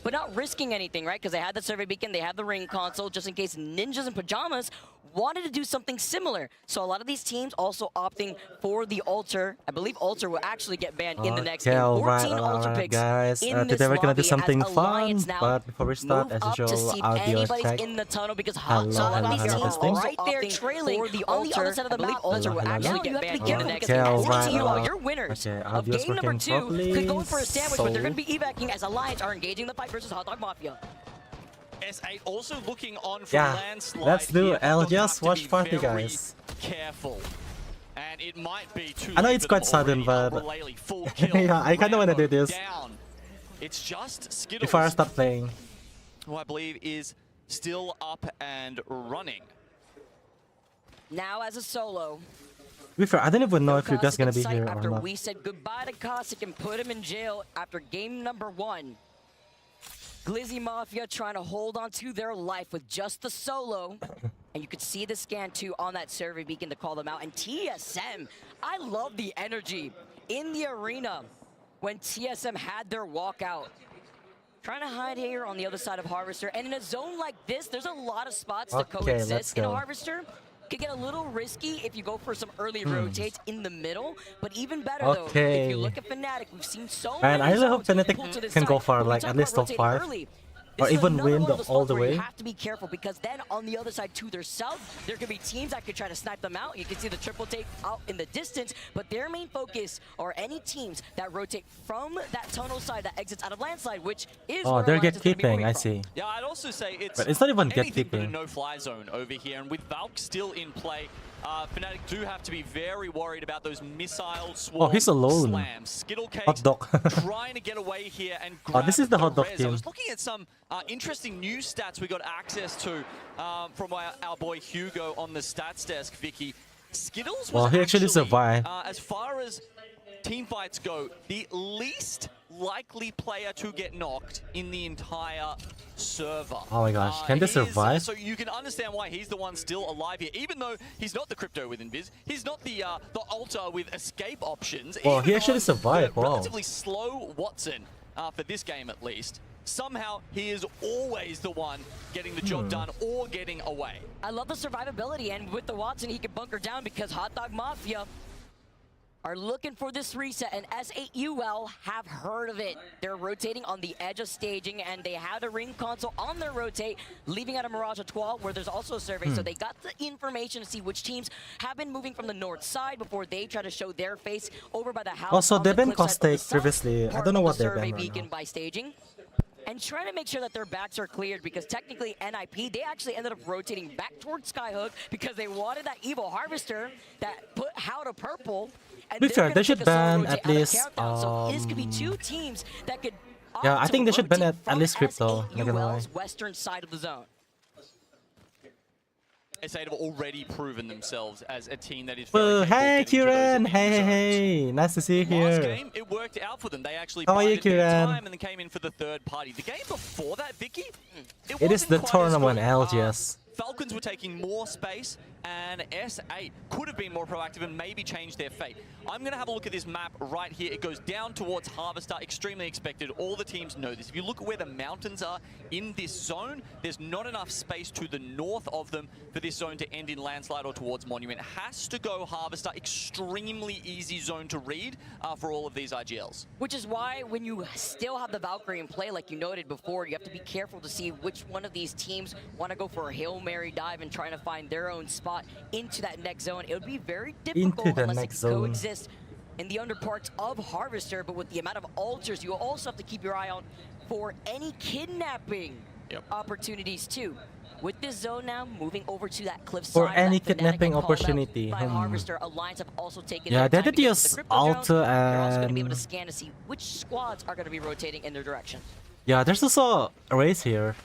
but not risking anything, right? Because they had the survey beacon, they had the ring console, just in case ninjas in pajamas wanted to do something similar. So a lot of these teams also opting for the altar. I believe altar will actually get banned in the next game. 14 altar picks guys. in Today this we're gonna do lobby something as fun, Alliance now but before we start, move as up to usual, see if audio anybody's check. in the tunnel because Hello, so a lot of these hello, teams testing. right there trailing for the on the other altar. side of the I believe map. altar will Hello, actually hello. get banned Okay, in the next okay, game. alright, As you alright. your winners Okay, of audio's game number working 2 properly, could go in for a sandwich, but they're so- going to be evacuating as Alliance are engaging the fight versus Hotate Marumiya. S8 also looking on for Yeah, landslide. let's do here, but they'll ALGS have to watch be party, very guys. Careful. And it might be too I know late it's for quite them sudden, already. but- Ukulele, full kill. Yeah, I kinda wanna do Rambo this. down. It's just Skittles, Before I start playing. who I believe is still up and running. Now as a solo. To be fair, I don't even know if you guys Cossack gonna in be sight here or after not. we said goodbye to Cossack and put him in jail after game number 1. Glizzy Mafia trying to hold on to their life with just the solo. And you could see the scan too on that survey beacon to call them out. And TSM, I love the energy in the arena when TSM had their walkout. Trying to hide here on the other side of Harvester. And in a zone like this, there's a lot of spots to Okay, let's coexist in a go. Harvester. Could get a little risky if you go for some early rotates in the middle, but even better though, if you look at Fnatic, we've seen so many And I really hope zones Fnatic pull to this can go side, far, but we like, talk at least about top rotating 5. early. Or This is even another win one of the- those all spots the where way. You have to be careful because then on the other side to their south, there could be teams that could try to snipe them out. You can see the triple take out in the distance, but their main focus are any teams that rotate from that tunnel side that exits out of landslide, which is Oh, where they're Alliance is gonna be gatekeeping, moving I from. see. Yeah, I'd also say it's But it's not even anything but a gatekeeping. no-fly zone over here. And with Valk still in play, Fnatic do have to be very worried about those missile swarm he's alone. slams. Skittle Cake Hot dog. trying to get away here and Oh, grab this is the hot dog res. team. I was looking at some interesting news stats we got access to from our boy Hugo on the stats desk, Vicky. Skittles was Well, he actually survived. as far as team fights go, the least likely player to get knocked in the entire server. Oh my gosh, can they He is, survive? so you can understand why he's the one still alive here, even though he's not the crypto with Invis, he's not the altar with escape options. Well, even he actually on survived, the wow. relatively slow Watson for this game at least. Somehow he is always the one getting the job done or getting away. I love the survivability, and with the Watson, he can bunker down because Hot Dog Mafia are looking for this reset, and S8UL have heard of it. They're rotating on the edge of staging, and they have the ring console on their rotate, leaving out a Mirage Etoile, where there's also a survey, so they got the information to see which teams have been moving from the north side before they try to show their face over by the house. Also, on they've the been cliffside of the caustic south previously. I part don't know of what the they've survey been right beacon now. by staging. And trying to make sure that their backs are cleared, because technically NIP, they actually ended up rotating back towards Skyhook because they wanted that evil harvester that put How to purple. And To be they're fair, gonna they take should a solo ban rotate at out of least, Countdown. So this could be two teams that could Yeah, opt I to think they should ban rotate at from least crypto, not gonna lie. S8UL's western side of the zone. S8 have already proven themselves as a team that is Well, very capable hey of getting kudos Kieran, in hey, zones. hey, nice to see you Last here. game, it worked out for them. They actually How are you, bided their Kieran? time and then came in for the third party. The game before that, Vicky, It is wasn't the quite as tournament, good. LGS. Falcons were taking more space, and S8 could have been more proactive and maybe changed their fate. I'm going to have a look at this map right here. It goes down towards Harvester, extremely expected. All the teams know this. If you look at where the mountains are in this zone, there's not enough space to the north of them for this zone to end in landslide or towards Monument. Has to go Harvester, extremely easy zone to read for all of these IGLs. Which is why when you still have the Valkyrie in play, like you noted before, you have to be careful to see which one of these teams want to go for a Hail Mary dive and trying to find their own spot into that next zone. It would be very difficult the unless it next can zone. coexist in the underparts of Harvester, but with the amount of altars, you also have to keep your eye out for any kidnapping opportunities too. With this zone now moving over to that cliff For side, any that Fnatic kidnapping were called out opportunity, by Harvester, Alliance have also taken Yeah, their they time did to get use to the crypto Alta drones. They're also going to be able to and- scan to see which squads are going to be rotating in their direction. Yeah, there's also a race here.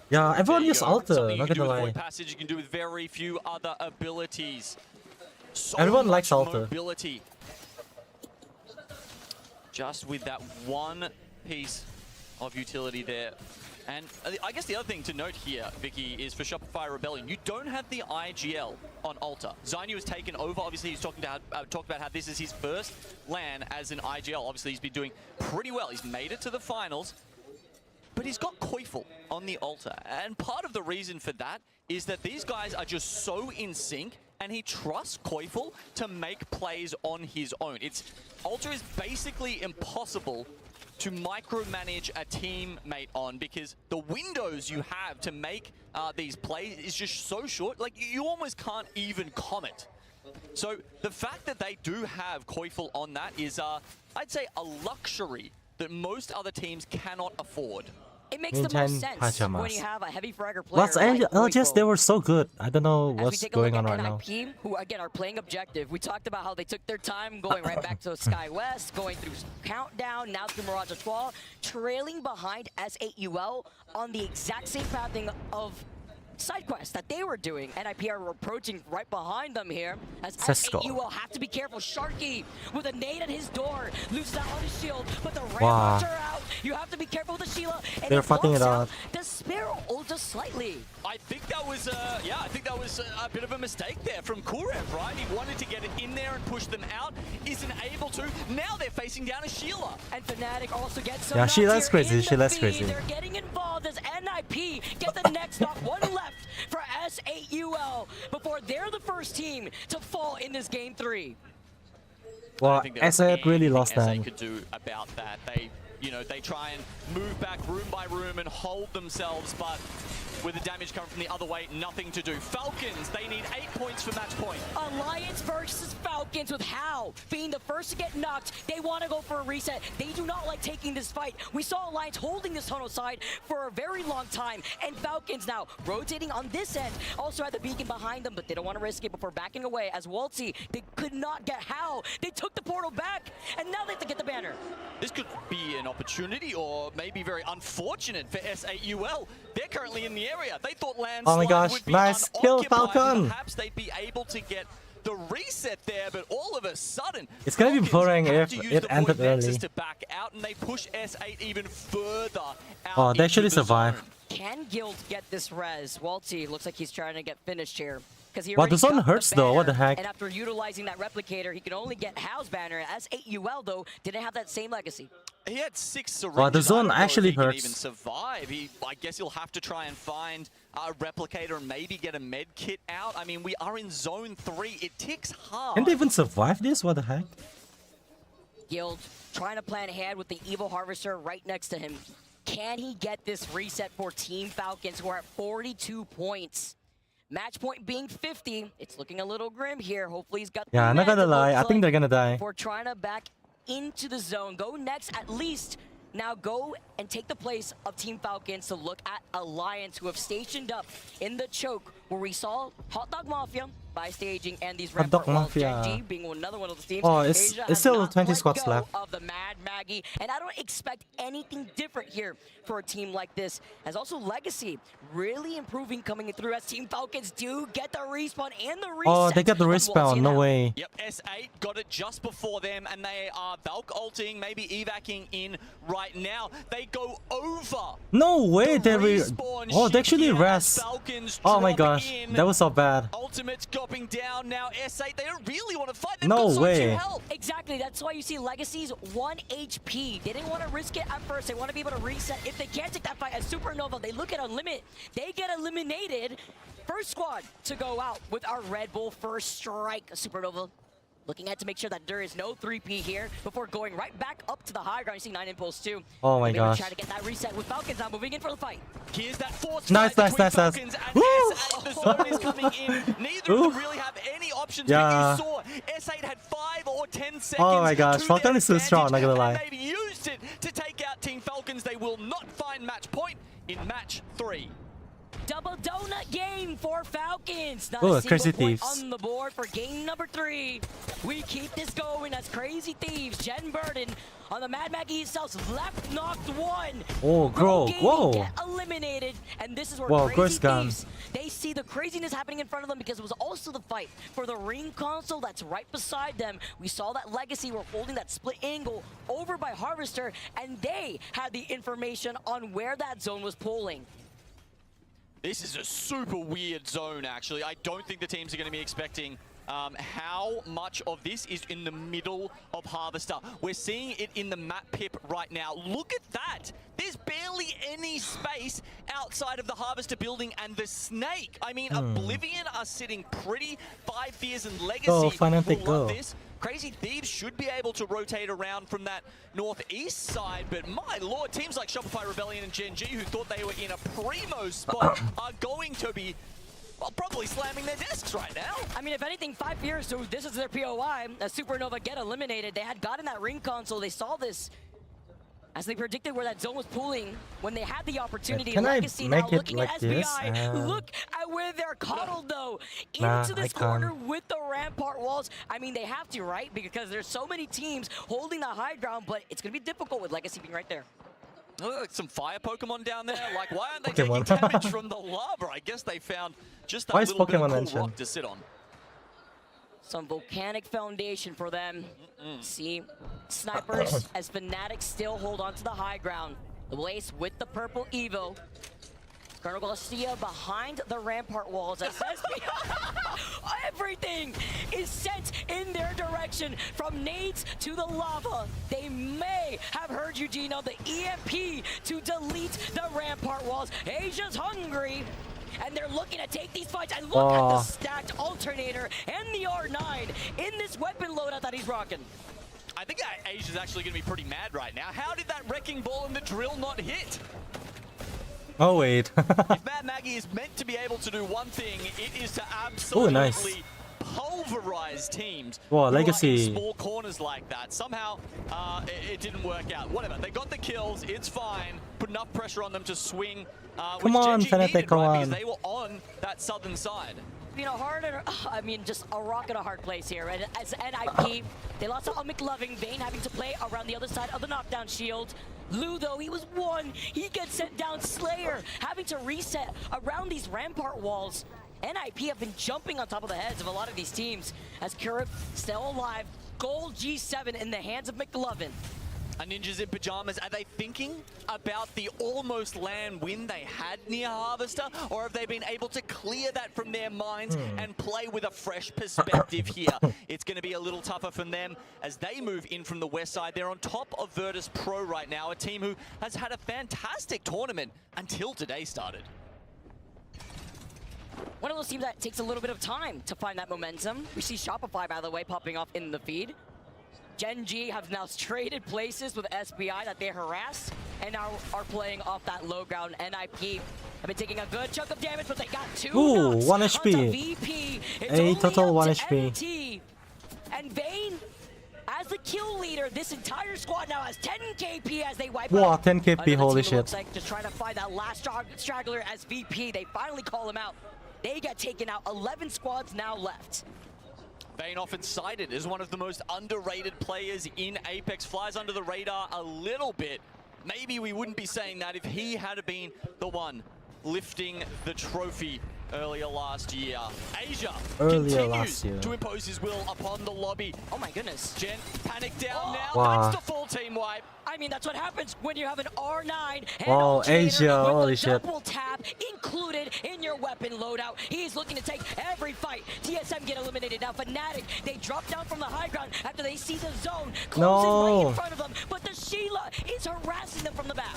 Yeah, everyone There you uses go. Alta, Something you not can do gonna with lie. Void Passage, you can do with very few other abilities. So Everyone much likes Alta. mobility. Just with that one piece of utility there. And I guess the other thing to note here, Vicky, is for Shopify Rebellion, you don't have the IGL on Alta. Zainu has taken over. Obviously, he's talked about how this is his first LAN as an IGL. Obviously, he's been doing pretty well. He's made it to the finals. but he's got Koifel on the altar. And part of the reason for that is that these guys are just so in sync, and he trusts Koifel to make plays on his own. Altar is basically impossible to micromanage a teammate on, because the windows you have to make these plays is just so short. Like, you almost can't even comment. So the fact that they do have Koifel on that is, I'd say, a luxury that most other teams cannot afford. It makes the most sense pajamas. when you have a heavy fragger player Los like Angeles, Koifel. they were so good. I don't know As we what's take a look going on at right now. NIP, who again are playing objective. We talked about how they took their time going right back to Sky West, going through Countdown, now through Mirage Etoile, trailing behind S8UL on the exact same pathing of side quests that they were doing. NIP are approaching right behind them here as Cisco. S8UL have to be careful. Sharky with a nade at his door, loses out on his shield, but the Wow. Ramparts are out. You have to be careful with the Sheila, and They're it fighting it blocks out. the Sparrow ult just slightly. I think that was, I think that was a bit of a mistake there from Kurev, right? He wanted to get it in there and push them out, isn't able to. Now they're facing down a Sheila. And Fnatic also gets some Yeah, knocks Sheila's here crazy, in the Sheila's feed. crazy. They're getting involved as NIP get the next knock. One left for S8UL before they're the first team to fall in this game 3. Well, think there was S8 really anything lost SA them. could do about that. They try and move back room by room and hold themselves, but with the damage coming from the other way, nothing to do. Falcons, they need 8 points for match point. Alliance versus Falcons with Hao being the first to get knocked. They want to go for a reset. They do not like taking this fight. We saw Alliance holding this tunnel side for a very long time, and Falcons now rotating on this end. Also had the beacon behind them, but they don't want to risk it before backing away. As Waltzy, they could not get Hao. They took the portal back, and now they have to get the banner. This could be an opportunity, or maybe very unfortunate for S8UL. They're currently in the area. They thought landslide Oh my gosh, would be nice kill, unoccupied. Falcon. Perhaps they'd be able to get the reset there, but all of a sudden, It's gonna be Falcons boring have if to use it the ended Void Nexus early. to back out, and they push S8 even further out. Oh, they actually into the survived. zone. Can Guild get this res? Waltzy looks like he's trying to get finished here. He Wow, already the zone got hurts though, what the banner, heck? And after utilizing that replicator, he can only get Hao's banner. As 8UL though, didn't have that same legacy. He had 6 syringes. Wow, the zone I don't know if actually he can hurts. even survive. I guess he'll have to try and find a replicator and maybe get a med kit out. I mean, we are in zone 3. It ticks hard. Can they even survive this? What the heck? Guild trying to plan ahead with the Evil Harvester right next to him. Can he get this reset for Team Falcons, who are at 42 points? Match point being 50. It's looking a little grim here. Hopefully he's got the Yeah, I'm not meds, gonna it lie. I looks think they're like, gonna die. for trying to back into the zone. Go next at least. Now go and take the place of Team Falcons to look at Alliance, who have stationed up in the choke, where we saw Hot Dog Mafia by staging and these Hot Dog Rampart walls. Mafia. Gen G being another one of the teams. Oh, it's Asia has still not 20 let squads go left. of the Mad Maggie, and I don't expect anything different here for a team like this. As also Legacy really improving coming through as Team Falcons do get the respawn and the reset. Oh, they got the on respawn. Waltzy No now. way. Yep, S8 got it just before them, and they are Valk ulting, maybe evacing in right now. They go over. No way. They respawn Oh, they actually shift here as rest. Falcons Oh my drop gosh, in. that was so bad. Ultimate's dropping down now. S8, they don't really want to fight. They've No got so way. few health. Exactly, that's why you see Legacy's 1 HP. They didn't want to risk it at first. They want to be able to reset. If they can't take that fight as Supernova, they look at Unlimit. They get eliminated. First squad to go out with our Red Bull first strike. Supernova looking at to make sure that there is no 3P here before going right back up to the high ground. You see 9 Impulse too. Oh my gosh. Trying to get that reset with Falcons now moving in for the fight. Here's that force Nice, fight nice, between nice, Falcons nice. and Woo! S8. The zone is coming in. Neither of Ooh. them really have any options, Yeah. but you saw S8 had 5 or 10 seconds. Oh my gosh, to Falcon their is so strong, not gonna advantage, lie. and they've used it to take out Team Falcons. They will not find match point in match 3. Double donut game for Falcons. Not Ooh, a single Crazy point Thieves. on the board for game number 3. We keep this going as Crazy Thieves. Jen Burden on the Mad Maggie himself left knocked 1. Oh, Rogue Gaming whoa. get eliminated, and this is where Whoa, Crazy Ghost Gun. Thieves, they see the craziness happening in front of them, because it was also the fight for the ring console that's right beside them. We saw that Legacy were holding that split angle over by Harvester, and they had the information on where that zone was pulling. This is a super weird zone, actually. I don't think the teams are going to be expecting how much of this is in the middle of Harvester. We're seeing it in the map pip right now. Look at that. There's barely any any space outside of the Harvester building and the Snake. I mean, Oblivion are sitting pretty. 5 Fears and Legacy Go, Fnatic, will go. love this. Crazy Thieves should be able to rotate around from that northeast side, but my lord, teams like Shopify Rebellion and Gen G, who thought they were in a primo spot, are going to be, well, probably slamming their desks right now. I mean, if anything, 5 years, so this is their POI. As Supernova get eliminated, they had gotten that ring console. They saw this as they predicted where that zone was pulling when they had the opportunity. Can I Legacy make now it looking like at this? SBI. Look at where they're coddled, though. Nah, Into this I corner can't. with the rampart walls. I mean, they have to, right? Because there's so many teams holding the high ground, but it's going to be difficult with Legacy being right there. Look, like some fire Pokemon down there. Like, why aren't they Pokemon. taking damage from the lava? I guess they found just that Why is little bit of Pokemon cool mentioned? rock to sit on. Some volcanic foundation for them. See, snipers as Fnatic still hold on to the high ground. The Blaze with the purple Evo. Colonel Garcia behind the rampart walls. As everything is sent in their direction, from nades to the lava. They may have heard Eugene on the EMP to delete the rampart walls. Asia's hungry, and they're looking to take these fights. And look at the stacked alternator and the R9 in this weapon loadout that he's rocking. I think that Asia's actually going to be pretty mad right now. How did that wrecking ball and the drill not hit? Oh wait. If Mad Maggie is meant to be able to do one thing, it is to absolutely nice. pulverize teams Wow, who are Legacy. in small corners like that. Somehow, it didn't work out. Whatever, they got the kills, it's fine. Put enough pressure on them to swing, Come which on, Gen G Fnatic, needed, come right? Because on. they were on that southern side. You know, I mean, just a rock in a hard place here. And as NIP, they lost to McLovin. Vayne having to play around the other side of the knockdown shield. Lou, though, he was one. He gets sent down. Slayer having to reset around these rampart walls. NIP have been jumping on top of the heads of a lot of these teams. As Kurip still alive. Gold G7 in the hands of McLovin. Are Ninjas in Pajamas, are they thinking about the almost land win they had near Harvester? Or have they been able to clear that from their minds and play with a fresh perspective here? It's going to be a little tougher for them as they move in from the west side. They're on top of Virtus Pro right now, a team who has had a fantastic tournament until today started. One of those teams that takes a little bit of time to find that momentum. We see Shopify, by the way, popping off in the feed. Gen G have now traded places with SBI that they harassed and now are playing off that low ground. NIP have been taking a good chunk of damage, but they got 2 Ooh, knocks 1 onto HP. VP. It's A only total up 1 to HP. MT. And Vayne, as the kill leader, this entire squad now has 10 KP as they wipe Wow, out 10 KP, another holy team that shit. looks like just trying to find that last straggler as VP. They finally call him out. They get taken out. 11 squads now left. Vayne often cited as one of the most underrated players in Apex, flies under the radar a little bit. Maybe we wouldn't be saying that if he had been the one lifting the trophy earlier last year. Asia continues to impose his will upon the lobby. Oh my goodness. Gen panic down now. Wow. That's the full team wipe. I mean, that's what happens when you have an R9 and Oh, alternator Asia, with holy a shit. double tap included in your weapon loadout. He's looking to take every fight. TSM get eliminated. Now Fnatic, they drop down from the high ground after they see the zone closing right in front of them. But the Sheila is harassing them from the back.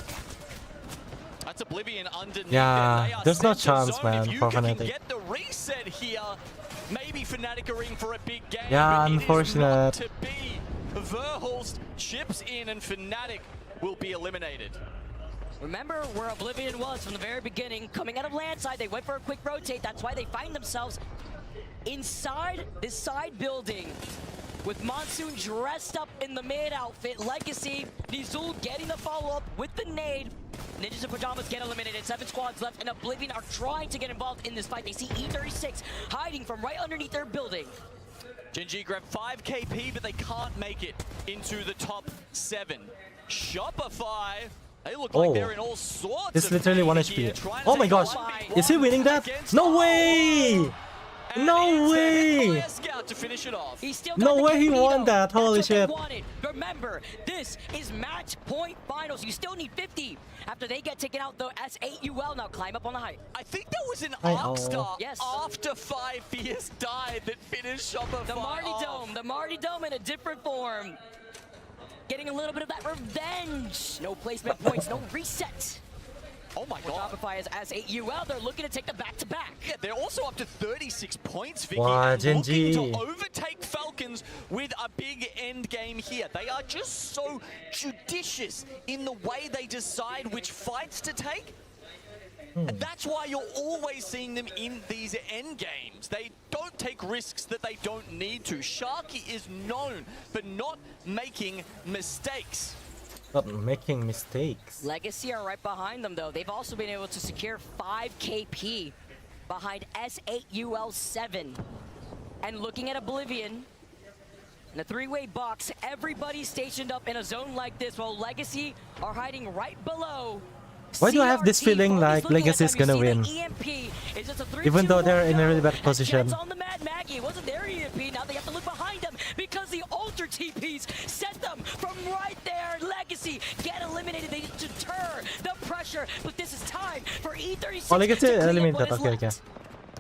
That's Oblivion underneath. Yeah, They are there's no sent to chance, zone. man, If you for can Fnatic. get the reset here, maybe Fnatic are in for a big game. Yeah, but unfortunate. It is not to be. Verhulst chips in and Fnatic will be eliminated. Remember where Oblivion was from the very beginning. Coming out of landside, they went for a quick rotate. That's why they find themselves inside this side building with Monsoon dressed up in the mid outfit. Legacy, Nizul getting the follow-up with the nade. Ninjas in Pajamas get eliminated. 7 squads left, and Oblivion are trying to get involved in this fight. They see E36 hiding from right underneath their building. Gen G grab 5 KP, but they can't make it into the top 7. Shopify, they look like they're in all sorts It's of literally pain 1 here, HP. trying to Oh my take gosh. 1v1 Is he winning that? against No way! And No it's a hit way! by a scout to finish it off. He still No got the way he KP won though. that, holy That's what shit. they wanted. Remember, this is match point finals. You still need 50. After they get taken out, though, S8UL now climb up on the height. I think that was an I arc know. star Yes. after 5 years died that finished Shopify The Marty off. Dome, the Marty Dome in a different form. Getting a little bit of that revenge. No placement points, no reset. Oh my god. Shopify is S8UL. They're looking to take the back-to-back. Yeah, they're also up to 36 points, Vicky, Wow, and looking GG. to overtake Falcons with a big end game here. They are just so judicious in the way they decide which fights to take. And that's why you're always seeing them in these end games. They don't take risks that they don't need to. Sharky is known for not making mistakes. Not making mistakes. Legacy are right behind them, though. They've also been able to secure 5 KP behind S8UL 7. And looking at Oblivion, in a 3-way box, everybody's stationed up in a zone like this, while Legacy are hiding right below. Why do I have this CRT, feeling like looking at Legacy is them, you gonna see win? the EMP is just a 3-2 Even though they're in a really bad as position. Jets on the Mad Maggie. It wasn't their EMP. Now they have to look behind them because the Alter TPs set them from right there. Legacy get eliminated. They deter the pressure, but this is time for E36. Oh, Legacy to clean up eliminated. what is Okay, okay. left.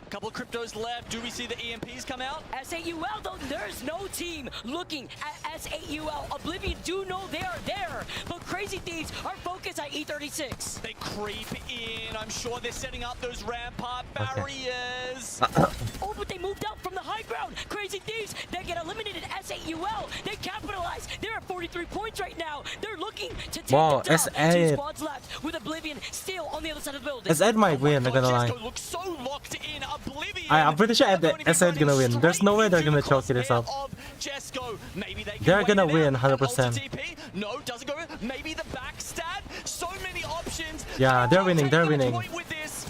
Couple of cryptos left. Do we see the EMPs come out? S8UL, though, there's no team looking at S8UL. Oblivion do know they are there, but Crazy Thieves are focused at E36. They creep in. I'm sure they're setting up those rampart barriers. Oh, but they moved up from the high ground. Crazy Thieves, they get eliminated. S8UL, they capitalize. They're at 43 points right now. They're looking to take Wow, them down. S8. 2 squads left with Oblivion still on the other side of the building. S8 might win, I'm gonna lie. Jesco looks so locked in. Oblivion. I'm pretty sure S8 gonna win. There's no way they're gonna choke this up. They're gonna win 100%. No, doesn't go. Maybe the backstab. So many options. Yeah, they're winning, they're winning.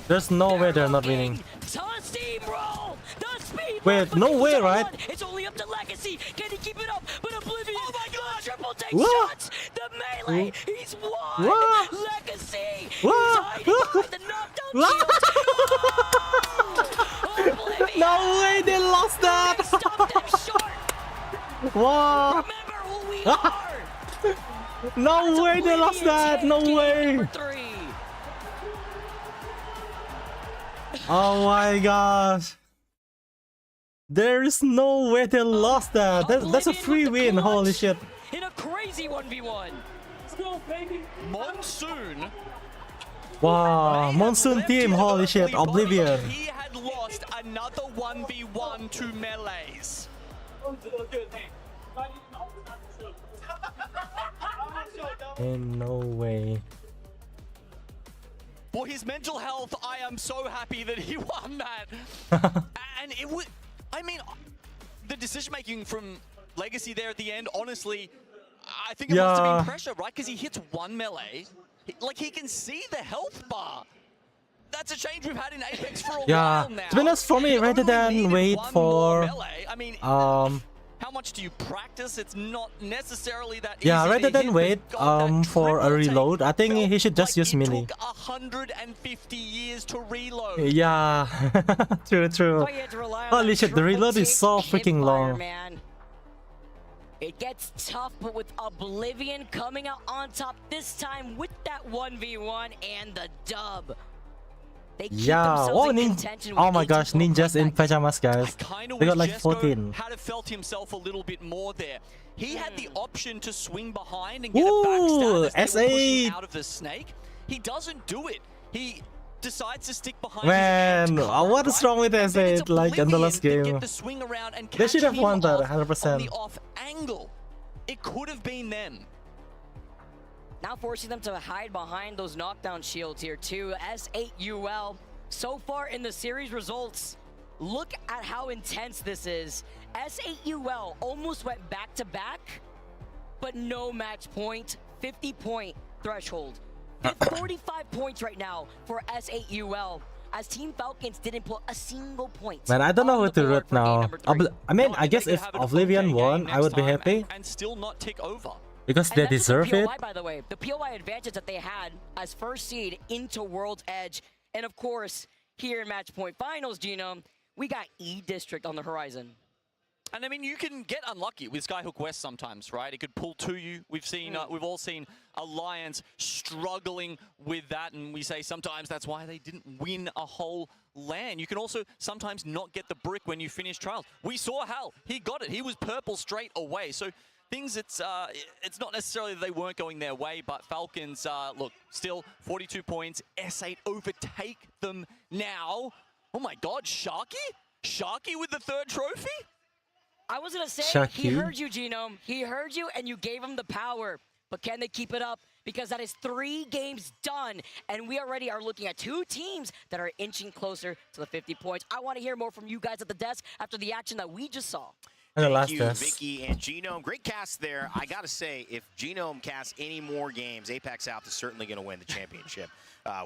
There's no way they're not winning. Steamroll! The speed Wait, run, no but way, it's right? It's only up to Legacy. Can he keep it up? But Oblivion. Oh my god! Triple take What? shots. The melee. He's won. What? Legacy. What? He's hiding behind the knockdown shield. Oblivion. No way they lost that! They stopped them short. Wow! Remember who we are. No way they lost that! No way! Number 3. Oh my gosh! There is no way they lost that! That's a free win, holy shit! In a crazy 1v1. Monsoon. Wow, Monsoon left team, his holy shit, earthly body. Oblivion! He had lost another 1v1 to melees. Ain't no way. For his mental health, I am so happy that he won that. And it would, I mean, the decision making from Legacy there at the end, honestly, I think it must have Yeah. been pressure, right? Because he hits one melee, like he can see the health bar. That's a change we've had in Apex for a Yeah, while now. to be honest, for me, He rather only than needed wait one more for melee. I mean, how much do you practice? It's not necessarily that easy. yeah, to rather than hit, but wait God, that for a triple take reload, I think he should just felt use like melee. It took 150 years to reload. Yeah, true, true. Why you had to rely on Holy that shit, the triple reload is take so hip freaking fire, long. man. It gets tough, but with Oblivion coming out on top this time with that 1v1 and the dub. They keep Yeah, themselves oh, in nin contention with oh my 8 gosh, to 12 ninjas in like that. pajamas, I guys. kind of They wish got like Jesco 14. had have felt himself a little bit more there. He had the option to swing behind and get a Ooh, backstab as they were pushing S8. out of the snake. He doesn't do it. He decides to stick behind Man, his cover, what is right? wrong with And then it's S8, like, in the last Oblivion that game? get the swing around and They should catch have him won that, off 100%. on the off angle. It could have been them. Now forcing them to hide behind those knockdown shields here too. S8UL, so far in the series results, look at how intense this is. S8UL almost went back to back, but no match point, 50-point threshold. 45 points right now for S8UL, as Team Falcons didn't put a single point. Man, I don't know on who the to board root for game now. number 3. I mean, No, I guess they could if have it a Oblivion full won, game I would be next time happy. and still not tick over. Because And they that's just the deserve it. POI, by the way. The POI advantage that they had as first seed into World's Edge. And of course, here in Match Point Finals, Gino, we got E-District on the horizon. And I mean, you can get unlucky with Skyhook West sometimes, right? It could pull to you. We've seen, we've all seen Alliance struggling with that, and we say sometimes that's why they didn't win a whole LAN. You can also sometimes not get the brick when you finish trials. We saw Hal; he got it. He was purple straight away. So things, it's not necessarily that they weren't going their way, but Falcons, look, still 42 points. S8 overtake them now. Oh my God, Sharky? Sharky with the 3rd trophy? I was gonna say, he Shaq you? heard you, Genome. He heard you, and you gave him the power. But can they keep it up? Because that is 3 games done, and we already are looking at 2 teams that are inching closer to the 50 points. I want to hear more from you guys at the desk after the action that we just saw. And the Thank last you, test. Vicky and Genome. Great cast there. I got to say, if Genome casts any more games, Apex South is certainly going to win the championship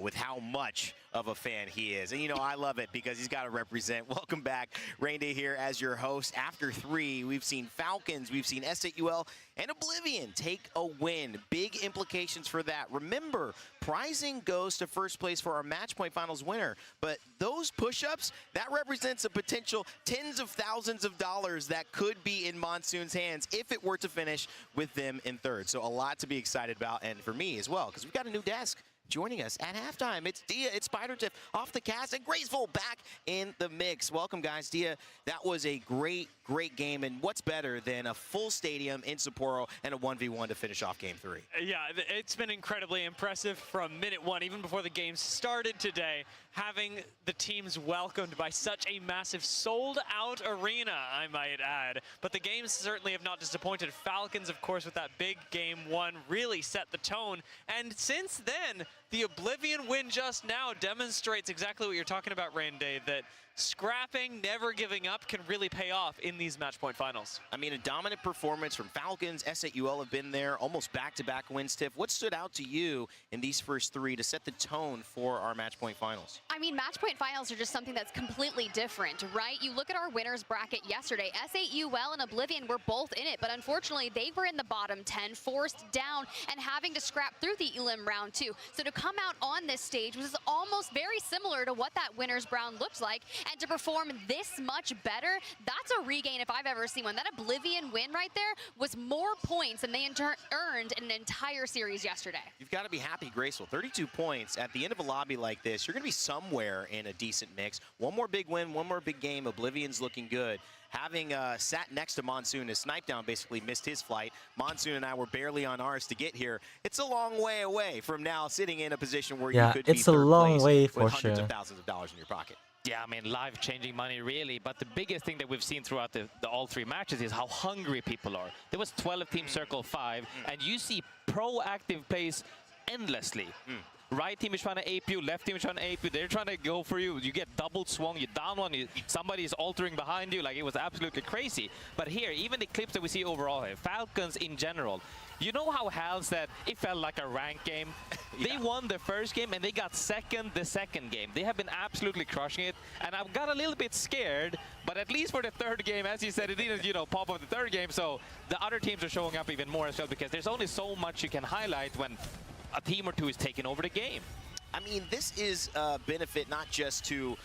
with how much of a fan he is. And, you know, I love it because he's got to represent. Welcome back. Rainday here as your host. After 3, we've seen Falcons, we've seen S8UL, and Oblivion take a win. Big implications for that. Remember, prizing goes to first place for our Match Point Finals winner. But those push-ups, that represents a potential tens of thousands of dollars that could be in Monsoon's hands if it were to finish with them in 3rd. So a lot to be excited about, and for me as well, because we've got a new desk joining us at halftime. It's Dia, it's SpiderTiff off the cast, and Graceful back in the mix. Welcome, guys. Dia, that was a great game, and what's better than a full stadium in Sapporo and a 1v1 to finish off Game 3? Yeah, it's been incredibly impressive from minute 1, even before the game started today, having the teams welcomed by such a massive sold-out arena, I might add. But the games certainly have not disappointed. Falcons, of course, with that big Game 1, really set the tone. And since then, the Oblivion win just now demonstrates exactly what you're talking about, Rainday, that scrapping, never giving up can really pay off in these match point finals. I mean, a dominant performance from Falcons. S8UL have been there, almost back-to-back wins. Tiff, what stood out to you in these first 3 to set the tone for our match point finals? I mean, match point finals are just something that's completely different, right? You look at our winners bracket yesterday, S8UL and Oblivion were both in it, but unfortunately they were in the bottom 10, forced down and having to scrap through the elim round 2. So to come out on this stage was almost very similar to what that winners round looked like, and to perform this much better, that's a regain if I've ever seen one. That Oblivion win right there was more points than they earned in an entire series yesterday. You've got to be happy, Graceful. 32 points at the end of a lobby like this. You're going to be somewhere in a decent mix. One more big win, one more big game. Oblivion's looking good. Having sat next to Monsoon, his snipe down basically missed his flight. Monsoon and I were barely on ours to get here. It's a long way away from now sitting in a position where you could be it's a third long place way with for hundreds sure. of thousands of dollars in your pocket. Yeah, I mean, life-changing money, really. But the biggest thing that we've seen throughout the all 3 matches is how hungry people are. There was 12 Team Circle 5, and you see proactive plays endlessly. Right team is trying to ape you, left team is trying to ape you, they're trying to go for you. You get double swung, you down one, somebody is altering behind you. Like, it was absolutely crazy. But here, even the clips that we see overall here, Falcons in general, you know how HAL said it felt like a ranked game? They won the first game and they got second the second game. They have been absolutely crushing it, and I got a little bit scared, but at least for the 3rd game, as you said, it didn't, you know, pop up the 3rd game, so the other teams are showing up even more as well, because there's only so much you can highlight when a team or 2 is taking over the game. I mean, this is a benefit not just to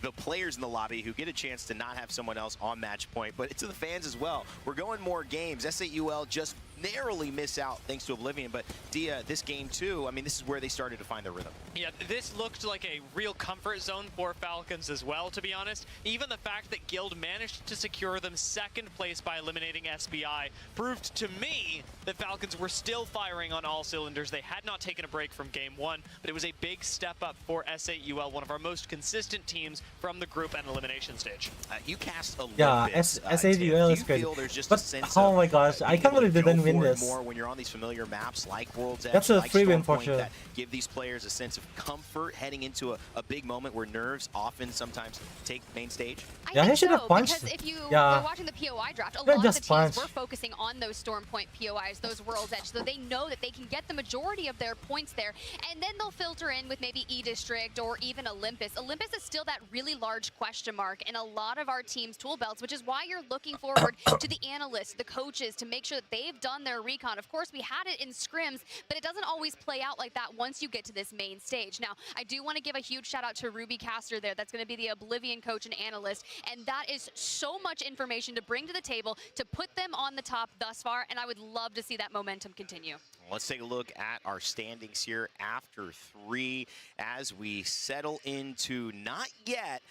the players in the lobby who get a chance to not have someone else on match point, but to the fans as well. We're going more games. S8UL just narrowly miss out thanks to Oblivion, but Dia, this game too, I mean, this is where they started to find their rhythm. Yeah, this looked like a real comfort zone for Falcons as well, to be honest. Even the fact that Guild managed to secure them 2nd place by eliminating SBI proved to me that Falcons were still firing on all cylinders. They had not taken a break from Game 1, but it was a big step up for S8UL, one of our most consistent teams from the group and elimination stage. You cast a Yeah, little bit, S8UL is great. there's just But a sense oh of my gosh, I being can't able believe they to go didn't win for it this. more when you're on these familiar maps like World's Edge, That's a like free win for Stormpoint, sure. that give these players a sense of comfort heading into a big moment where nerves often sometimes take main stage. Yeah, I he think should have so, punched. because if you Yeah. were watching the POI draft, a Could've lot of the just teams were punched. focusing on those Stormpoint POIs, those World's Edge, so they know that they can get the majority of their points there, and then they'll filter in with maybe E-District or even Olympus. Olympus is still that really large question mark in a lot of our team's tool belts, which is why you're looking forward to the analysts, the coaches, to make sure that they've done their recon. Of course, we had it in scrims, but it doesn't always play out like that once you get to this main stage. Now, I do want to give a huge shout out to Ruby Caster there. That's going to be the Oblivion coach and analyst, and that is so much information to bring to the table to put them on the top thus far, and I would love to see that momentum continue. Let's take a look at our standings here after 3 as we settle into not yet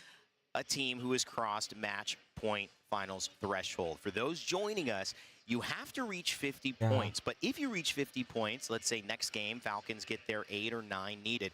a team who has crossed match point finals threshold. For those joining us, you have to reach 50 Yeah. points. But if you reach 50 points, let's say next game, Falcons get their 8 or 9 needed.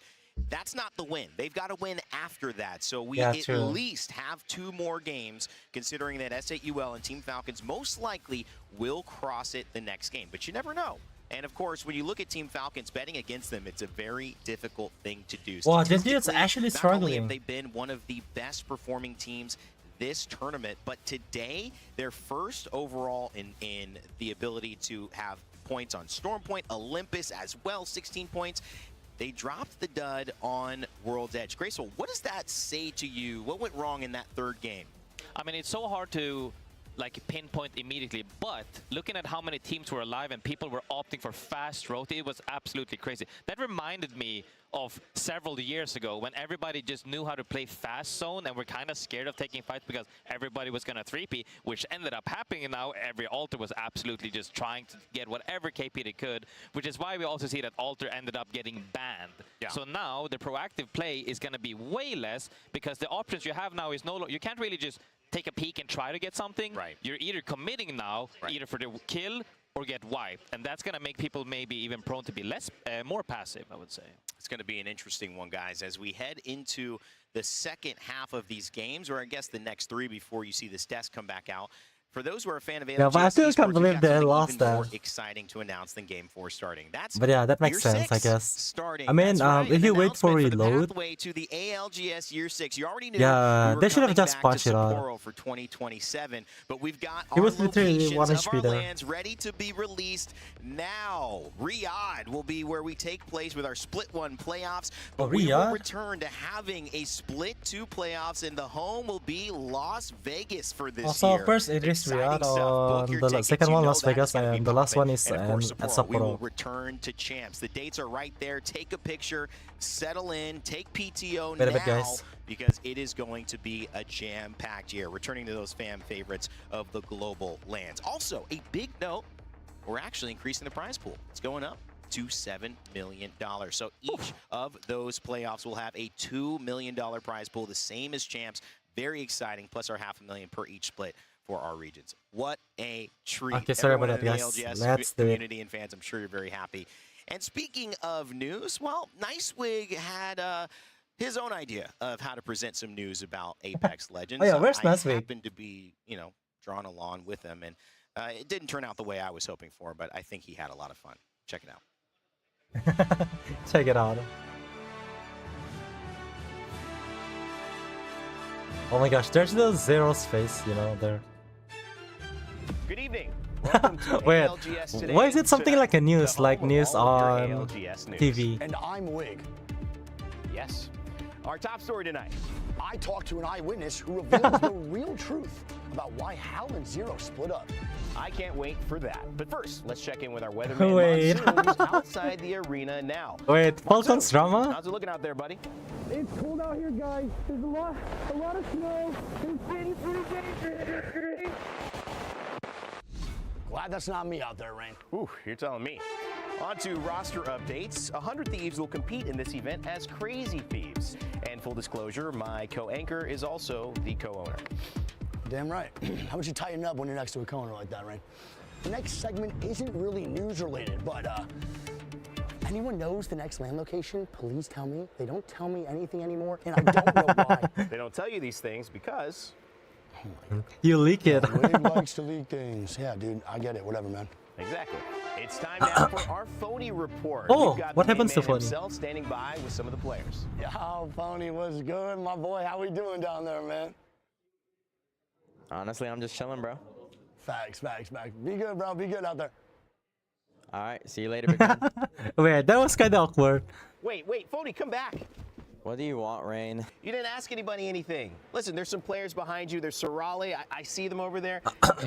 That's not the win. They've got to win after that. So we Yeah, at true. least have 2 more games, considering that SAUL and Team Falcons most likely will cross it the next game. But you never know. And of course, when you look at Team Falcons, betting against them, it's a very difficult thing to do. Wow, this dude's Statistically, actually not only struggling. have they been one of the best performing teams this tournament, but today they're first overall in the ability to have points on Storm Point, Olympus as well, 16 points. They dropped the dud on World's Edge. Graceful, what does that say to you? What went wrong in that third game? I mean, it's so hard to pinpoint immediately, but looking at how many teams were alive and people were opting for fast rotate, it was absolutely crazy. That reminded me of several years ago when everybody just knew how to play fast zone and were kind of scared of taking fights because everybody was going to 3P, which ended up happening. And now every Alter was absolutely just trying to get whatever KP they could, which is why we also see that Alter ended up getting banned. Yeah. So now the proactive play is going to be way less because the options you have now is no longer, you can't really just take a peek and try to get something. Right. You're either committing now, either for the kill or get wiped, and that's going to make people maybe even prone to be more passive, I would say. It's going to be an interesting one, guys, as we head into the second half of these games, or I guess the next 3 before you see this desk come back out. For those who are a fan of ALGS, Yeah, but I still can't esports, believe we've got they something lost even more that. exciting to announce than Game 4 starting. That's But yeah, that makes Year sense, I 6 guess. starting. I mean, That's right, if an you wait for announcement the reload, pathway to the ALGS Year 6. You already knew yeah, we were they should have coming just back to punched it out. Sapporo for 2027, but we've got He our was literally locations 1 of HP our there. lands ready to be released now. Riyadh will be where we take place with our Split 1 playoffs, but Oh, we will Riyadh? return to having a Split 2 playoffs, and the home will be Las Vegas for this Also, year. first it is Exciting Riyadh stuff. Book on your the tickets. second You one know Las that is Vegas, gonna be and the last poppin'. one is And of course, at We will Sapporo. return to champs. The dates are right there. Take a picture, settle in, take PTO Wait a now, bit, guys. because it is going to be a jam-packed year, returning to those fan favorites of the global lands. Also, a big note, we're actually increasing the prize pool. It's going up to $7 million. So each of those playoffs will have a $2 million prize pool, the same as champs. Very exciting, plus our $500,000 per each split for our regions. What a treat. Okay, sorry about Everyone that, in the guys. ALGS Let's do it. community and fans, I'm sure you're very happy. And speaking of news, well, Nicewig had his own idea of how to present some news about Apex Legends. Oh yeah, where's I Nicewig? happened to be, drawn along with him, and it didn't turn out the way I was hoping for, but I think he had a lot of fun. Check it out. Check it out. Oh my gosh, there's the Zero's face, there. Good evening. Welcome to Wait, ALGS today. why is it something like a news, the like home of news all of on your ALGS news. TV? And I'm Wig. Yes. Our top story tonight. I talked to an eyewitness who reveals the real truth about why Hal and Zero split up. I can't wait for that. But first, let's check in with our weatherman Wait. Monsoon, who's outside the arena now. Wait, Falcon's drama? How's it looking out there, buddy? It's cold out here, guys. There's a lot of snow. It's been pretty dangerous. Glad that's not me out there, Rain. Ooh, you're telling me. On to roster updates. 100 Thieves will compete in this event as Crazy Thieves. And full disclosure, my co-anchor is also the co-owner. Damn right. How about you tighten up when you're next to a corner like that, Rain? The next segment isn't really news related, but anyone knows the next land location? Please tell me. They don't tell me anything anymore, and I don't know why. They don't tell you these things because... You leak it. Wig likes to leak things. Yeah, dude, I get it. Whatever, man. Exactly. It's time now for our Phony Report. Oh, We've got what the happens to main man Phony? himself standing by with some of the players. Yo, Phony, what's good? My boy, how we doing down there, man? Honestly, I'm just chilling, bro. Facts. Be good, bro. Be good out there. All right, see you later, big man. Wait, that was kind of awkward. Wait, Phony, come back. What do you want, Rain? You didn't ask anybody anything. Listen, there's some players behind you. There's Sorale. I see them over there.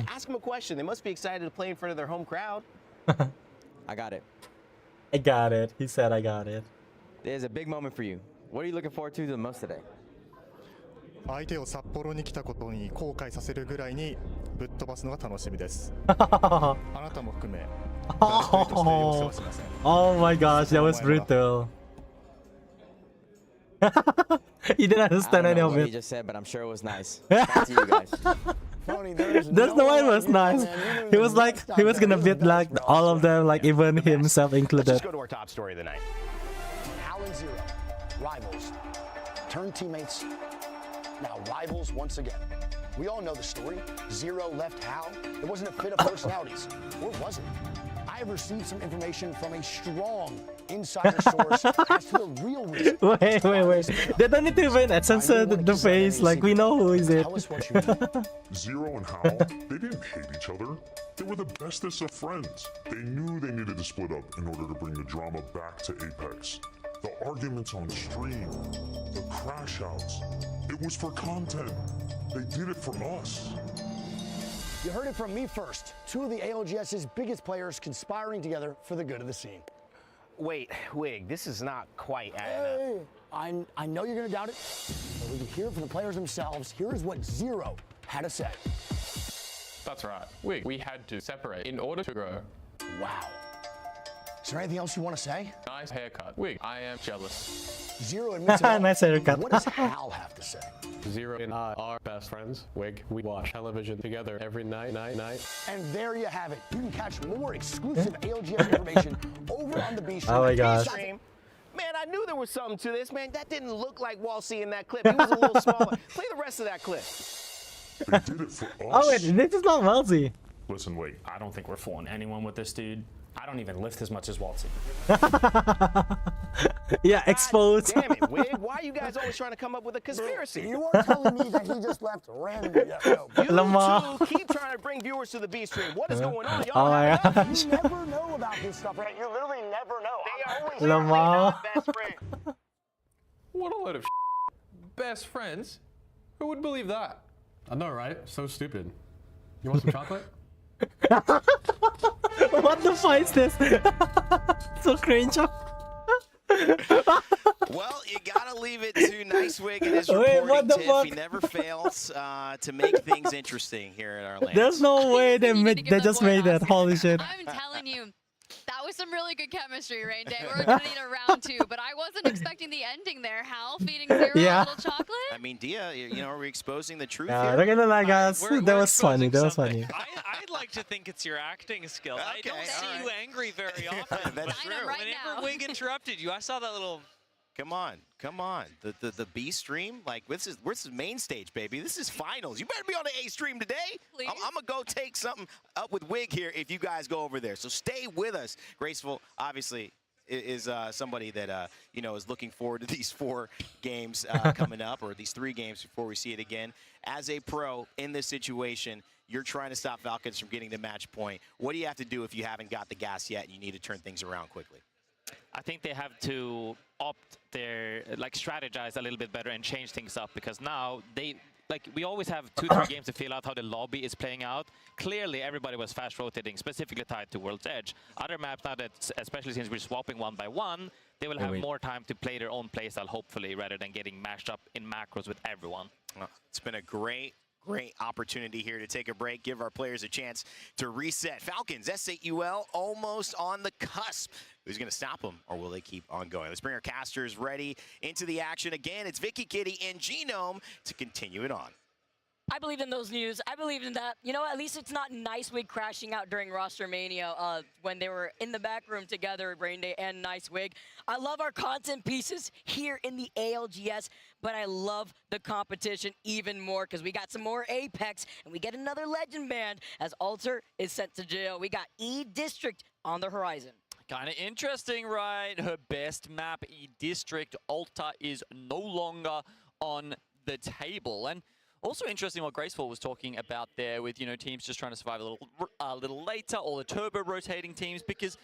Ask them a question. They must be excited to play in front of their home crowd. I got it. I got it. He said I got it. There's a big moment for you. What are you looking forward to the most today? 相手を札幌に来たことに後悔させるぐらいにぶっ飛ばすのが楽しみです。あなたも含め、誰一人として容赦はしません。 Oh my gosh, that was brutal. He didn't I understand don't any know of what he it. just said, but I'm sure it was nice. Back to you guys. Phony, me there's That's the one was one nice. man. He was like, he was gonna beat like all of them, like even himself Let's included. just go to our top story of the night. Hal and Zero, rivals, turned teammates, now rivals once again. We all know the story. Zero left Hal. It wasn't a fit of personalities. Or was it? I have received some information from a strong insider source as to the real reason. Wait. They don't need to even censor the face. Like, we know who is it. Tell us what you know. Zero and Hal, they didn't hate each other. They were the bestest of friends. They knew they needed to split up in order to bring the drama back to Apex. The arguments on stream, the crash outs, it was for content. They did it for us. You heard it from me first. Two of the ALGS's biggest players conspiring together for the good of the scene. Wait, Wig, this is not quite adding up. I know you're gonna doubt it, but we can hear it from the players themselves. Here is what Zero had to say. That's right. We had to separate in order to grow. Wow. Is there anything else you want to say? Nice haircut. I am jealous. Zero admits it all. Nice haircut. What does Hal have to say? Zero and I are best friends. We watch television together every night. And there you have it. You can catch more exclusive ALGS information over on the B Stream. Oh my gosh. Man, I knew there was something to this, man. That didn't look like Walsey in that clip. He was a little smaller. Play the rest of that clip. They did it for us. Oh wait, this is not Wellesley. Listen, wait. I don't think we're fooling anyone with this dude. I don't even lift as much as Waltzy. Yeah, exposed. Damn it, Wig. Why are you guys always trying to come up with a conspiracy? You are telling me that he just left randomly. You two keep trying to bring viewers to the B Stream. What is going on? Oh my gosh. You never know about this stuff, right? You literally never know. They are always Lamar. best friends. What a load of best friends? Who would believe that? I know, right? So stupid. You want some chocolate? What the fuck is this? So cringe. Well, you gotta leave it to Nice Wig and his Wait, what reporting the tiff. fuck? He never fails to make things interesting here at our land. There's no way they just made that. Holy shit. I'm telling you, that was some really good chemistry, Rain Day. We're gonna need a round two, but I wasn't expecting the ending there. Hal feeding Zero Yeah. a little chocolate. I mean, Dia, you know, are we exposing the truth Yeah, here? not gonna lie, guys. We're That was funny. exposing That was something. funny. I'd like to think it's your acting skills. I Okay, don't see all you right. angry very often. That's but true. Right Whenever now. Wig interrupted you, I saw that little. Come on. The B stream, like this is main stage, baby. This is finals. You better be on the A stream today. Please. I'm gonna go take something up with Wig here if you guys go over there. So stay with us. Graceful, obviously, is somebody that you know is looking forward to these 4 games coming up, or these 3 games before we see it again. As a pro in this situation, you're trying to stop Falcons from getting to match point. What do you have to do if you haven't got the gas yet and you need to turn things around quickly? I think they have to opt their, like, strategize a little bit better and change things up, because now we always have 2-3 games to feel out how the lobby is playing out. Clearly, everybody was fast rotating, specifically tied to World's Edge. Other maps now that, especially since we're swapping 1 by 1, they will have more time to play their own playstyle, hopefully, rather than getting mashed up in macros with everyone. Well, it's been a great opportunity here to take a break, give our players a chance to reset. Falcons, S8UL, almost on the cusp. Who's going to stop them, or will they keep on going? Let's bring our casters ready into the action again. It's Vicky Kitty and Genome to continue it on. I believe in those news. I believe in that. You know, at least it's not Nice Wig crashing out during Roster Mania when they were in the back room together, Rain Day and Nice Wig. I love our content pieces here in the ALGS, but I love the competition even more because we got some more Apex and we get another Legend Band as Alter is sent to jail. We got E District on the horizon. Kind of interesting, right? Her best map, E-District, Alta, is no longer on the table. And also interesting what Graceful was talking about there with, you know, teams just trying to survive a little later, or the turbo rotating teams, because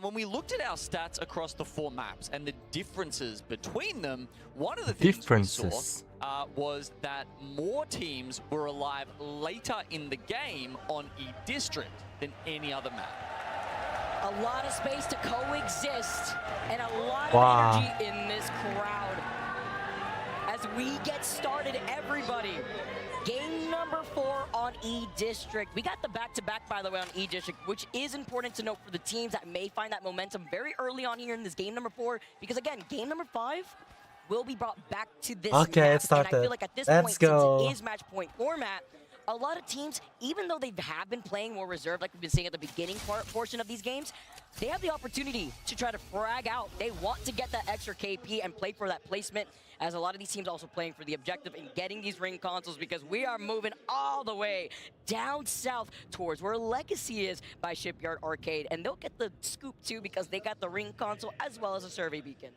when we looked at our stats across the 4 maps and the differences between them, one of the things we saw was that more teams were alive later in the game on E-District than any other map. A lot of space to coexist and a lot of energy in this crowd. As we get started, everybody, game number 4 on E-District. We got the back-to-back, by the way, on E-District, which is important to note for the teams that may find that momentum very early on here in this game number 4, because again, game number 5 will be brought back to this Okay, map. it started. And I feel like at this Let's point, go. since it is match point format, a lot of teams, even though they have been playing more reserved, like we've been seeing at the beginning portion of these games, they have the opportunity to try to frag out. They want to get that extra KP and play for that placement, as a lot of these teams also playing for the objective in getting these ring consoles, because we are moving all the way down south towards where Legacy is by Shipyard Arcade, and they'll get the scoop too because they got the ring console as well as a survey beacon.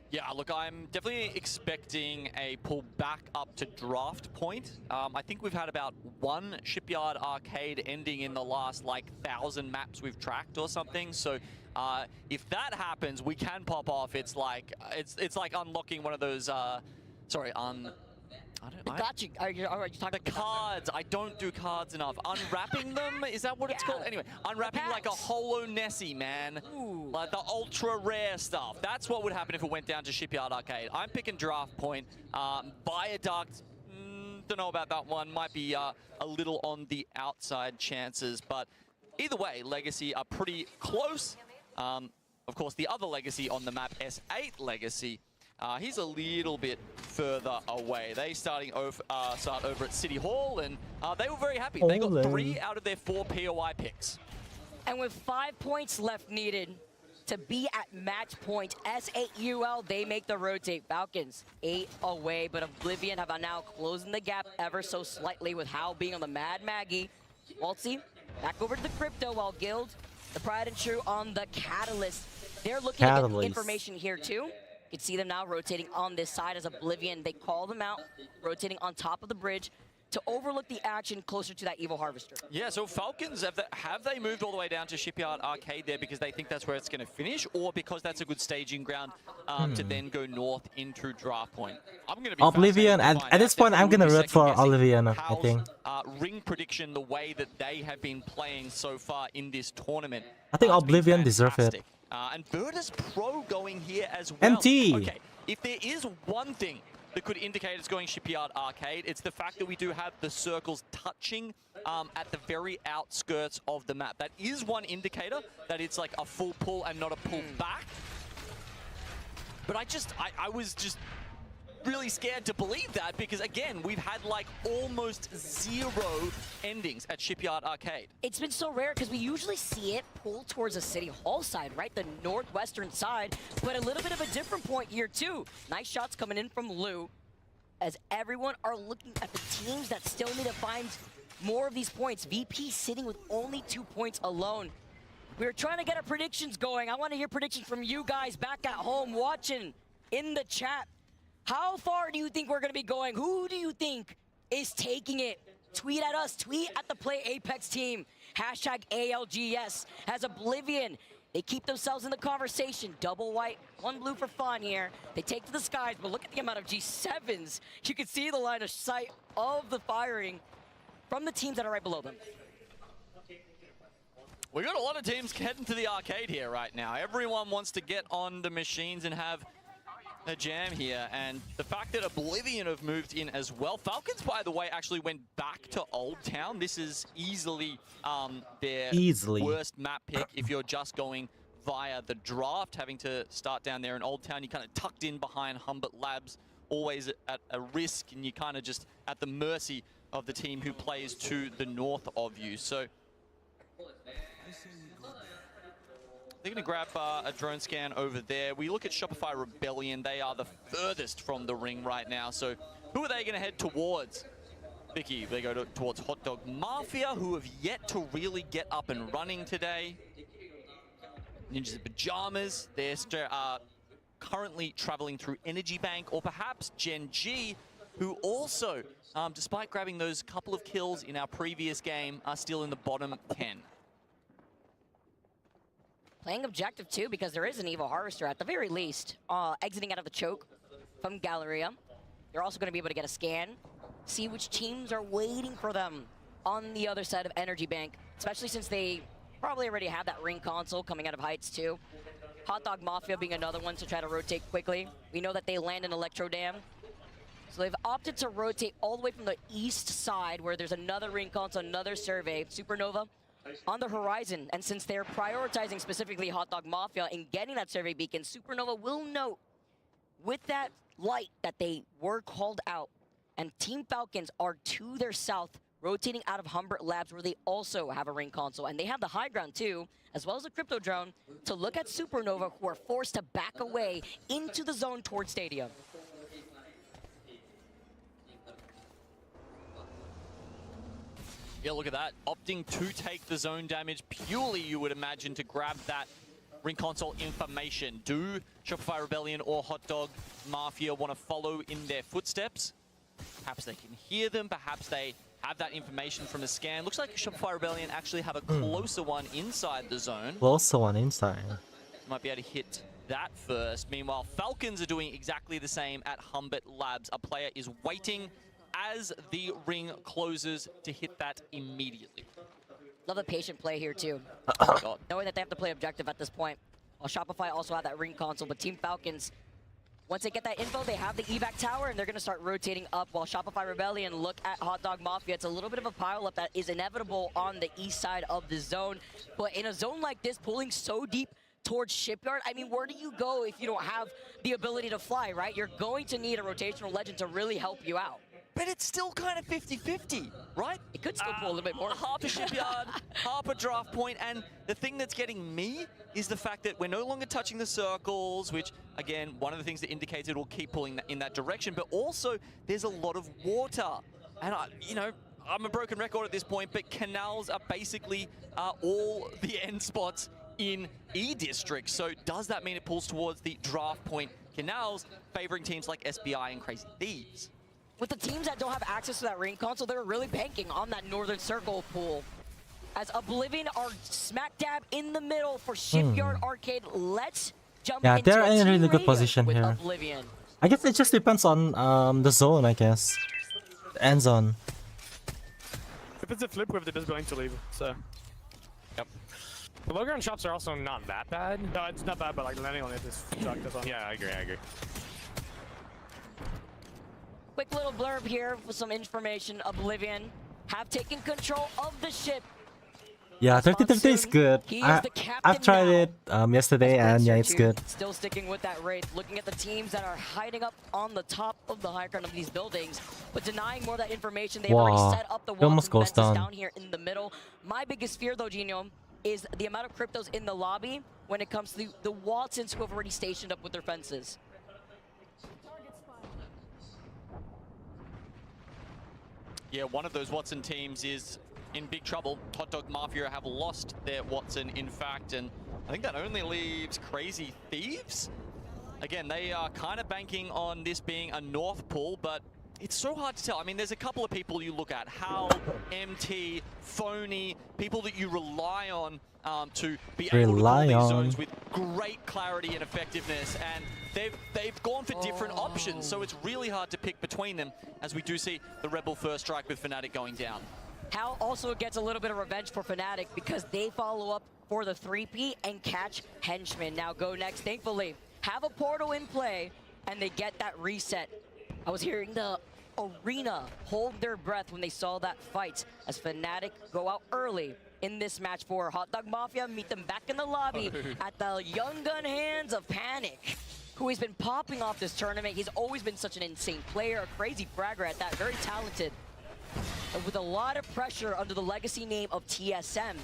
Yeah, look, I'm definitely expecting a pull back up to draft point. I think we've had about one Shipyard Arcade ending in the last, like, 1,000 maps we've tracked or something. So if that happens, we can pop off. It's like unlocking one of those, Gotcha. Are you talking the cards? I don't do cards enough. Unwrapping them? Is that what it's called? Anyway, unwrapping like a holo Nessie, man. Ooh. Like the ultra rare stuff. That's what would happen if it went down to Shipyard Arcade. I'm picking draft point. Viaduct, don't know about that one. Might be a little on the outside chances. But either way, Legacy are pretty close. Of course, the other Legacy on the map, S8 Legacy, he's a little bit further away. They start over at City Hall, and they were very happy. They got 3 out of their 4 POI picks. And with 5 points left needed to be at match point, S8UL, they make the rotate. Falcons 8 away, but Oblivion have now closing the gap ever so slightly with Hal being on the Mad Maggie. Waltzy back over to the Crypto, while Guild, the Pride and True on the Catalyst. They're looking at information here too. You can see them now rotating on this side as Oblivion. They call them out, rotating on top of the bridge to overlook the action closer to that Evil Harvester. Yeah, so Falcons, have they moved all the way down to Shipyard Arcade there because they think that's where it's going to finish, or because that's a good staging ground to then go north into draft point? I'm going to be Oblivion. At this point, I'm going to root for Oblivion, I think. Ring prediction, the way that they have been playing so far in this tournament. I think Oblivion deserves it. And Virtus Pro going here as well. MT! Okay, if there is one thing that could indicate it's going Shipyard Arcade, it's the fact that we do have the circles touching at the very outskirts of the map. That is one indicator that it's like a full pull and not a pull back. But I was just really scared to believe that, because again, we've had like almost 0 endings at Shipyard Arcade. It's been so rare because we usually see it pull towards the City Hall side, right? The northwestern side, but a little bit of a different point here too. Nice shots coming in from Lou, as everyone are looking at the teams that still need to find more of these points. VP sitting with only 2 points alone. We're trying to get our predictions going. I want to hear predictions from you guys back at home watching in the chat. How far do you think we're going to be going? Who do you think is taking it? Tweet at us. Tweet at the Play Apex team. Hashtag ALGS. As Oblivion, they keep themselves in the conversation. Double white, 1 blue for fun here. They take to the skies, but look at the amount of G7s. You can see the line of sight of the firing from the teams that are right below them. We got a lot of teams heading to the arcade here right now. Everyone wants to get on the machines and have a jam here, and the fact that Oblivion have moved in as well. Falcons, by the way, actually went back to Old Town. This is easily their worst map pick if you're just going via the draft, having to start down there in Old Town. You're kind of tucked in behind Humbert Labs, always at a risk, and you're kind of just at the mercy of the team who plays to the north of you. So they're going to grab a drone scan over there. We look at Shopify Rebellion. They are the furthest from the ring right now. So who are they going to head towards? Vicky, they go towards Hot Dog Mafia, who have yet to really get up and running today. Ninjas in Pajamas, they're currently traveling through Energy Bank, or perhaps Gen G, who also, despite grabbing those couple of kills in our previous game, are still in the bottom 10. Playing objective too, because there is an Evil Harvester at the very least, exiting out of the choke from Galleria. They're also going to be able to get a scan, see which teams are waiting for them on the other side of Energy Bank, especially since they probably already have that ring console coming out of Heights too. Hot Dog Mafia being another one to try to rotate quickly. We know that they land in Electro Dam. So they've opted to rotate all the way from the east side, where there's another ring console, another survey. Supernova on the horizon, and since they're prioritizing specifically Hot Dog Mafia in getting that survey beacon, Supernova will note with that light that they were called out, and Team Falcons are to their south rotating out of Humbert Labs, where they also have a ring console. And they have the high ground too, as well as a crypto drone, to look at Supernova, who are forced to back away into the zone towards Stadium. Yeah, look at that. Opting to take the zone damage purely, you would imagine, to grab that ring console information. Do Shopify Rebellion or Hot Dog Mafia want to follow in their footsteps? Perhaps they can hear them. Perhaps they have that information from the scan. Looks like Shopify Rebellion actually have a closer one inside the zone. Closer one inside. Might be able to hit that first. Meanwhile, Falcons are doing exactly the same at Humbert Labs. A player is waiting as the ring closes to hit that immediately. Love the patient play here too. Knowing that they have to play objective at this point. While Shopify also have that ring console, but Team Falcons, once they get that info, they have the evac tower, and they're going to start rotating up, while Shopify Rebellion look at Hot Dog Mafia. It's a little bit of a pile-up that is inevitable on the east side of the zone. But in a zone like this, pulling so deep towards Shipyard, I mean, where do you go if you don't have the ability to fly, right? You're going to need a rotational legend to really help you out. But it's still kind of 50-50, right? It could still pull a little bit more. Half a Shipyard, half a draft point, and the thing that's getting me is the fact that we're no longer touching the circles, which, again, one of the things that indicates it will keep pulling in that direction, but also there's a lot of water. And, I'm a broken record at this point, but canals are basically all the end spots in E-District. So does that mean it pulls towards the draft point canals, favoring teams like SBI and Crazy Thieves? With the teams that don't have access to that ring console, they're really banking on that Northern Circle pool. As Oblivion are smack dab in the middle for Shipyard Arcade. Let's jump into they're a in a team really good radio position with here. Oblivion. I guess it just depends on the zone, I guess. The end zone. If it's a flip, we're just going to leave, so. Yep. The low ground shops are also not that bad. No, it's not bad, but like landing on it is sucked. That's all. Yeah, I agree. Quick little blurb here with some information. Oblivion have taken control of the ship. Yeah, 30-30 is good. I've tried it yesterday, and yeah, it's good. Still sticking with that rate, looking at the teams that are hiding up on the top of the high ground of these buildings, but denying more of that information. They've already set up the almost goes down here in the middle. My biggest fear, though, Gino, is the amount of cryptos in the lobby when it comes to the Watsons who have already stationed up with their fences. Yeah, one of those Watson teams is in big trouble. Hot Dog Mafia have lost their Watson, in fact, and I think that only leaves Crazy Thieves. Again, they are kind of banking on this being a North pull, but it's so hard to tell. I mean, there's a couple of people you look at, Hal, MT, Phony, people that you rely on to be able to call these zones with great clarity and effectiveness, and they've gone for different options, so it's really hard to pick between them, as we do see the Rebel first strike with Fnatic going down. Hal also gets a little bit of revenge for Fnatic because they follow up for the 3P and catch Henchman. Now go next, thankfully, have a portal in play, and they get that reset. I was hearing the arena hold their breath when they saw that fight as Fnatic go out early in this match for Hot Dog Mafia. Meet them back in the lobby at the young gun hands of Panic, who has been popping off this tournament. He's always been such an insane player, a crazy fragger at that, very talented. And with a lot of pressure under the legacy name of TSM,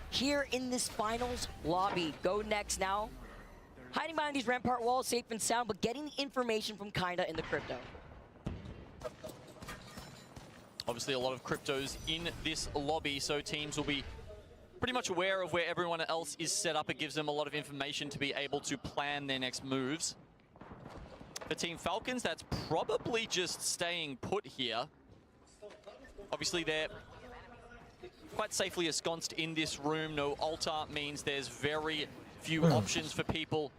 here in this finals lobby. Go next now. Hiding behind these rampart walls, safe and sound, but getting information from Kinda in the crypto. Obviously a lot of cryptos in this lobby, so teams will be pretty much aware of where everyone else is set up. It gives them a lot of information to be able to plan their next moves. For Team Falcons, that's probably just staying put here. Obviously they're quite safely ensconced in this room. No altar means there's very few options for people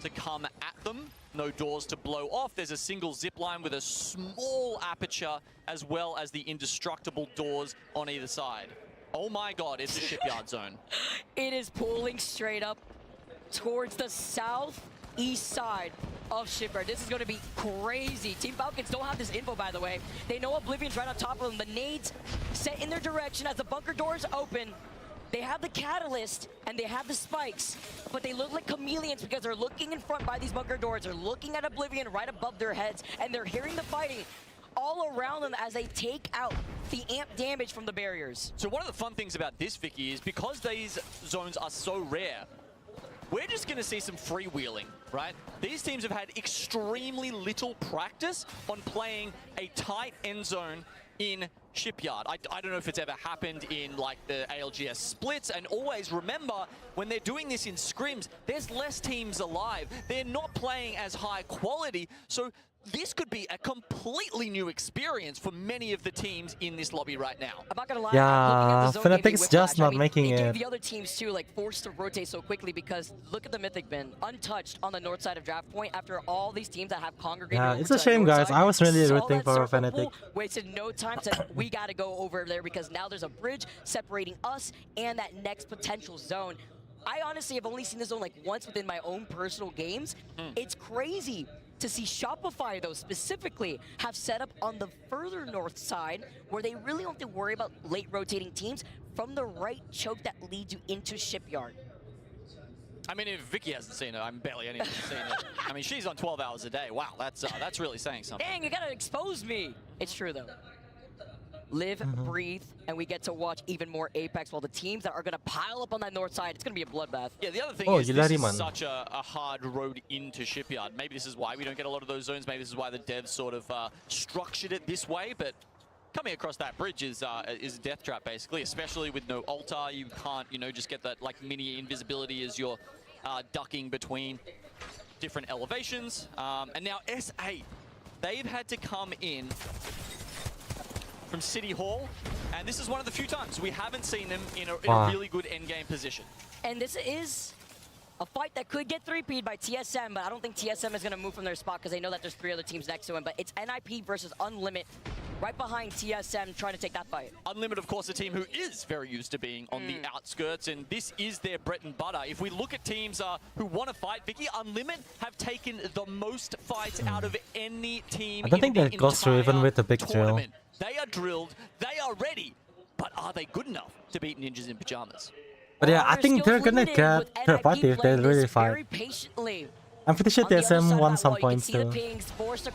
to come at them. No doors to blow off. There's a single zip line with a small aperture, as well as the indestructible doors on either side. Oh my god, it's a Shipyard zone. It is pulling straight up towards the southeast side of Shipyard. This is going to be crazy. Team Falcons don't have this info, by the way. They know Oblivion's right on top of them. The nades set in their direction as the bunker doors open. They have the catalyst and they have the spikes, but they look like chameleons because they're looking in front by these bunker doors. They're looking at Oblivion right above their heads, and they're hearing the fighting all around them as they take out the amp damage from the barriers. So one of the fun things about this, Vicky, is because these zones are so rare, we're just going to see some freewheeling, right? These teams have had extremely little practice on playing a tight end zone in Shipyard. I don't know if it's ever happened in like the ALGS splits, and always remember when they're doing this in scrims, there's less teams alive. They're not playing as high quality, so this could be a completely new experience for many of the teams in this lobby right now. I'm not gonna lie, Yeah, Fnatic's just not making it it. gave the other teams too, like, forced to rotate so quickly because look at the Mythic bin, untouched on the north side of draft point after all these teams that have congregated. Yeah, over it's to a that shame, north guys. side, I was really saw rooting that for circle Fnatic. pool, wasted no time, said we gotta go over there because now there's a bridge separating us and that next potential zone. I honestly have only seen this zone like once within my own personal games. It's crazy to see Shopify, though, specifically have set up on the further north side where they really don't have to worry about late rotating teams from the right choke that leads you into Shipyard. I mean, if Vicky hasn't seen it, I'm barely anyone seen it. I mean, she's on 12 hours a day. Wow, that's really saying something. Dang, you gotta expose me. It's true, though. Live, breathe, and we get to watch even more Apex while the teams that are gonna pile up on that north side, it's gonna be a bloodbath. Yeah, the other thing is this is such a hard road into Shipyard. Maybe this is why we don't get a lot of those zones. Maybe this is why the devs sort of structured it this way, but coming across that bridge is a death trap, basically, especially with no altar. You can't, you know, just get that like mini invisibility as you're ducking between different elevations. And now S8, they've had to come in from City Hall, and this is one of the few times we haven't seen them in a really good endgame position. And this is a fight that could get 3P'd by TSM, but I don't think TSM is going to move from their spot because they know that there's 3 other teams next to him. But it's NIP versus Unlimit right behind TSM trying to take that fight. Unlimit, of course, a team who is very used to being on the outskirts, and this is their bread and butter. If we look at teams who want to fight, Vicky, Unlimit have taken the most fights out of any team. I don't think that goes through even with the big drill. They are drilled, they are ready, but are they good enough to beat Ninjas in Pajamas? But yeah, I think they're gonna get third party if they really fight. I'm pretty sure TSM won some points too.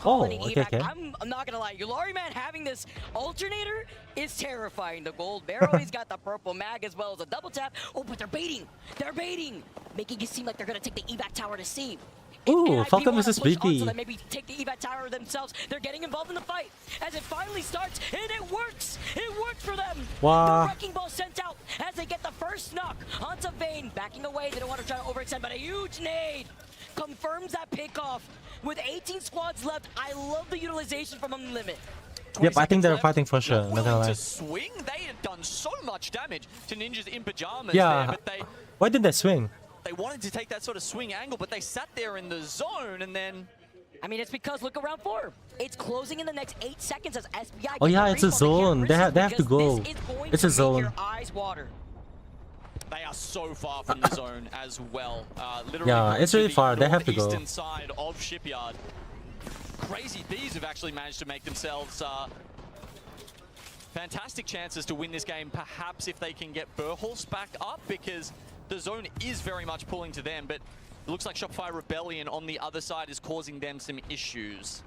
Oh, okay. I'm not gonna lie, Yulari Man having this alternator is terrifying. The gold barrel, he's got the purple mag as well as a double tap. Oh, but they're baiting, making it seem like they're gonna take the evac tower to C. Ooh, Falcon versus BP. BP. Maybe take the evac tower themselves. They're getting involved in the fight as it finally starts, and it works. It works for them. Wow. The wrecking ball sent out as they get the first knock onto Vayne. Backing away, they don't want to try to overextend, but a huge nade confirms that pickoff. With 18 squads left, I love the utilization from Unlimit. Yep, I think they're fighting for sure. Not gonna lie. To swing, they had done so much damage to Ninjas in Pajamas Yeah. there, but Why did they swing? they wanted to take that sort of swing angle, but they sat there in the zone, and then... I mean, it's because, look around 4. It's closing in the next 8 seconds as SBI... Oh yeah, it's a zone. They have to go. It's a zone. Your eyes water. They are so far from the zone as well. Literally Yeah, it's really far. They have to go. Eastern side of Shipyard. Crazy Thieves have actually managed to make themselves fantastic chances to win this game. Perhaps if they can get Burhulst back up, because the zone is very much pulling to them, but it looks like Shopify Rebellion on the other side is causing them some issues.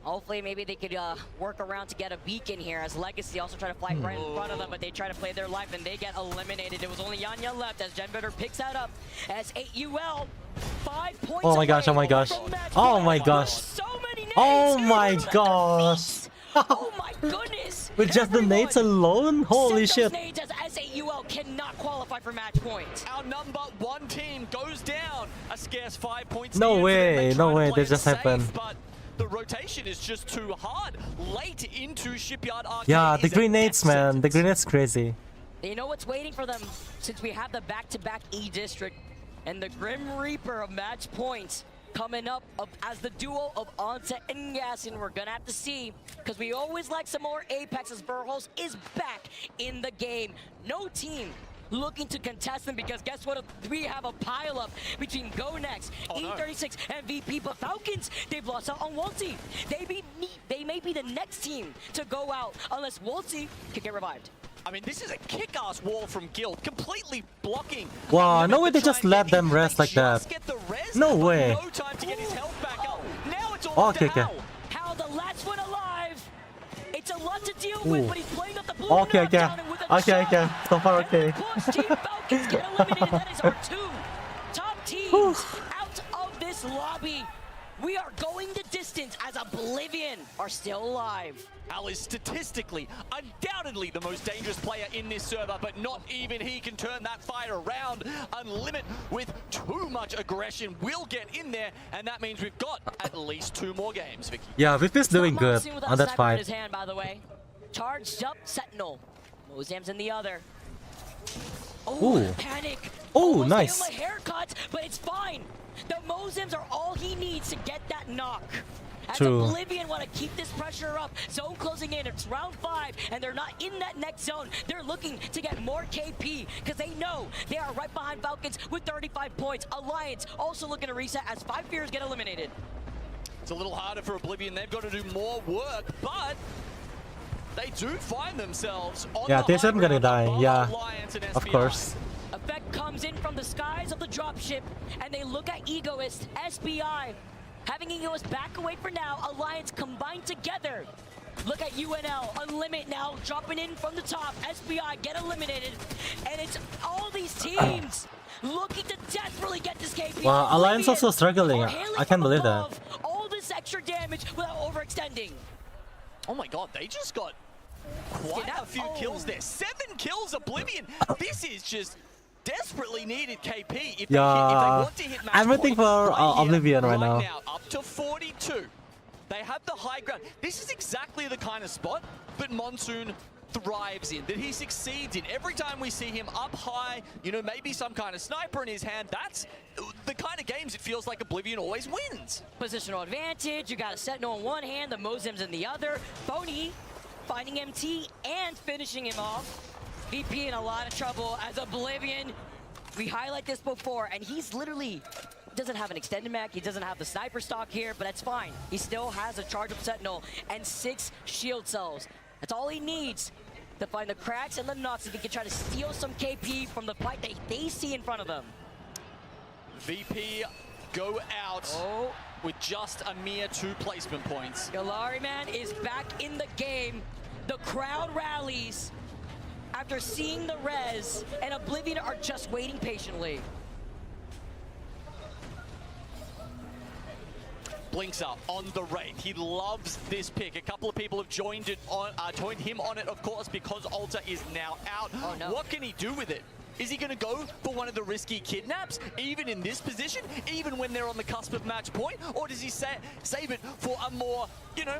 Hopefully, maybe they could work around to get a beacon here, as Legacy also try to fly right in front of them, but they try to play their life and they get eliminated. It was only Yanya left as Genbetter picks that up as 8UL 5 points. Oh my gosh, oh my gosh. Oh my gosh. So many nades. Oh my gosh. Oh my goodness. With just the nades alone? Holy shit. Nades as S8UL cannot qualify for match points. Our number 1 team goes down. A scarce 5 points. No way, no way, that just happened. But the rotation is just too hard. Late into Shipyard Arcade. Yeah, the grenades, man. The grenades crazy. You know what's waiting for them since we have the back-to-back E District and the Grim Reaper of match points coming up as the duo of Onset and Yasin. We're gonna have to see, because we always like some more Apex as Burhulst is back in the game. No team looking to contest them, because guess what? We have a pileup between GoNext, E36, and VP. But Falcons, they've lost out on Waltzy. They may be the next team to go out unless Waltzy can get revived. I mean, this is a kick-ass wall from Guild, completely blocking. Wow, no way they just let them rest like that. No way. No time to get his health back up. Now it's all Okay, okay. How the last one alive. It's a a lot to deal with, but he's playing up the blue Okay, okay. knockdown and with a Okay, shot. okay. So far, okay. Push, Team Falcons get eliminated. That is our two top teams out of this lobby. We are going the distance as Oblivion are still alive. Al is statistically, undoubtedly the most dangerous player in this server, but not even he can turn that fight around. Unlimit with too much aggression will get in there, and that means we've got at least 2 more games, Vicky. Yeah, Vipi's doing good Monsoon with a on that sniper in fight. his hand, by the way. Charged up Sentinel. Mozam's in the other. Oh, Ooh. panic. Oh, Almost nice. gave him a haircut, but it's fine. The Mozams are all he needs to get that knock. As True. Oblivion want to keep this pressure up. Zone closing in. It's round 5, and they're not in that next zone. They're looking to get more KP because they know they are right behind Falcons with 35 points. Alliance also looking to reset as 5 Fears get eliminated. It's a little harder for Oblivion. They've got to do more work, but they do find themselves on Yeah, the this isn't high gonna ground die. above Yeah, Alliance and of SBI. course. Effect comes in from the skies of the dropship, and they look at Egoist, SBI. Having Egoist back away for now, Alliance combined together. Look at UNL, Unlimit now dropping in from the top. SBI get eliminated, and it's all these teams looking to desperately get this KP. Wow, Alliance also struggling. Are hailing I can't from believe that. above. All this extra damage without overextending. Oh my god, they just got quite a few kills there. 7 kills, Oblivion. This is just desperately needed KP if they want to hit match I'm rooting point. for Right here, Oblivion right now. Up to 42. They have the high ground. This is exactly the kind of spot that Monsoon thrives in, that he succeeds in. Every time we see him up high, you know, maybe some kind of sniper in his hand, that's the kind of games it feels like Oblivion always wins. Positional advantage, you got a Sentinel in one hand, the Mozam's in the other. Phony finding MT and finishing him off. VP in a lot of trouble as Oblivion. We highlight this before, and he's literally doesn't have an extended mech, he doesn't have the sniper stock here, but that's fine. He still has a charge up Sentinel and 6 shield cells. That's all he needs to find the cracks and the knocks if he can try to steal some KP from the fight that they see in front of them. VP go out with just a mere 2 placement points. Galari man is back in the game. The crowd rallies after seeing the res, and Oblivion are just waiting patiently. Blinks up on the Wraith. He loves this pick. A couple of people have joined him on it, of course, because Alta is now out. Oh, no. What can he do with it? Is he going to go for one of the risky kidnaps, even in this position, even when they're on the cusp of match point? Or does he save it for a more, you know,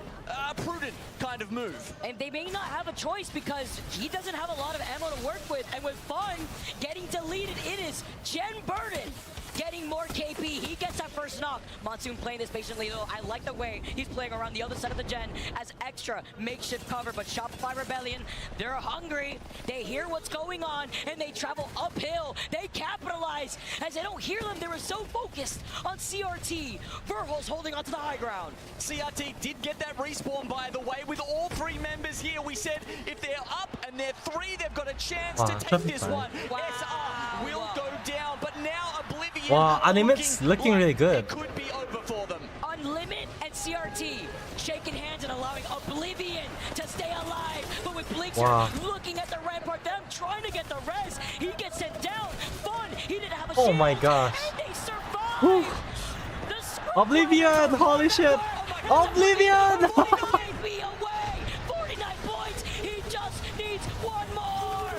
prudent kind of move? And they may not have a choice because he doesn't have a lot of ammo to work with. And with Fun getting deleted, it is Jen Burden getting more KP. He gets that first knock. Monsoon playing this patiently, though. I like the way he's playing around the other side of the gen as extra makeshift cover. But Shopify Rebellion, they're hungry. They hear what's going on, and they travel uphill. They capitalize. As they don't hear them, they were so focused on CRT. Verhol's holding onto the high ground. CRT did get that respawn, by the way, with all 3 members here. We said if they're up and they're 3, they've got a chance to take this one. SR will go down, but now Oblivion. Wow, Animate's looking really good. It could be over for them. Unlimit and CRT shaking hands and allowing Oblivion to stay alive. But with Blixer looking at the rampart, them trying to get the res, he gets sent down. Fun, he didn't have a shield. Oh my gosh. And they survive. Oblivion, holy shit. Oblivion! 49 points. He just needs one more.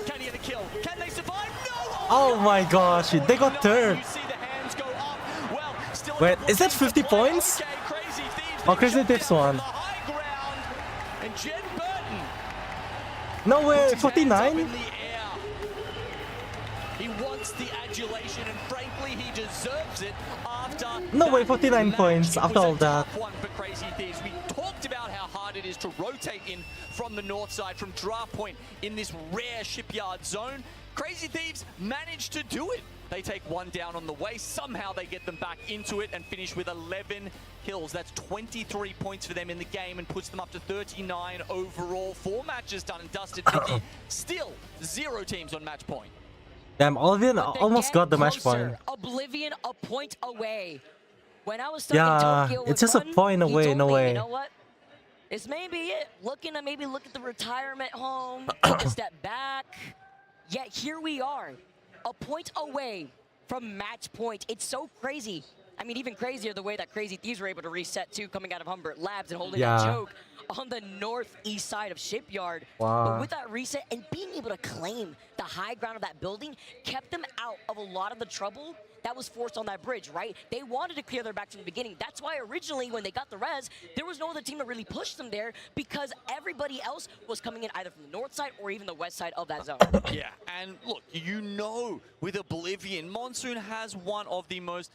Can he get a kill? Can they survive? No! Oh my gosh, they got third. You see the hands go up. Well, still Wait, is that 50 points? Crazy Thieves. Oh, Crazy Thieves won. High ground. And Jen Burton. No way, Puts his hands up 49? in the air. He wants the adulation, and frankly, he deserves it after. No way, 49 points after all that. One for Crazy Thieves. We talked about how hard it is to rotate in from the north side, from draft point in this rare shipyard zone. Crazy Thieves managed to do it. They take 1 down on the way. Somehow they get them back into it and finish with 11 kills. That's 23 points for them in the game and puts them up to 39 overall. 4 matches done and dusted. Still 0 teams on match point. Damn, Oblivion almost got the match point. Oblivion a point away. When I was Yeah, Tokyo it's just a with point Run, he away, told no me, way. You know what? This may be it. Looking to maybe look at the retirement home, take a step back. Yet here we are, a point away from match point. It's so crazy. I mean, even crazier the way that Crazy Thieves were able to reset too, coming out of Humbert Labs and holding a choke on the northeast side of Shipyard. Wow. But with that reset and being able to claim the high ground of that building kept them out of a lot of the trouble that was forced on that bridge, right? They wanted to clear their back from the beginning. That's why originally when they got the res, there was no other team that really pushed them there because everybody else was coming in either from the north side or even the west side of that zone. Yeah, and look, you know with Oblivion, Monsoon has one of the most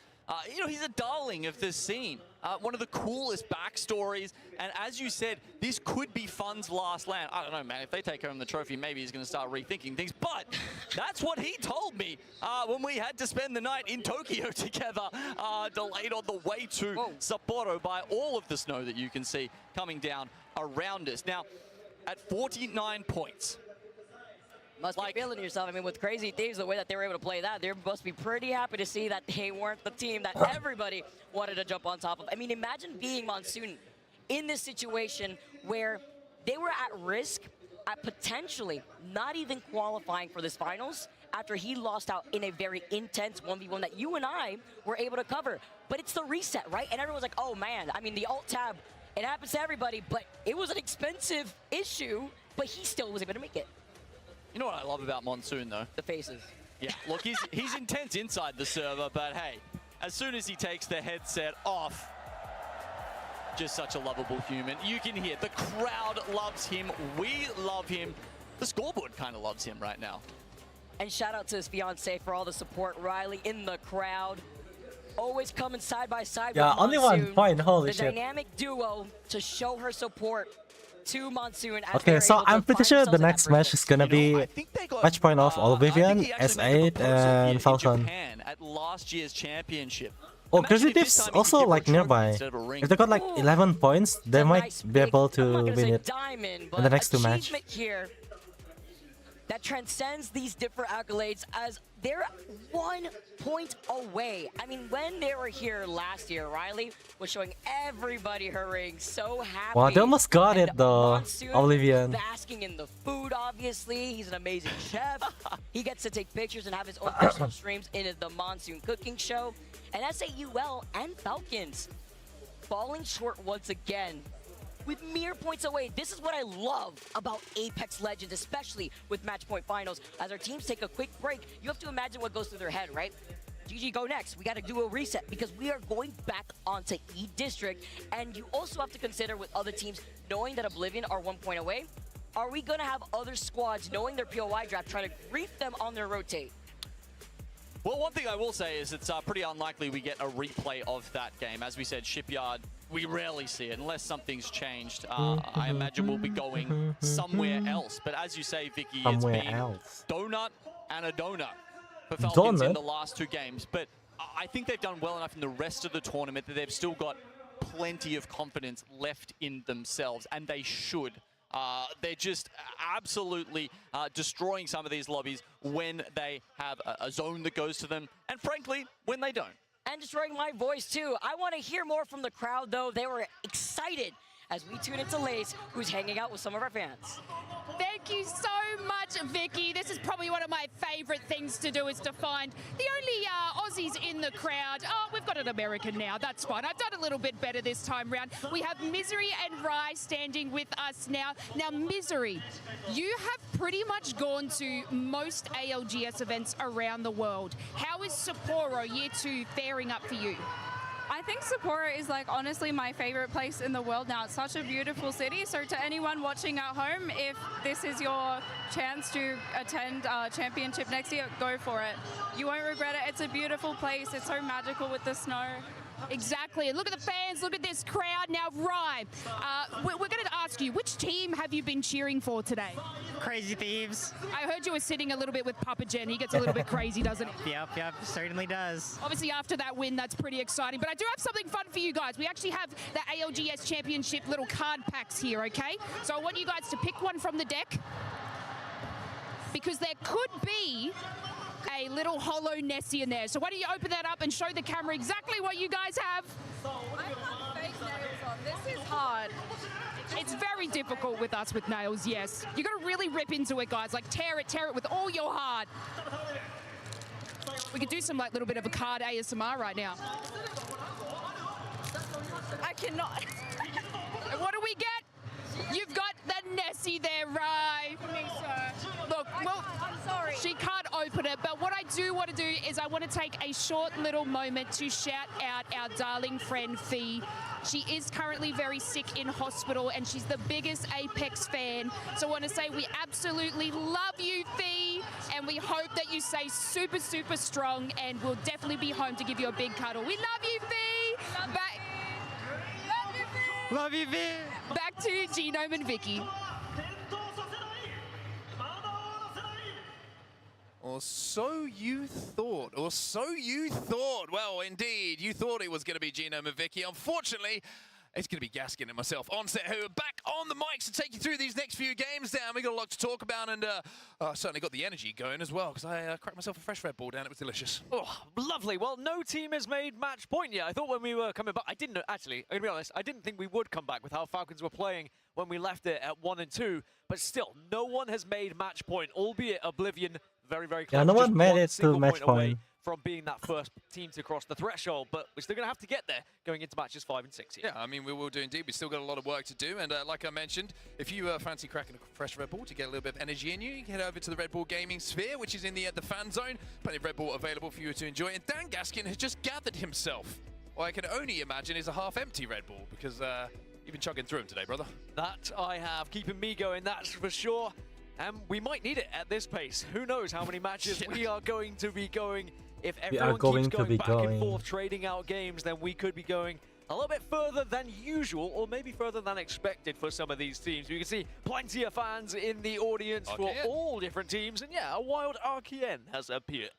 you know, he's a darling of this scene. One of the coolest backstories. And as you said, this could be Fun's last land. I don't know, man. If they take home the trophy, maybe he's going to start rethinking things. But that's what he told me when we had to spend the night in Tokyo together, delayed on the way to Sapporo by all of the snow that you can see coming down around us. Now, at 49 points. Must be feeling yourself. I mean, with Crazy Thieves, the way that they were able to play that, they must be pretty happy to see that they weren't the team that everybody wanted to jump on top of. I mean, imagine being Monsoon in this situation where they were at risk at potentially not even qualifying for this finals after he lost out in a very intense 1v1 that you and I were able to cover. But it's the reset, right? And everyone's like, oh man, I mean, the alt tab, it happens to everybody, but it was an expensive issue, but he still was able to make it. You know what I love about Monsoon, though? The faces. Yeah, look, he's intense inside the server, but hey, as soon as he takes the headset off, just such a lovable human. You can hear the crowd loves him. We love him. The scoreboard kind of loves him right now. And shout out to his fiance for all the support. Riley in the crowd. Always coming side by side with only Monsoon. 1 point, holy the shit. Dynamic duo to show her support to Monsoon. Okay, so I'm pretty sure the next match is gonna be match point of Oblivion, S8, and Falcon. At last year's championship. Oh, Crazy Thieves also like nearby. If they got like 11 points, they might be able to win it in the next 2 matches. Here that transcends these different accolades as they're 1 point away. I mean, when they were here last year, Riley was showing everybody her ring, so happy. Wow, they almost got it though, Monsoon Oblivion. basking in the food, obviously. He's an amazing chef. He gets to take pictures and have his own personal streams in the Monsoon cooking show. And SAUL and Falcons falling short once again with mere points away. This is what I love about Apex Legends, especially with match point finals. As our teams take a quick break, you have to imagine what goes through their head, right? GG, go next. We got to do a reset because we are going back onto E District. And you also have to consider with other teams, knowing that Oblivion are 1 point away, are we going to have other squads knowing their POI draft trying to grief them on their rotate? Well, one thing I will say is it's pretty unlikely we get a replay of that game. As we said, Shipyard, we rarely see it unless something's changed. I imagine we'll be going somewhere else. But as you say, Vicky, it's been donut and a donut for Falcons in the last 2 games. But I think they've done well enough in the rest of the tournament that they've still got plenty of confidence left in themselves, and they should. They're just absolutely destroying some of these lobbies when they have a zone that goes to them, and frankly, when they don't. And destroying my voice too. I want to hear more from the crowd though. They were excited as we tune into Lace, who's hanging out with some of our fans. Thank you so much, Vicky. This is probably one of my favorite things to do, is to find the only Aussies in the crowd. Oh, we've got an American now. That's fine. I've done a little bit better this time round. We have Misery and Rai standing with us now. Now, Misery, you have pretty much gone to most ALGS events around the world. How is Sapporo Year 2 faring up for you? I think Sapporo is like honestly my favorite place in the world now. It's such a beautiful city. So to anyone watching at home, if this is your chance to attend championship next year, go for it. You won't regret it. It's a beautiful place. It's so magical with the snow. Exactly. Look at the fans. Look at this crowd. Now, Rai, we're going to ask you, which team have you been cheering for today? Crazy Thieves. I heard you were sitting a little bit with Papa Jen. He gets a little bit crazy, doesn't he? Yep, certainly does. Obviously, after that win, that's pretty exciting. But I do have something fun for you guys. We actually have the ALGS Championship little card packs here, okay? So I want you guys to pick one from the deck, because there could be a little hollow Nessie in there. So why don't you open that up and show the camera exactly what you guys have? I have fake nails on. This is hard. It's very difficult with us with nails, yes. You got to really rip into it, guys. Like, tear it with all your heart. We could do some, like, little bit of a card ASMR right now. I cannot. And what do we get? You've got the Nessie there, right? For me, sir. Look, well, I'm sorry. she can't open it, but what I do want to do is I want to take a short little moment to shout out our darling friend, Fee. She is currently very sick in hospital, and she's the biggest Apex fan. So I want to say we absolutely love you, Fee, and we hope that you stay super, super strong, and we'll definitely be home to give you a big cuddle. We love you, Fee! Love you, Vic. Back to Genome and Vicky. Or so you thought. Well, indeed, you thought it was going to be Genome and Vicky. Unfortunately, it's going to be Gaskin and myself on set, who are back on the mics to take you through these next few games, Dan. We got a lot to talk about, and certainly got the energy going as well, because I cracked myself a fresh Red Bull, Dan. It was delicious. Oh, lovely. Well, no team has made match point yet. I thought when we were coming back, I didn't know, actually, I'm going to be honest, I didn't think we would come back with how Falcons were playing when we left it at 1 and 2, but still, no one has made match point, albeit Oblivion very, very close. Yeah, no Just one made one it to single match point away point. from being that first team to cross the threshold, but we're still going to have to get there going into matches 5 and 6 here. Yeah, I mean, we will do indeed. We've still got a lot of work to do, and like I mentioned, if you fancy cracking a fresh Red Bull to get a little bit of energy in you, can head over to the Red Bull Gaming Sphere, which is in the fan zone. Plenty of Red Bull available for you to enjoy, and Dan Gaskin has just gathered himself what I can only imagine is a half-empty Red Bull, because you've been chugging through them today, brother. That I have, keeping me going, that's for sure. And we might need it at this pace. Who knows how many matches we are going to be going. If everyone keeps going back and forth, trading out games, then we could be going a little bit further than usual, or maybe further than expected for some of these teams. You can see plenty of fans in the audience for all different teams, and yeah, a wild RKN has appeared.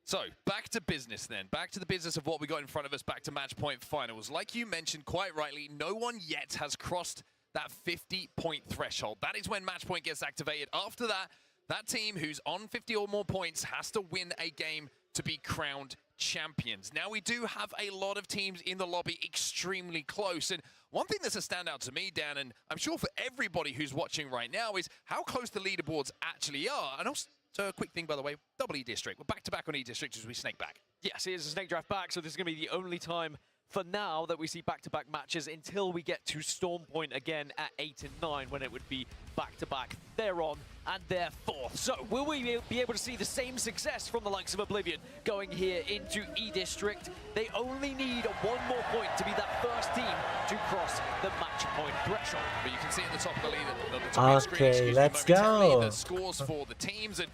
So, back to business then. Back to the business of what we got in front of us, back to match point finals. Like you mentioned quite rightly, no one yet has crossed that 50-point threshold. That is when match point gets activated. After that, that team who's on 50 or more points has to win a game to be crowned champions. Now, we do have a lot of teams in the lobby extremely close. And one thing that's a standout to me, Dan, and I'm sure for everybody who's watching right now, is how close the leaderboards actually are. And also, a quick thing, by the way, double E-District. We're back-to-back on E-District as we snake back. Yes, it is a snake draft back, so this is going to be the only time for now that we see back-to-back matches until we get to Storm Point again at 8 and 9, when it would be back-to-back. They're on and they're fourth. So will we be able to see the same success from the likes of Oblivion going here into E-District? They only need one more point to be that first team to cross the match point threshold. But you can see at the top of the lead, the top of the screen, Okay, let's go. The scores for the teams, and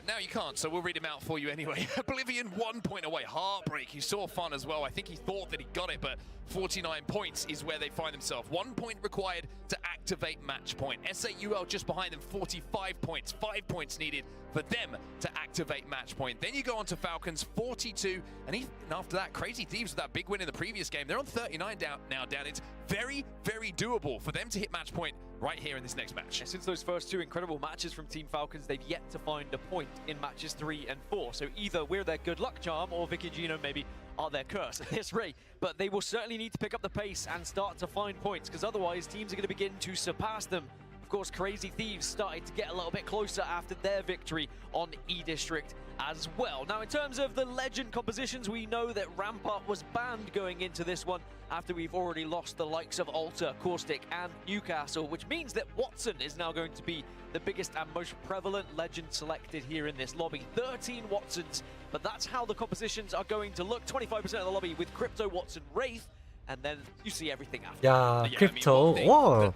now you can't, so we'll read him out for you anyway. Oblivion 1 point away. Heartbreak. You saw fun as well. I think he thought that he got it, but 49 points is where they find themselves. 1 point required to activate match point. SAUL just behind them, 45 points. 5 points needed for them to activate match point. Then you go on to Falcons, 42. And after that, Crazy Thieves with that big win in the previous game. They're on 39 now, Dan. It's very, very doable for them to hit match point right here in this next match. Since those first two incredible matches from Team Falcons, they've yet to find a point in matches 3 and 4. So either we're their good luck charm, or Vicky and Gino maybe are their curse at this rate. But they will certainly need to pick up the pace and start to find points, because otherwise teams are going to begin to surpass them. Of course, Crazy Thieves started to get a little bit closer after their victory on E-District as well. Now, in terms of the legend compositions, we know that Rampart was banned going into this one after we've already lost the likes of Alter, Caustic, and Newcastle, which means that Watson is now going to be the biggest and most prevalent legend selected here in this lobby. 13 Watsons, but that's how the compositions are going to look. 25% of the lobby with Crypto, Watson, Wraith, and then you see everything after. Yeah, Crypto. Whoa.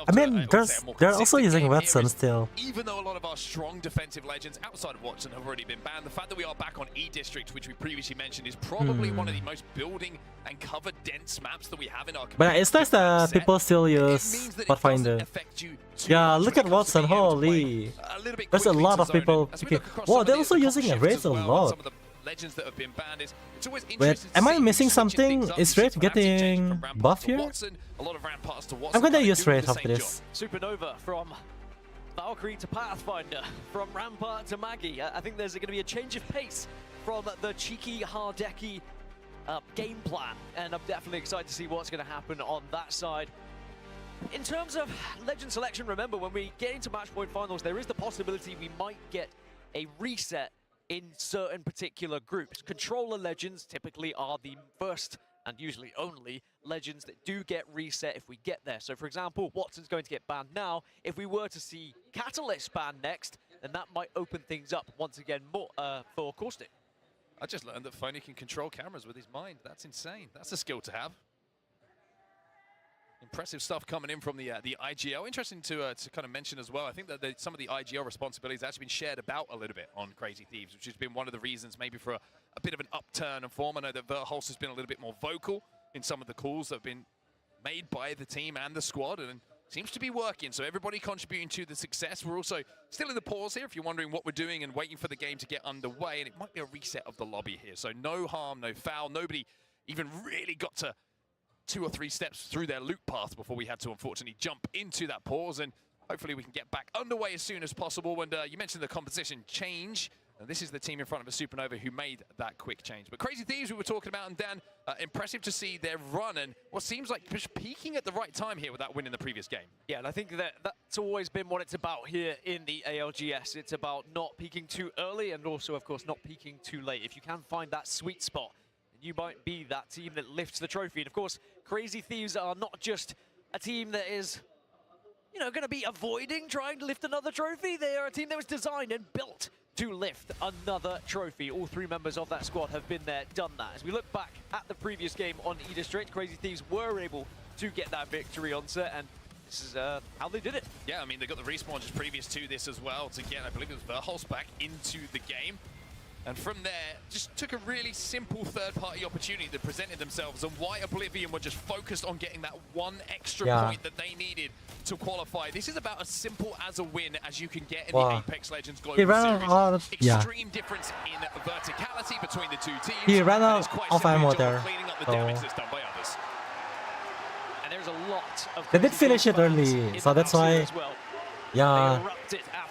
I mean, they're also using Watson still. Even though a lot of our strong defensive legends outside of Watson have already been banned, the fact that we are back on E-District, which we previously mentioned, is probably one of the most building and cover dense maps that we have in our community. But it's nice that people still use Pathfinder. Yeah, look at Watson, holy. There's a lot of people. Whoa, they're also using a Wraith a lot. Legends that have been banned. It's always Wait, am I missing something? Is Wraith getting buff here? I'm gonna use Wraith after this. Supernova from Valkyrie to Pathfinder, from Rampart to Maggie. I think there's going to be a change of pace from the cheeky, hard-decky game plan, and I'm definitely excited to see what's going to happen on that side. In terms of Legend selection, remember, when we get into match point finals, there is the possibility we might get a reset in certain particular groups. Controller Legends typically are the first and usually only Legends that do get reset if we get there. So for example, Watson's going to get banned now. If we were to see Catalyst banned next, then that might open things up once again more for Caustic. I just learned that Phony can control cameras with his mind. That's insane. That's a skill to have. Impressive stuff coming in from the IGL. Interesting to kind of mention as well. I think that some of the IGL responsibilities have actually been shared about a little bit on Crazy Thieves, which has been one of the reasons maybe for a bit of an upturn in form. I know that Verhulst has been a little bit more vocal in some of the calls that have been made by the team and the squad, and seems to be working. So everybody contributing to the success. We're also still in the pause here if you're wondering what we're doing and waiting for the game to get underway, and it might be a reset of the lobby here. So no harm, no foul. Nobody even really got to 2 or 3 steps through their loop path before we had to unfortunately jump into that pause, and hopefully we can get back underway as soon as possible. And you mentioned the composition change. And this is the team in front of a Supernova who made that quick change. But Crazy Thieves we were talking about, and Dan, impressive to see their run and what seems like just peaking at the right time here with that win in the previous game. Yeah, and I think that's always been what it's about here in the ALGS. It's about not peaking too early and also, of course, not peaking too late. If you can find that sweet spot, you might be that team that lifts the trophy. And of course, Crazy Thieves are not just a team that is, you know, going to be avoiding trying to lift another trophy. They are a team that was designed and built to lift another trophy. All 3 members of that squad have been there, done that. As we look back at the previous game on E-District, Crazy Thieves were able to get that victory on set, and this is how they did it. Yeah, I mean, they got the respawn just previous to this as well to get, I believe it was Verhulst back into the game. And from there, just took a really simple third-party opportunity that presented themselves, and White Oblivion were just focused on getting that one extra point that they needed to qualify. This is about as simple as a win as you can get in the Apex Legends Global Series. Extreme difference in verticality between the 2 teams. He ran out of ammo there. Cleaning up the damage that's done by others. And there's a lot of they did finish it early, so that's why. Yeah,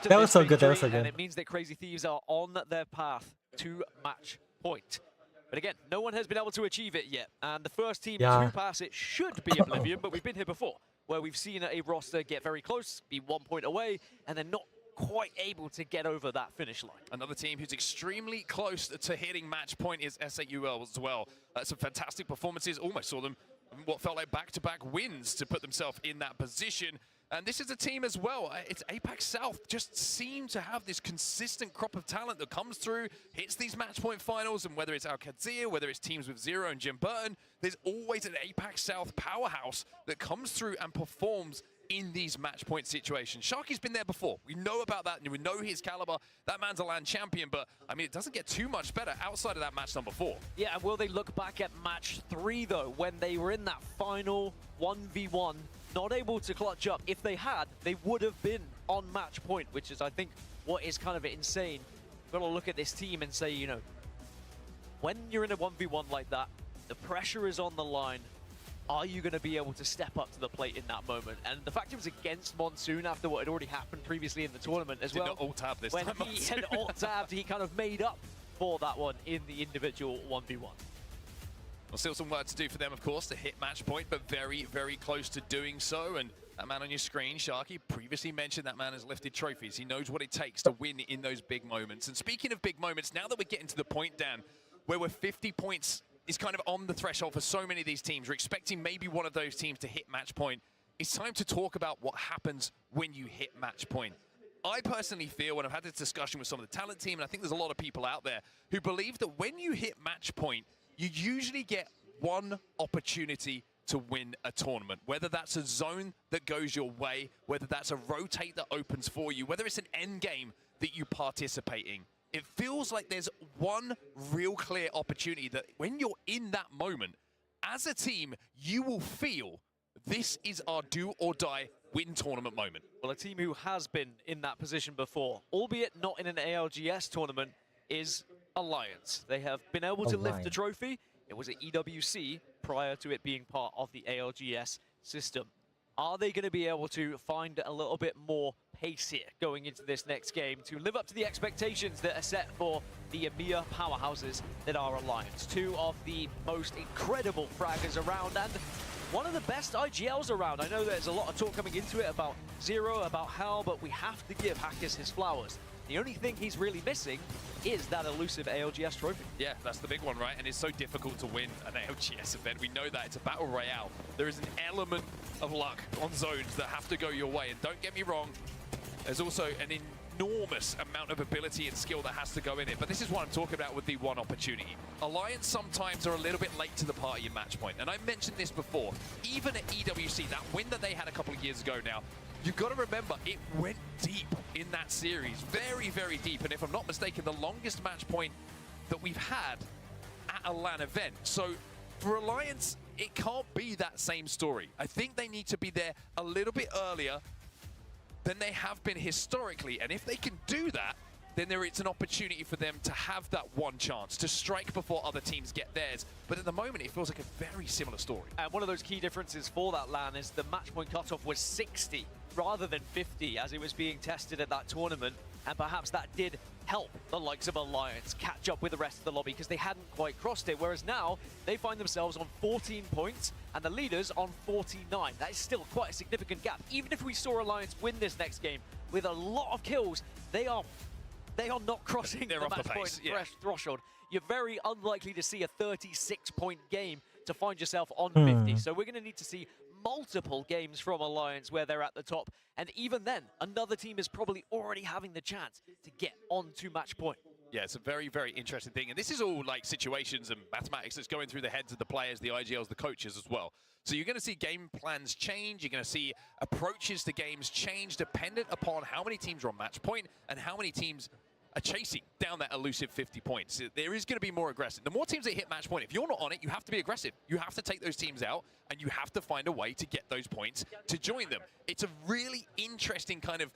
that was so good. That was so good. And it means that Crazy Thieves are on their path to match point. But again, no one has been able to achieve it yet. And the first team to pass it should be Oblivion, but we've been here before, where we've seen a roster get very close, be 1 point away, and then not quite able to get over that finish line. Another team who's extremely close to hitting match point is SAUL as well. Some fantastic performances, almost saw them what felt like back-to-back wins to put themselves in that position. And this is a team as well. It's Apex South just seem to have this consistent crop of talent that comes through, hits these match point finals, and whether it's Al-Kadzir, whether it's teams with Zero and Jim Burton, there's always an Apex South powerhouse that comes through and performs in these match point situations. Sharky's been there before. We know about that, and we know his caliber. That man's a land champion, but I mean, it doesn't get too much better outside of that match number 4. Yeah, and will they look back at match 3 though, when they were in that final 1v1, not able to clutch up? If they had, they would have been on match point, which is, I think, what is kind of insane. Got to look at this team and say, you know, when you're in a 1v1 like that, the pressure is on the line. Are you going to be able to step up to the plate in that moment? And the fact it was against Monsoon after what had already happened previously in the tournament as well. Did not alt-tab this when time. When he had alt-tabbed, he kind of made up for that one in the individual 1v1. Well, still some work to do for them, of course, to hit match point, but very, very close to doing so. And that man on your screen, Sharky, previously mentioned that man has lifted trophies. He knows what it takes to win in those big moments. And speaking of big moments, now that we're getting to the point, Dan, where we're 50 points is kind of on the threshold for so many of these teams. We're expecting maybe one of those teams to hit match point. It's time to talk about what happens when you hit match point. I personally feel, when I've had this discussion with some of the talent team, and I think there's a lot of people out there who believe that when you hit match point, you usually get one opportunity to win a tournament, whether that's a zone that goes your way, whether that's a rotate that opens for you, whether it's an end game that you participate in. It feels like there's one real clear opportunity that when you're in that moment, as a team, you will feel this is our do or die win tournament moment. Well, a team who has been in that position before, albeit not in an ALGS tournament, is Alliance. They have been able to lift the trophy. It was at EWC prior to it being part of the ALGS system. Are they going to be able to find a little bit more pace here going into this next game to live up to the expectations that are set for the EMEA powerhouses that are Alliance? 2 of the most incredible fraggers around, and one of the best IGLs around. I know there's a lot of talk coming into it about Zero, about Hal, but we have to give Hackers his flowers. The only thing he's really missing is that elusive ALGS trophy. Yeah, that's the big one, right? And it's so difficult to win an ALGS event. We know that it's a battle royale. There is an element of luck on zones that have to go your way. And don't get me wrong, there's also an enormous amount of ability and skill that has to go in it. But this is what I'm talking about with the one opportunity. Alliance sometimes are a little bit late to the party in match point. And I mentioned this before. Even at EWC, that win that they had a couple of years ago now, you've got to remember, it went deep in that series. Very, very deep. And if I'm not mistaken, the longest match point that we've had at a LAN event. So for Alliance, it can't be that same story. I think they need to be there a little bit earlier than they have been historically. And if they can do that, then it's an opportunity for them to have that one chance to strike before other teams get theirs. But at the moment, it feels like a very similar story. And one of those key differences for that LAN is the match point cutoff was 60 rather than 50 as it was being tested at that tournament. And perhaps that did help the likes of Alliance catch up with the rest of the lobby because they hadn't quite crossed it. Whereas now, they find themselves on 14 points and the leaders on 49. That is still quite a significant gap. Even if we saw Alliance win this next game with a lot of kills, they are not crossing the match point threshold. You're very unlikely to see a 36-point game to find yourself on 50. So we're going to need to see multiple games from Alliance where they're at the top. And even then, another team is probably already having the chance to get onto match point. Yeah, it's a very, very interesting thing. And this is all like situations and mathematics that's going through the heads of the players, the IGLs, the coaches as well. So you're going to see game plans change. You're going to see approaches to games change dependent upon how many teams are on match point and how many teams are chasing down that elusive 50 points. There is going to be more aggressive. The more teams that hit match point, if you're not on it, you have to be aggressive. You have to take those teams out, and you have to find a way to get those points to join them. It's a really interesting kind of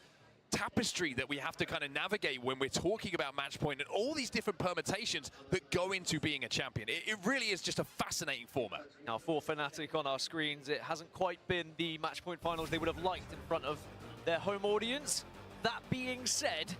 tapestry that we have to kind of navigate when we're talking about match point and all these different permutations that go into being a champion. It really is just a fascinating format. Now for Fnatic on our screens, it hasn't quite been the match point finals they would have liked in front of their home audience. That being said,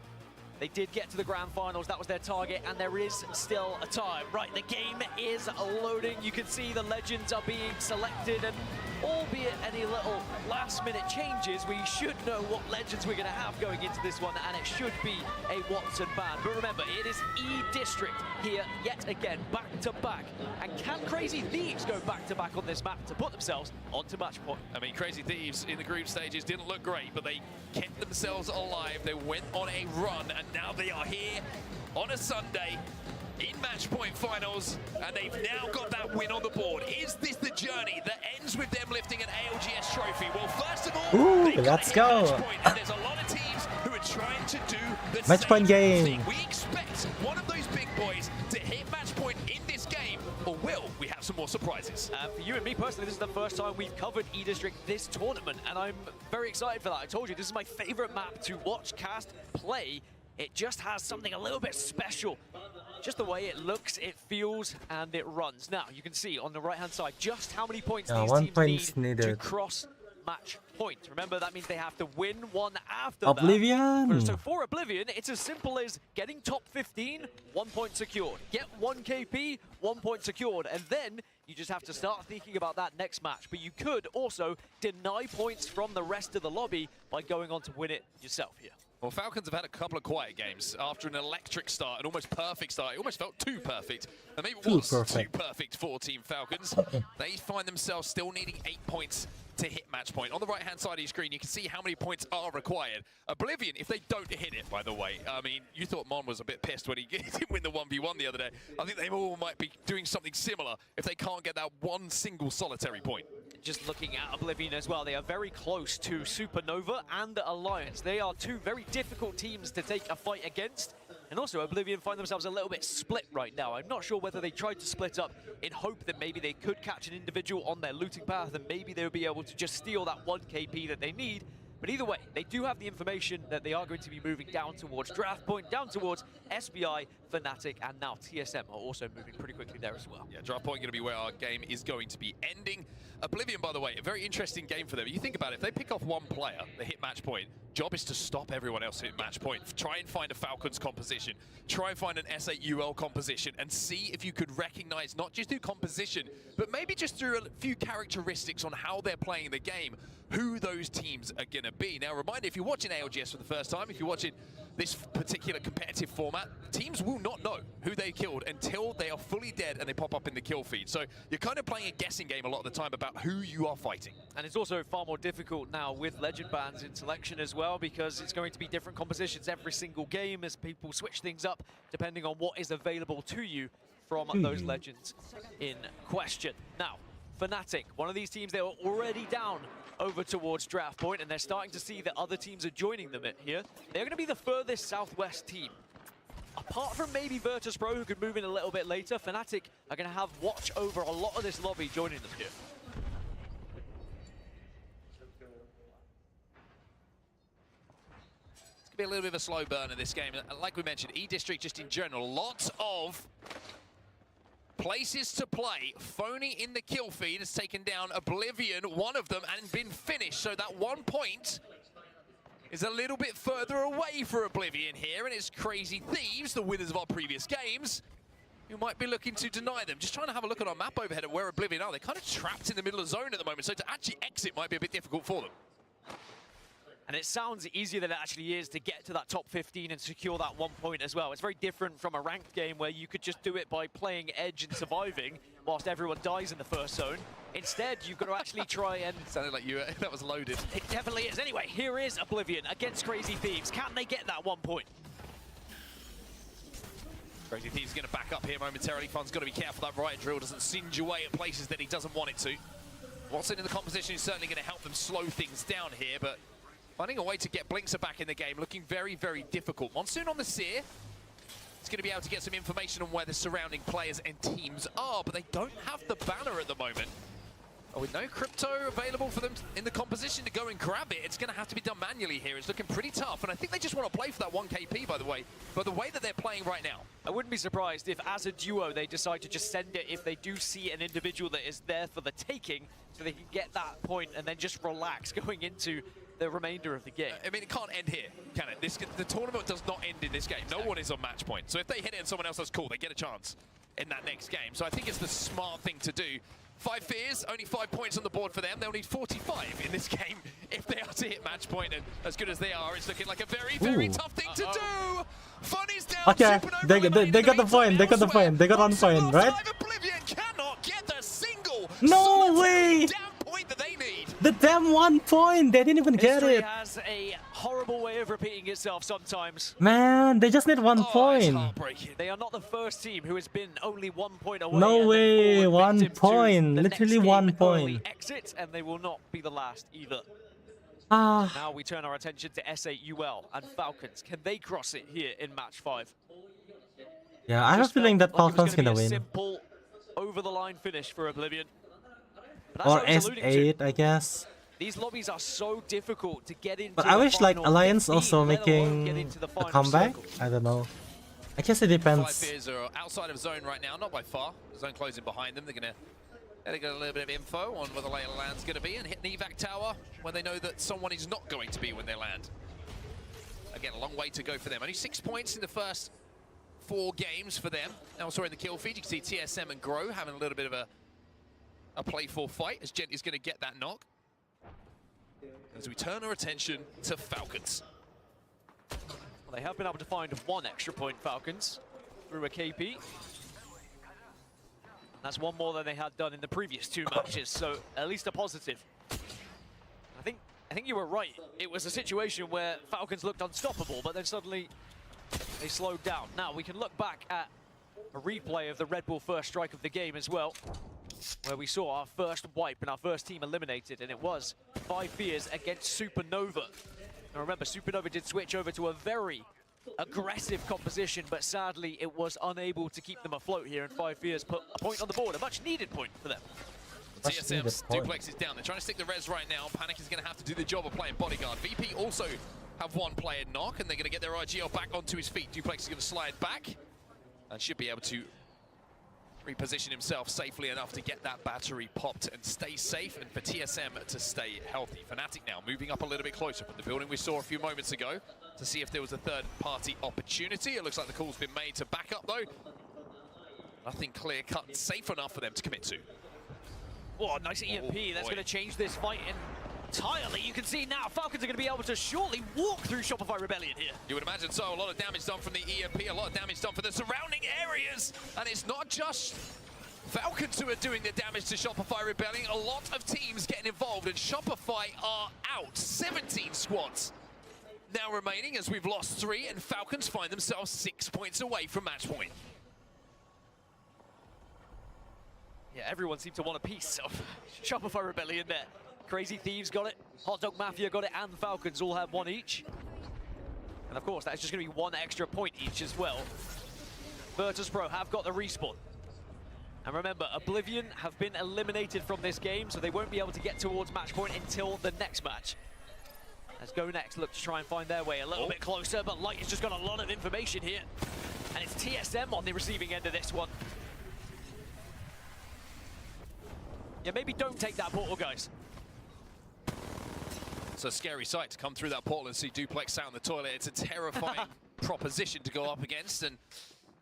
they did get to the grand finals. That was their target, and there is still a time. Right, the game is loading. You can see the legends are being selected, and albeit any little last-minute changes, we should know what legends we're going to have going into this one, and it should be a Watson band. But remember, it is E-District here yet again, back-to-back. And can Crazy Thieves go back-to-back on this map to put themselves onto match point? I mean, Crazy Thieves in the group stages didn't look great, but they kept themselves alive. They went on a run, and now they are here on a Sunday in match point finals, and they've now got that win on the board. Is this the journey that ends with them lifting an ALGS trophy? Well, first of all, let's go. Match point, and there's a lot of teams who are trying to do the Match point game. thing. We expect one of those big boys to hit match point in this game, or will we have some more surprises? For you and me personally, this is the first time we've covered E-District this tournament, and I'm very excited for that. I told you, this is my favorite map to watch, cast, play. It just has something a little bit special. Just the way it looks, it feels, and it runs. Now, you can see on the right-hand side just how many points these teams need to cross match point. Remember, that means they have to win one after Oblivion. that. So for Oblivion, it's as simple as getting top 15, 1 point secured. Get 1 KP, 1 point secured. And then you just have to start thinking about that next match. But you could also deny points from the rest of the lobby by going on to win it yourself here. Well, Falcons have had a couple of quiet games after an electric start, an almost perfect start. It almost felt too perfect. And maybe it was too perfect for Team Falcons. They find themselves still needing 8 points to hit match point. On the right-hand side of your screen, you can see how many points are required. Oblivion, if they don't hit it, by the way, I mean, you thought Mon was a bit pissed when he didn't win the 1v1 the other day. I think they all might be doing something similar if they can't get that one single solitary point. Just looking at Oblivion as well, they are very close to Supernova and Alliance. They are two very difficult teams to take a fight against. And also, Oblivion find themselves a little bit split right now. I'm not sure whether they tried to split up in hope that maybe they could catch an individual on their looting path and maybe they would be able to just steal that 1 KP that they need. But either way, they do have the information that they are going to be moving down towards Draft Point, down towards SBI, Fnatic, and now TSM are also moving pretty quickly there as well. Yeah, Draft Point going to be where our game is going to be ending. Oblivion, by the way, a very interesting game for them. You think about it, if they pick off one player, they hit match point, Job is to stop everyone else at match point. Try and find a Falcons composition. Try and find an S8UL composition and see if you could recognize, not just through composition, but maybe just through a few characteristics on how they're playing the game, who those teams are going to be. Now, reminder, if you're watching ALGS for the first time, if you're watching this particular competitive format, teams will not know who they killed until they are fully dead and they pop up in the kill feed. So you're kind of playing a guessing game a lot of the time about who you are fighting. And it's also far more difficult now with legend bans in selection as well, because it's going to be different compositions every single game as people switch things up depending on what is available to you from those legends in question. Now, Fnatic, one of these teams, they were already down over towards draft point, and they're starting to see that other teams are joining them here. They're going to be the furthest southwest team. Apart from maybe Virtus.pro, who could move in a little bit later, Fnatic are going to have watch over a lot of this lobby joining them here. It's going to be a little bit of a slow burn in this game. Like we mentioned, E-District just in general, lots of places to play. Phony in the kill feed has taken down Oblivion, one of them, and been finished. So that 1 point is a little bit further away for Oblivion here, and it's Crazy Thieves, the winners of our previous games, who might be looking to deny them. Just trying to have a look at our map overhead at where Oblivion are. They're kind of trapped in the middle of the zone at the moment, so to actually exit might be a bit difficult for them. And it sounds easier than it actually is to get to that top 15 and secure that 1 point as well. It's very different from a ranked game where you could just do it by playing edge and surviving whilst everyone dies in the first zone. Instead, you've got to actually try and... Sounded like you, that was loaded. It definitely is. Anyway, here is Oblivion against Crazy Thieves. Can they get that 1 point? Crazy Thieves going to back up here momentarily. Fun's got to be careful that riot drill doesn't singe away at places that he doesn't want it to. Watson in the composition is certainly going to help them slow things down here, but finding a way to get Blinkzer back in the game, looking very, very difficult. Monsoon on the Seer is going to be able to get some information on where the surrounding players and teams are, but they don't have the banner at the moment. With no crypto available for them in the composition to go and grab it, it's going to have to be done manually here. It's looking pretty tough, and I think they just want to play for that 1 KP, by the way, but the way that they're playing right now. I wouldn't be surprised if, as a duo, they decide to just send it if they do see an individual that is there for the taking, so they can get that point and then just relax going into the remainder of the game. I mean, it can't end here, can it? The tournament does not end in this game. No one is on match point. So if they hit it and someone else does cool, they get a chance in that next game. So I think it's the smart thing to do. 5 fears, only 5 points on the board for them. They'll need 45 in this game if they are to hit match point. And as good as they are, it's looking like a very, very tough thing to do. Funny's down. Okay, they got the point. They got the point. They got 1 point, right? Oblivion cannot get the single No way! point that they need. The damn 1 point. They didn't even get History it. has a horrible way of repeating itself sometimes. Man, they just need 1 point. They are not the first team who has been only 1 point away. No way, 1 point. The Literally next 1 game point. early exit, and they will not be the last either. Ah. Now we turn our attention to S8UL and Falcons. Can they cross it here in match 5? Yeah, I have a feeling that Falcon's gonna win. Simple over-the-line finish for Oblivion. But Or as I was alluding S8, I guess. these lobbies are so difficult to get into. But I wish like Alliance 15, also let alone get making into the a final comeback. circle. I don't know. I guess it 5 depends. fears are outside of zone right now, not by far. Zone closing behind them. They're going to get a little bit of info on where the lay of the land's going to be and hit an evac tower when they know that someone is not going to be when they land. Again, a long way to go for them. Only 6 points in the first 4 games for them. Elsewhere in the kill feed, you can see TSM and Grow having a little bit of a playful fight as Gent is going to get that knock. As we turn our attention to Falcons. Well, they have been able to find 1 extra point, Falcons, through a KP. That's 1 more than they had done in the previous 2 matches, so at least a positive. I think you were right. It was a situation where Falcons looked unstoppable, but then suddenly they slowed down. Now we can look back at a replay of the Red Bull first strike of the game as well, where we saw our first wipe and our first team eliminated, and it was 5 fears against Supernova. Now remember, Supernova did switch over to a very aggressive composition, but sadly it was unable to keep them afloat here, and 5 fears put a point on the board, a much needed point for them. TSM's duplex is down. They're trying to stick the res right now. Panic is going to have to do the job of playing bodyguard. VP also have 1 player knock, and they're going to get their IGL back onto his feet. Duplex is going to slide back and should be able to reposition himself safely enough to get that battery popped and stay safe, and for TSM to stay healthy. Fnatic now moving up a little bit closer from the building we saw a few moments ago to see if there was a third-party opportunity. It looks like the call's been made to back up, though. Nothing clear-cut, safe enough for them to commit to. Oh, nice EMP. That's going to change this fight entirely. You can see now Falcons are going to be able to shortly walk through Shopify Rebellion here. You would imagine so. A lot of damage done from the EMP, a lot of damage done for the surrounding areas. And it's not just Falcons who are doing the damage to Shopify Rebellion. A lot of teams getting involved, and Shopify are out. 17 squads now remaining as we've lost 3, and Falcons find themselves 6 points away from match point. Yeah, everyone seemed to want a piece of Shopify Rebellion there. Crazy Thieves got it, Hot Dog Mafia got it, and Falcons all have 1 each. And of course, that's just going to be 1 extra point each as well. Virtus.pro have got the respawn. And remember, Oblivion have been eliminated from this game, so they won't be able to get towards match point until the next match. As Go Next look to try and find their way a little bit closer, but Light has just got a lot of information here. And it's TSM on the receiving end of this one. Yeah, maybe don't take that portal, guys. It's a scary sight to come through that portal and see Duplex out in the toilet. It's a terrifying proposition to go up against, and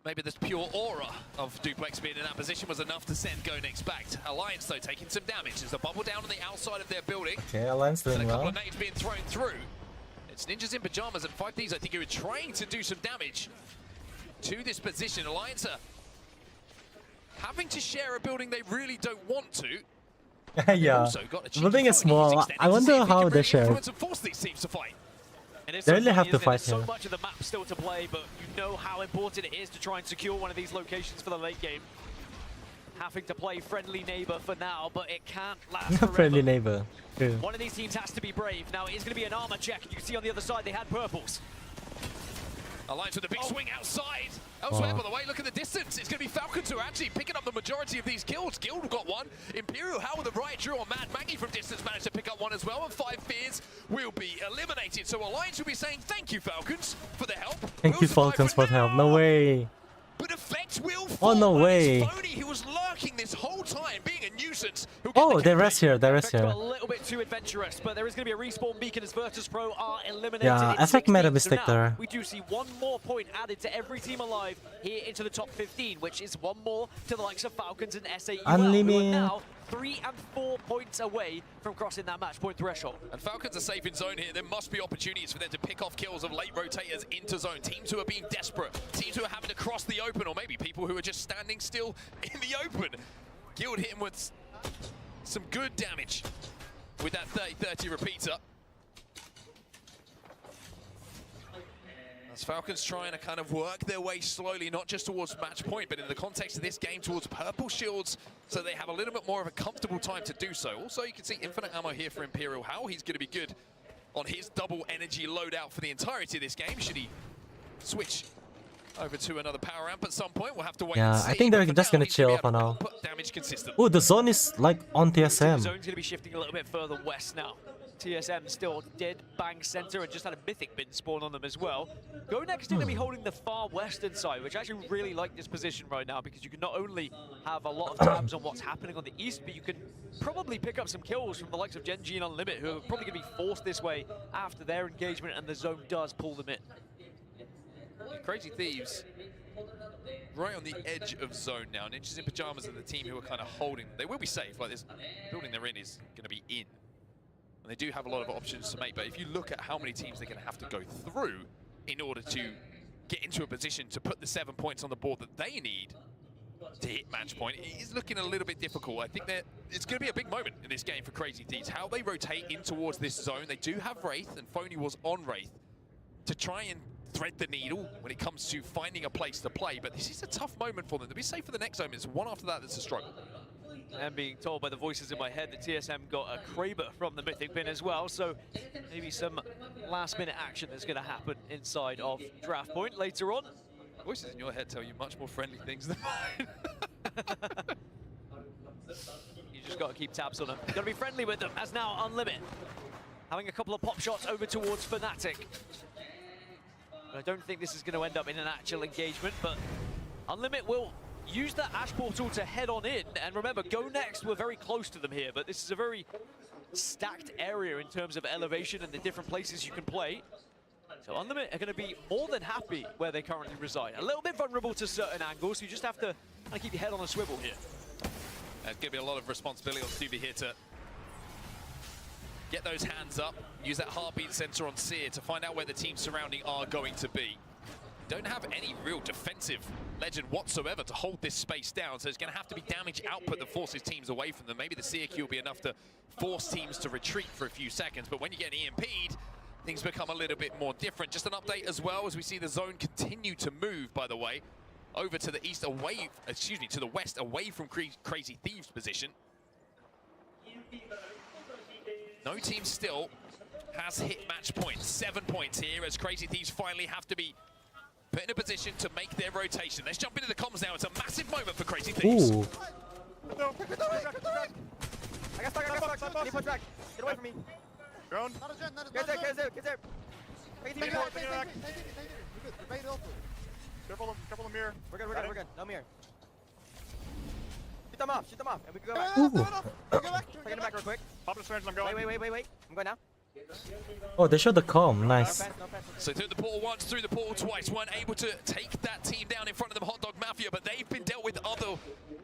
maybe this pure aura of Duplex being in that position was enough to send Go Next back. Alliance, though, taking some damage. There's a bubble down on the outside of their building. Okay, Alliance doing and a couple well. of nades being thrown through. It's Ninjas in Pajamas and 5 Thieves, I think, who are trying to do some damage to this position. Alliance are having to share a building they really don't want to. Yeah, building is small. I wonder how they share it. They really have to fight so here. much of the map still to play, but you know how important it is to try and secure one of these locations for the late game. Having to play friendly neighbor for now, but it can't last forever. Friendly neighbor. True. One of these teams has to be brave. Now it is going to be an armor check. You can see on the other side they had purples. Alliance with a big swing outside. Elsewhere, by the way, look at the distance. It's going to be Falcons who are actually picking up the majority of these kills. Guild got 1. Imperial Hal with a right drill on Mad Maggie from distance managed to pick up 1 as well. And 5 Fears will be eliminated. So Alliance will be saying thank you, Falcons, for the help. Thank you, Falcons, for the help. No way. But effect will Oh, no way. Phony, who was lurking this whole time, being a nuisance. Oh, they rest here. They rest Effect here. got a little bit too adventurous, but there is going to be a respawn beacon as Virtus.pro are eliminated. Yeah, in Effect made a 16. mistake So now there. we do see 1 more point added to every team alive here into the top 15, which is 1 more to the likes of Falcons and SAUL, who are Unlimited. now 3 and 4 points away from crossing that match point threshold. And Falcons are safe in zone here. There must be opportunities for them to pick off kills of late rotators into zone. Teams who are being desperate. Teams who are having to cross the open, or maybe people who are just standing still in the open. Guild hit him with some good damage with that 30-30 repeater. As Falcons trying to kind of work their way slowly, not just towards match point, but in the context of this game, towards purple shields, so they have a little bit more of a comfortable time to do so. Also, you can see infinite ammo here for Imperial Hal. He's going to be good on his double energy loadout for the entirety of this game. Should he switch over to another power amp at some point? We'll have to wait and Yeah, see. I think they're But for just now, gonna he's gonna be chill for able to now. put damage consistent. Oh, the zone is like on The TSM. zone's going to be shifting a little bit further west now. TSM still dead bang center and just had a mythic bin spawn on them as well. Go Next going to be holding the far western side, which I actually really like this position right now because you can not only have a lot of tabs on what's happening on the east, but you can probably pick up some kills from the likes of Genji and Unlimit, who are probably going to be forced this way after their engagement, and the zone does pull them in. Crazy Thieves right on the edge of zone now. Ninjas in Pajamas are the team who are kind of holding. They will be safe. Like, this building they're in is going to be in. And they do have a lot of options to make, but if you look at how many teams they're going to have to go through in order to get into a position to put the 7 points on the board that they need to hit match point, it is looking a little bit difficult. I think that it's going to be a big moment in this game for Crazy Thieves. How they rotate in towards this zone. They do have Wraith, and Phony was on Wraith to try and thread the needle when it comes to finding a place to play, but this is a tough moment for them. To be safe for the next zone, it's one after that that's a struggle. And being told by the voices in my head that TSM got a Kraber from the Mythic Bin as well, so maybe some last-minute action that's going to happen inside of Draft Point later on. Voices in your head tell you much more friendly things than mine. You just got to keep tabs on them. Got to be friendly with them, as now Unlimit having a couple of pop shots over towards Fnatic. But I don't think this is going to end up in an actual engagement, but Unlimit will use that Ash Portal to head on in. And remember, Go Next were very close to them here, but this is a very stacked area in terms of elevation and the different places you can play. So Unlimit are going to be more than happy where they currently reside. A little bit vulnerable to certain angles, so you just have to kind of keep your head on a swivel here. There's going to be a lot of responsibility on Stuby here to get those hands up, use that heartbeat sensor on Seer to find out where the teams surrounding are going to be. Don't have any real defensive legend whatsoever to hold this space down, so it's going to have to be damage output that forces teams away from them. Maybe the Seer Q will be enough to force teams to retreat for a few seconds, but when you get EMP'd, things become a little bit more different. Just an update as well as we see the zone continue to move, by the way, over to the east away, excuse me, to the west away from Crazy Thieves' position. No team still has hit match point. 7 points here as Crazy Thieves finally have to be put in a position to make their rotation. Let's jump into the comms now. It's a massive moment for Crazy Thieves. Ooh. I got stuck. Need push back. Get away from me. Drone. Get there. Careful of mirror. We're good. No mirror. Shoot them off. And we can go back. Taking it back real quick. Pop the syringe, I'm going. Wait. I'm going now. Oh, they showed the comm. Nice. So through the portal once, through the portal twice. Weren't able to take that team down in front of them, Hot Dog Mafia, but they've been dealt with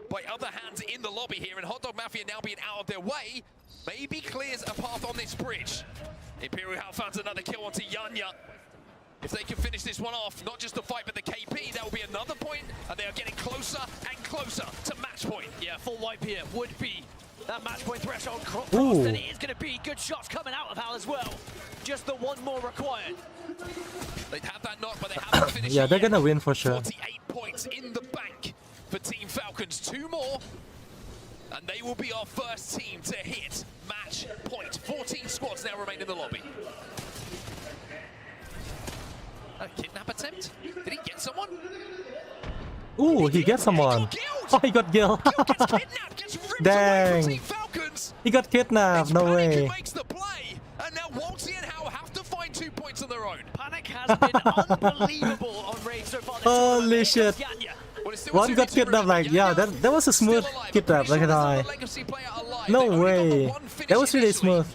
by other hands in the lobby here, and Hot Dog Mafia now being out of their way, maybe clears a path on this bridge. Imperial Hal finds another kill onto Yanya. If they can finish this one off, not just the fight, but the KP, that will be another point, and they are getting closer and closer to match point. Yeah, full wipe here would be that match point threshold crossed, Ooh. and it is going to be good shots coming out of Hal as well. Just the one more required. They'd have that knock, but they haven't finished. Yeah, they're gonna win for sure. 48 points in the bank for Team Falcons. 2 more, and they will be our first team to hit match point. 14 squads now remain in the lobby. A kidnap attempt? Did he get someone? Ooh, he gets someone. Oh, he got Gil. Dang. He got kidnapped. No way. Makes the play, and now Waltzy and Hal have to find 2 points on their own. Panic has been unbelievable on Raid so far. Holy shit. One got kidnapped like, yeah, that was a smooth kidnap, like an eye. No way. That was really smooth.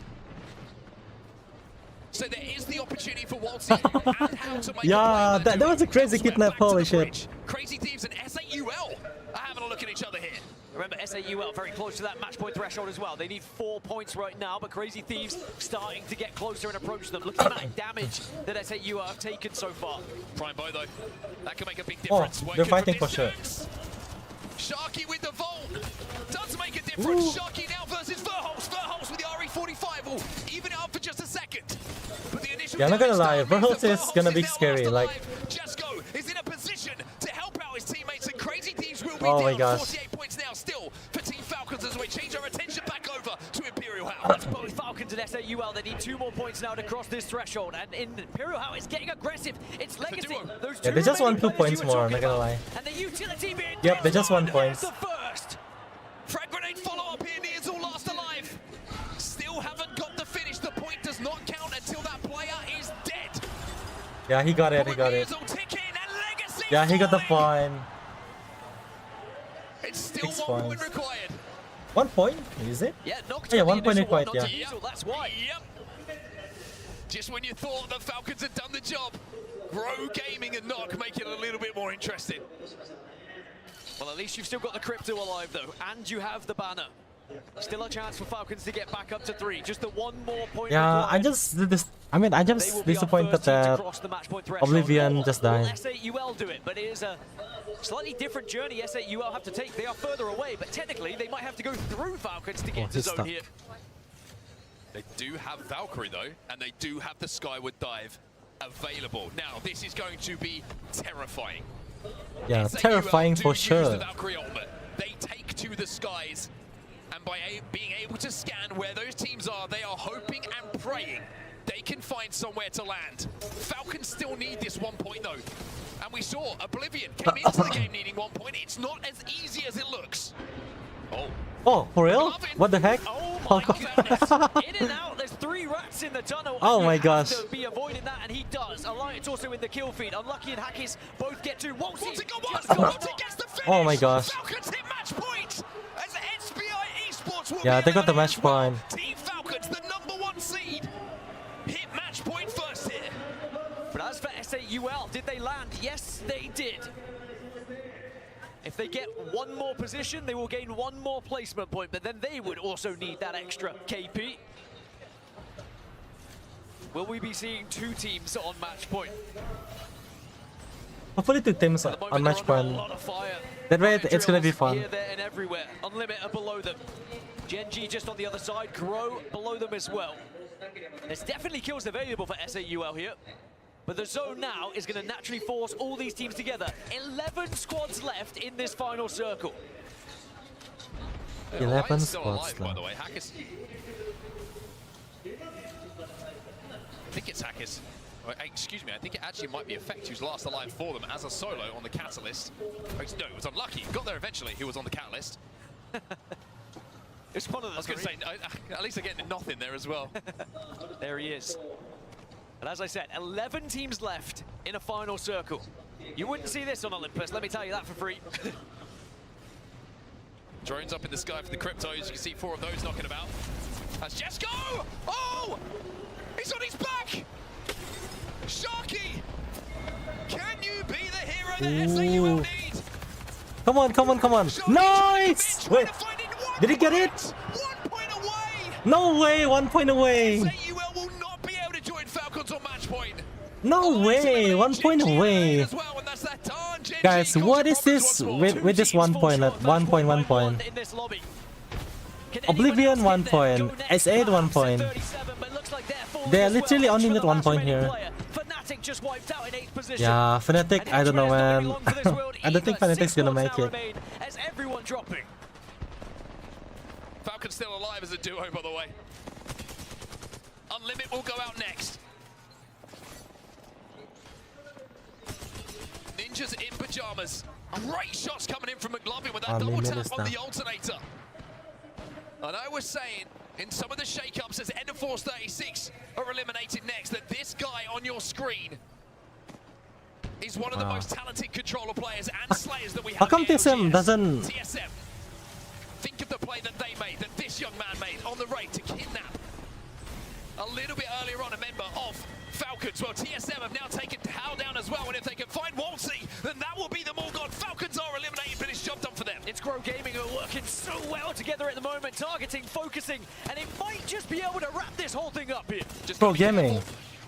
So there is the opportunity for Waltzy and Hal to make Yeah, that was a crazy kidnap, holy shit. Crazy Thieves and SAUL are having a look at each other here. Remember, SAUL very close to that match point threshold as well. They need 4 points right now, but Crazy Thieves starting to get closer and approach them. Look at that damage that SAUL have taken so far. Prime Bow though, that can make a big Oh, difference. they're fighting for sure. Sharky with the Volt does make a difference. Ooh. Sharky now versus Verholz. Verholz with the RE45 will even it up for just a second. But the initial Yeah, I'm not gonna lie, Verholz is gonna be scary, like... Jasko is in a position to help out his teammates, and Crazy Thieves will be Oh my down gosh. 48 points now still for Team Falcons as we change our attention back over to Imperial Hal. That's both Falcons and SAUL. They need 2 more points now to cross this threshold, and Imperial Hal is getting aggressive. It's Legacy. Those Yeah, they just want 2 points more, I'm not gonna lie. And the utility being Yep, they just want points. the first. Frag grenade follow-up here, Nears all last alive. Still haven't got the finish. The point does not count until that player is dead. Yeah, he got it. Yeah, he got the fine. It's still 6 1 points. point required. 1 point? Is it? Yeah, knocked Oh, yeah, on the 1 point initial one, required, not yeah. Diesel, that's why. Yep. Just when you thought the Falcons had done the job, Grow Gaming and Knock make it a little bit more interesting. Well, at least you've still got the Crypto alive, though, and you have the banner. Still a chance for Falcons to get back up to 3. Just the 1 more point. Yeah, required. I'm just disappointed that Oblivion just Will died. SAUL do it, but it is a slightly different journey SAUL have to take. They are further away, but technically they might have to go through Falcons to get into he's zone stuck. here. They do have Valkyrie though, and they do have the Skyward Dive available. Now, this is going to be terrifying. Yeah, SAUL terrifying do for use sure. the Valkyrie ultimate. They take to the skies, and by being able to scan where those teams are, they are hoping and praying they can find somewhere to land. Falcons still need this 1 point though. And we saw Oblivion came into the game needing 1 point. It's not as easy as it looks. Oh, for real? What the heck? Oh How my come? goodness. In and out, there's 3 rats in the tunnel. Oh and my you gosh. have to be avoiding that, and he does. Alliance also in the kill feed. Unlucky and Hackis both get to. Waltzy gets the finish. Oh my gosh. Falcons hit match point as SBI Esports will Yeah, be they got the eliminated match as well. point. Team Falcons, the #1 seed, hit match point first here. But as for SAUL, did they land? Yes, they did. If they get one more position, they will gain one more placement point, but then they would also need that extra KP. Will we be seeing 2 teams on match point? Hopefully 2 teams At the moment, on match they're under point. a lot of fire. That way Rocket it's gonna be drills fun. Here, there, and everywhere. Unlimit are below them. Genji just on the other side. Grow below them as well. There's definitely kills available for SAUL here. But the zone now is going to naturally force all these teams together. 11 squads left in this final circle. 11 still alive, spots by left. the way. Hackers. I think it's Hackers. Excuse me, I think it actually might be Effect who's last alive for them as a solo on the Catalyst. No, it was unlucky. Got there eventually. He was on the Catalyst. It's one of the I was going to say, at least they're getting nothing there as well. There he is. But as I said, 11 teams left in a final circle. You wouldn't see this on Olympus, let me tell you that for free. Drones up in the sky for the Cryptos. You can see 4 of those knocking about. That's Jesco! Oh! He's on his back! Sharky! Can you be the hero that SAUL need? Come on, come on, come on. Nice! Wait, did he get it? 1 point away! No way, 1 point away. SAUL will not be able to join Falcons on match point. No way, 1 point away. Guys, what is this with this 1 point at 1 point? Oblivion 1 point, S8 1 point. They literally only need 1 point here. Yeah, Fnatic, I don't know, man. I don't think Fnatic's gonna make it. Falcon's still alive as a duo, by the way. Unlimit will go out next. Ninjas in pajamas. Great shots coming in from McLovin with that double tap on the alternator. And I was saying, in some of the shake-ups as End of Force 36 are eliminated next, that this guy on your screen is one of the most talented controller players and slayers that we have. How come in TSM ALGS. doesn't... TSM. Think of the play that they made, that this young man made on the raid to kidnap. A little bit earlier on, a member of Falcons. Well, TSM have now taken Hal down as well, and if they can find Waltzy, then that will be them all gone. Falcons are eliminated, but it's job done for them. It's Grow Gaming who are working so well together at the moment, targeting, focusing, and it might just be able to wrap this whole thing up here. Just Grow Gaming.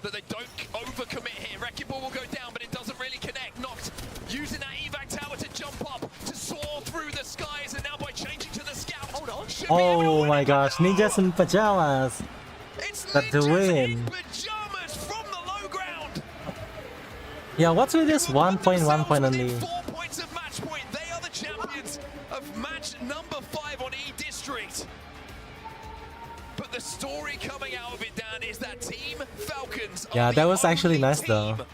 That they don't overcommit here. Wrecking Ball will go down, but it doesn't really connect. Knocked using that evac tower to jump up, to soar through the skies, and now by changing to the scout. Hold on. Oh my gosh, ninjas in pajamas. That's the win. Pajamas from the low ground. Yeah, what's with this 1 point only? 4 points of match point. They are the champions of match number 5 on E District. But the story coming out of it, Dan, is that Team Falcons are Yeah, that the was actually only nice though. team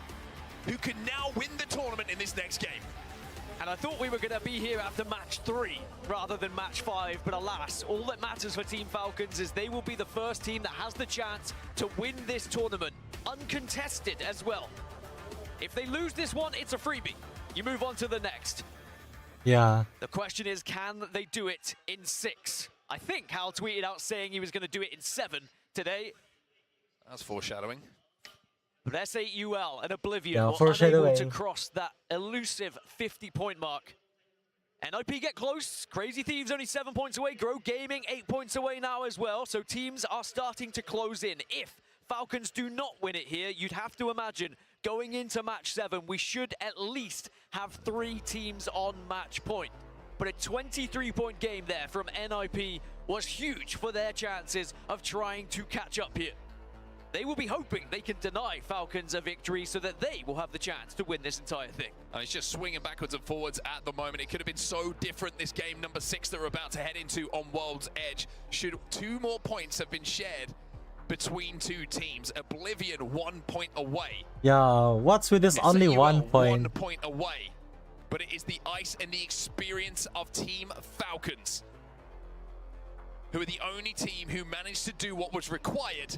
who can now win the tournament in this next game. And I thought we were going to be here after match 3 rather than match 5, but alas, all that matters for Team Falcons is they will be the first team that has the chance to win this tournament, uncontested as well. If they lose this one, it's a freebie. You move on to the next. Yeah. The question is, can they do it in 6? I think Hal tweeted out saying he was going to do it in 7 today. That's foreshadowing. But SAUL and Oblivion Yeah, were unable to foreshadowing. cross that elusive 50-point mark. NIP get close. Crazy Thieves only 7 points away. Grow Gaming 8 points away now as well. So teams are starting to close in. If Falcons do not win it here, you'd have to imagine going into match 7, we should at least have 3 teams on match point. But a 23-point game there from NIP was huge for their chances of trying to catch up here. They will be hoping they can deny Falcons a victory so that they will have the chance to win this entire thing. And it's just swinging backwards and forwards at the moment. It could have been so different, this game number 6 that we're about to head into on World's Edge. Should 2 more points have been shared between 2 teams, Oblivion 1 point away. Yeah, what's with this only SAUL 1 point? 1 point away. But it is the ice and the experience of Team Falcons who are the only team who managed to do what was required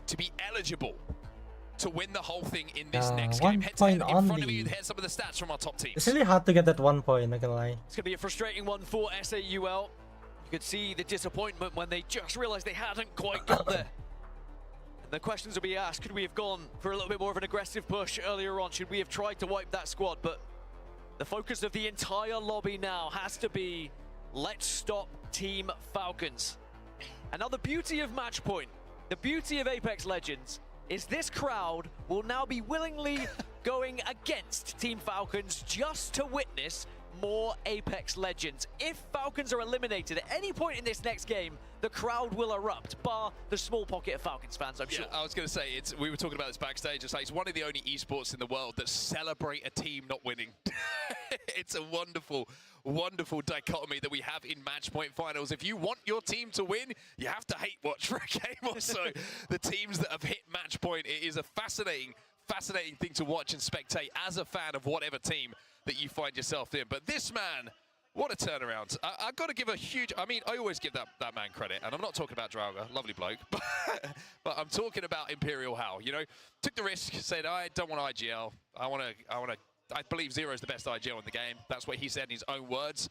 to be eligible to win the whole thing in this next game. 1 Head to point head in front of only. you, here's some of the stats from our top teams. It's really hard to get that 1 point, not gonna lie. It's going to be a frustrating one for SAUL. You could see the disappointment when they just realized they hadn't quite got there. And the questions will be asked, could we have gone for a little bit more of an aggressive push earlier on? Should we have tried to wipe that squad? But the focus of the entire lobby now has to be, let's stop Team Falcons. And now the beauty of Matchpoint, the beauty of Apex Legends, is this crowd will now be willingly going against Team Falcons just to witness more Apex Legends. If Falcons are eliminated at any point in this next game, the crowd will erupt, bar the small pocket of Falcons fans, I'm sure. I was going to say, we were talking about this backstage, it's one of the only esports in the world that celebrate a team not winning. It's a wonderful, wonderful dichotomy that we have in Matchpoint finals. If you want your team to win, you have to hate watch for a game or so. The teams that have hit Matchpoint, it is a fascinating thing to watch and spectate as a fan of whatever team that you find yourself in. But this man, what a turnaround. I've got to give a huge, I always give that man credit, and I'm not talking about Drauga, lovely bloke, but I'm talking about Imperial Hal, you know, took the risk, said, I don't want IGL, I believe Zero is the best IGL in the game. That's what he said in his own words.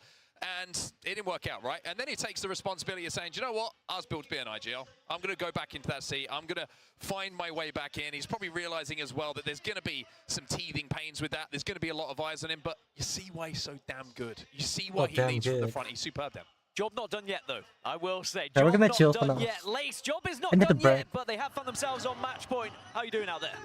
And it didn't work out, right? And then he takes the responsibility of saying, do you know what? I was built to be an IGL. I'm going to go back into that seat. I'm going to find my way back in. He's probably realizing as well that there's going to be some teething pains with that. There's going to be a lot of eyes on him, but you see why he's so damn good. You see why he leads from the front. He's superb then. Job not done yet, though. I will say. Yeah, we're Job gonna not chill for done now. yet. Lace, job is not And get done the break. yet, but they have found themselves on Matchpoint. How are you doing out there?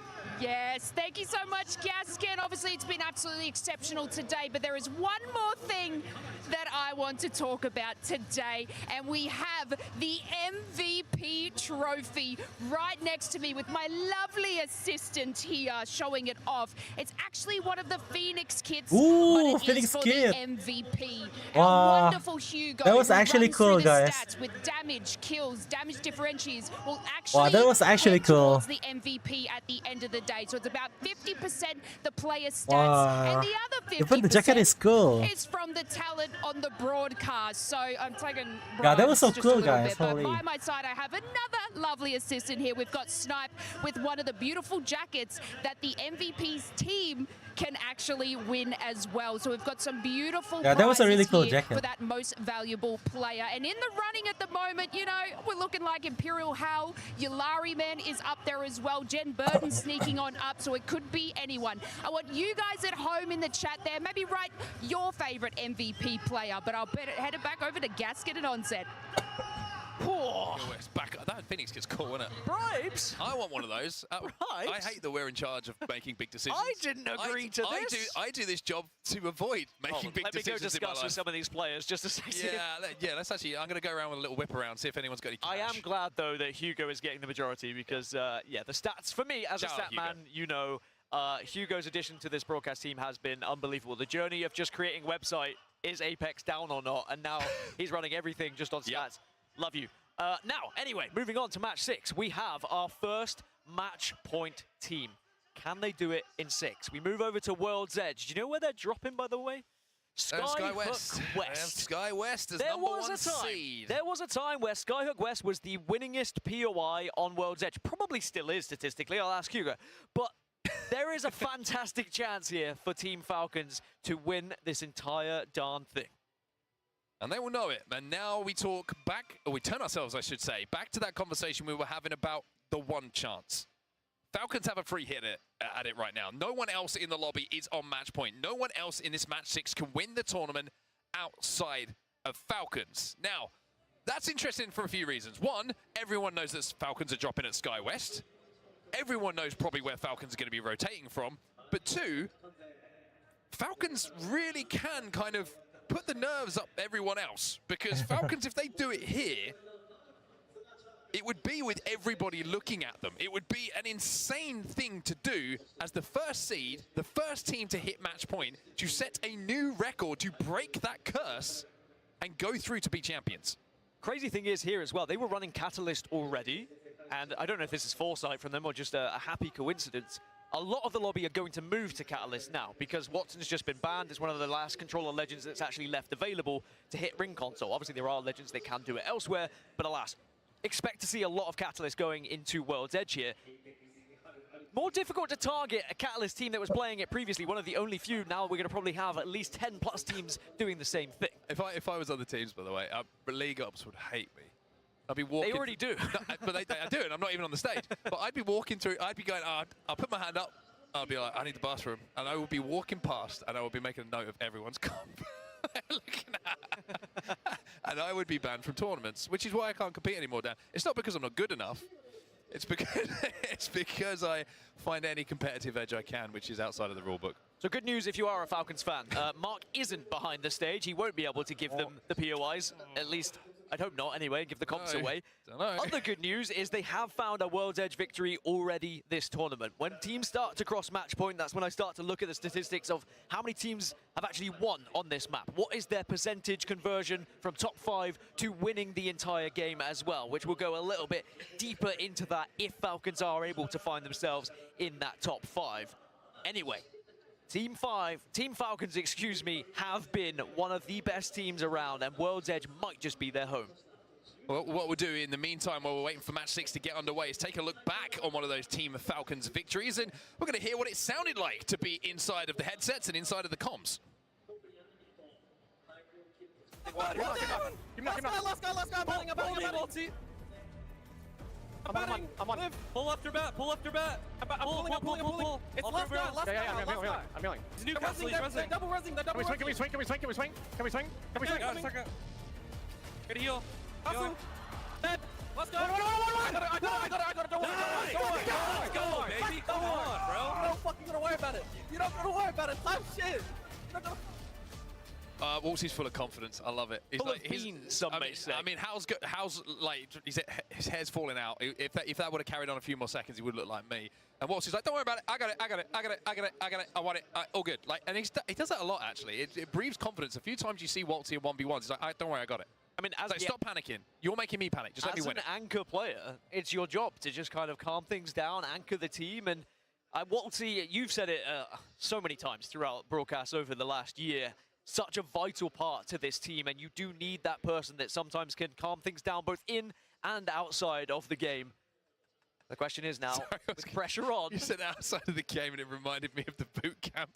Yes, thank you so much, Gaskin. Obviously, it's been absolutely exceptional today, but there is one more thing that I want to talk about today, and we have the MVP trophy right next to me with my lovely assistant here showing it off. It's actually one of the Phoenix kits, Ooh, but it Phoenix is for kit. the MVP. Wow. Our wonderful Hugo, That was who actually runs through cool, the guys. stats with damage, kills, damage differentials, will actually Wow, that was actually head cool. towards the MVP at the end of the day. So it's about 50% the player stats, Wow. and the other 50% Even the jacket is cool. is from the talent on the broadcast. So I'm taking Yeah, that was so just a cool, little guys. bit, but Holy. by my side, I have another lovely assistant here. We've got Snipe with one of the beautiful jackets that the MVP's team can actually win as well. So we've got some beautiful Yeah, that was a really prizes cool here jacket. for that most valuable player. And in the running at the moment, you know, we're looking like Imperial Hal. Yulari Man is up there as well. Jen Burton sneaking on up, so it could be anyone. I want you guys at home in the chat there, maybe write your favorite MVP player, but I'll head it back over to Gasket and Onset. That Phoenix gets cool, isn't it? Bribes? I want one of those. I hate that we're in charge of making big decisions. I didn't agree to this. I do this job to avoid making big Let me go decisions in my discuss life. with some of these players just a second. Yeah, let's actually, I'm going to go around with a little whip around, see if anyone's got any cash. I am glad, though, that Hugo is getting the majority because, yeah, the stats, for me, as a Shout out, stat man, you know, Hugo's addition to this broadcast team has been unbelievable. The journey of just creating a website, is Apex down or not, and now he's running everything just on stats. Love you. Now, anyway, moving on to match 6, we have our first match point team. Can they do it in 6? We move over to World's Edge. Do you know where they're dropping, by the way? Skyhook West. Sky West is There number was one a time. seed. There was a time where Skyhook West was the winningest POI on World's Edge. Probably still is statistically. I'll ask Hugo. But there is a fantastic chance here for Team Falcons to win this entire darn thing. And they will know it. And now we talk back, or we turn ourselves, I should say, back to that conversation we were having about the one chance. Falcons have a free hit at it right now. No one else in the lobby is on match point. No one else in this match 6 can win the tournament outside of Falcons. Now, that's interesting for a few reasons. One, everyone knows that Falcons are dropping at Sky West. Everyone knows probably where Falcons are going to be rotating from. But 2, Falcons really can kind of put the nerves up everyone else, because Falcons, if they do it here, it would be with everybody looking at them. It would be an insane thing to do as the first seed, the first team to hit match point, to set a new record, to break that curse and go through to be champions. Crazy thing is here as well, they were running Catalyst already, and I don't know if this is foresight from them or just a happy coincidence, a lot of the lobby are going to move to Catalyst now because Watson's just been banned. It's one of the last controller legends that's actually left available to hit ring console. Obviously, there are legends that can do it elsewhere, but alas, expect to see a lot of Catalyst going into World's Edge here. More difficult to target a Catalyst team that was playing it previously, one of the only few. Now we're going to probably have at least 10 plus teams doing the same thing. If I was on the teams, by the way, League Ops would hate me. I'd be walking. They already do. No, but I do, and I'm not even on the stage. But I'd be walking through, I'd be going, I'll put my hand up, I'll be like, I need the bathroom. And I will be walking past, and I will be making a note of everyone's comp. Looking at. And I would be banned from tournaments, which is why I can't compete anymore, Dan. It's not because I'm not good enough. It's because I find any competitive edge I can, which is outside of the rulebook. So good news if you are a Falcons fan. Mark isn't behind the stage. He won't be able to give them the POIs, at least I'd hope not anyway, give the comps away. Other good news is they have found a World's Edge victory already this tournament. When teams start to cross match point, that's when I start to look at the statistics of how many teams have actually won on this map. What is their percentage conversion from top 5 to winning the entire game as well, which will go a little bit deeper into that if Falcons are able to find themselves in that top 5. Anyway, Team Falcons, excuse me, have been one of the best teams around, and World's Edge might just be their home. Well, what we'll do in the meantime, while we're waiting for match 6 to get underway, is take a look back on one of those Team Falcons victories, and we're going to hear what it sounded like to be inside of the headsets and inside of the comms. Let's go, I'm pulling. I'm on. Pull left or bat, pull left or bat. I'm pulling. It's left guy. I'm yelling. He's Newcastle, he's resing. Double resing, double resing. Can we swing? Get a heal. Hustle. Dead. Let's go. I got it. Don't worry. Let's go, baby. Come on, bro. You don't fucking gotta worry about it. You don't gotta worry about it. Time shit. Waltzy's full of confidence. I love it. He's full of beans, some may say. I mean, how's like his hair's falling out. If that would have carried on a few more seconds, he would look like me. And Waltzy's like, don't worry about it. I got it. I want it. All good. Like, and he does that a lot actually. It breeds confidence. A few times you see Waltzy in 1v1s, he's like, don't worry, I got it. I mean, like, stop panicking. You're making me panic. Just let me win it. As an anchor player, it's your job to just kind of calm things down, anchor the team, and Waltzy, you've said it so many times throughout broadcasts over the last year. Such a vital part to this team, and you do need that person that sometimes can calm things down both in and outside of the game. The question is now, with pressure on... You said outside of the game, and it reminded me of the boot camp.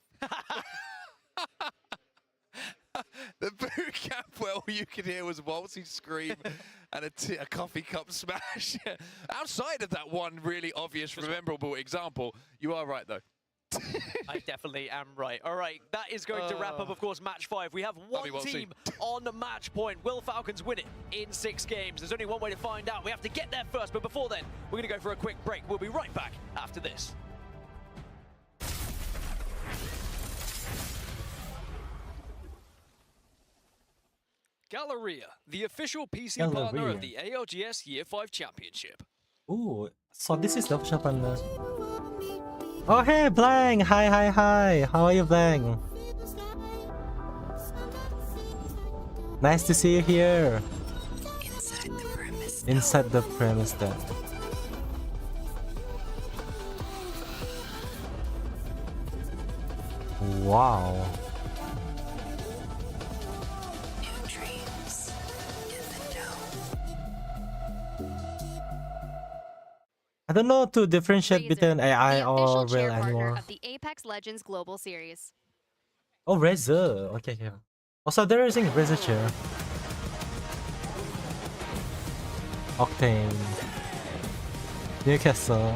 The boot camp where all you could hear was Waltzy scream and a coffee cup smash. Outside of that one really obvious, memorable example, you are right, though. I definitely am right. All right, that is going to wrap up, of course, match 5. We have one team on match point. Will Falcons win it in 6 games? There's only one way to find out. We have to get there first, but before then, we're going to go for a quick break. We'll be right back after this. Galleria, the official PC partner of the ALGS Year 5 Championship. Ooh, so this is the official partner. Oh hey Blank! Hi! How are you, Blank? Nice to see you here. Inside the premise there. Wow. I don't know to differentiate between AI or real animal. Of the Apex Legends Global Series. Oh, Razor. Okay. Also, they're using Razor chair. Octane. Newcastle.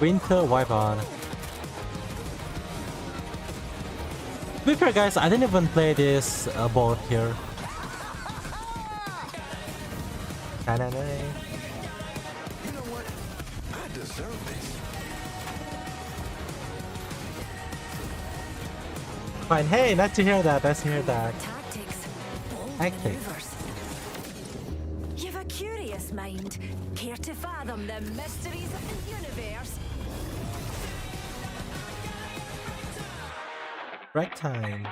Winter Wyvern. To be fair, guys, I didn't even play this boat here. You know what? I deserve this. Fine. Hey, nice to hear that. Hectic. You've a curious mind. Care to fathom the mysteries of the universe? Break time.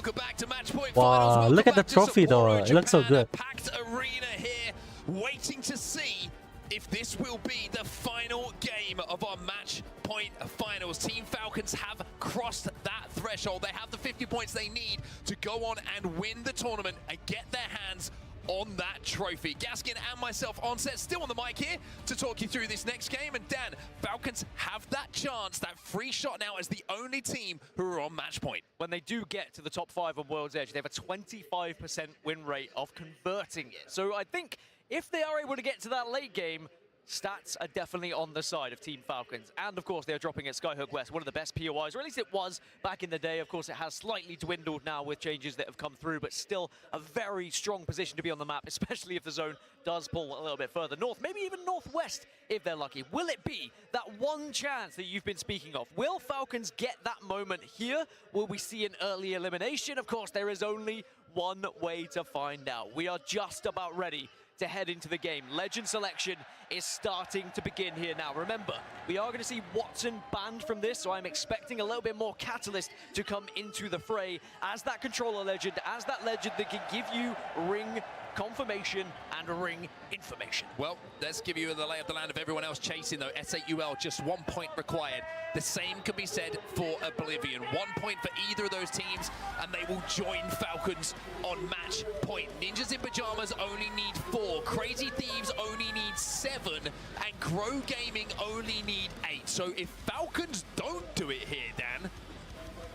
welcome back to Match Point Wow, Finals. Welcome look at the back to trophy though. Sapporo, It looks so Japan. good. A packed arena here, waiting to see if this will be the final game of our Match Point Finals. Team Falcons have crossed that threshold. They have the 50 points they need to go on and win the tournament and get their hands on that trophy. Gaskin and myself on set, still on the mic here to talk you through this next game. And Dan, Falcons have that chance, that free shot now as the only team who are on match point. When they do get to the top 5 on World's Edge, they have a 25% win rate of converting it. So I think if they are able to get to that late game, stats are definitely on the side of Team Falcons. And of course, they're dropping at Skyhook West, one of the best POIs, or at least it was back in the day. Of course, it has slightly dwindled now with changes that have come through, but still a very strong position to be on the map, especially if the zone does pull a little bit further north, maybe even northwest if they're lucky. Will it be that one chance that you've been speaking of? Will Falcons get that moment here? Will we see an early elimination? Of course, there is only one way to find out. We are just about ready to head into the game. Legend selection is starting to begin here now. Remember, we are going to see Watson banned from this, so I'm expecting a little bit more Catalyst to come into the fray as that controller legend, as that legend that can give you ring confirmation and ring information. Well, let's give you the lay of the land of everyone else chasing though. S8UL, just 1 point required. The same can be said for Oblivion. 1 point for either of those teams, and they will join Falcons on match point. Ninjas in Pajamas only need 4. Crazy Thieves only need 7. And Grow Gaming only need 8. So if Falcons don't do it here, Dan,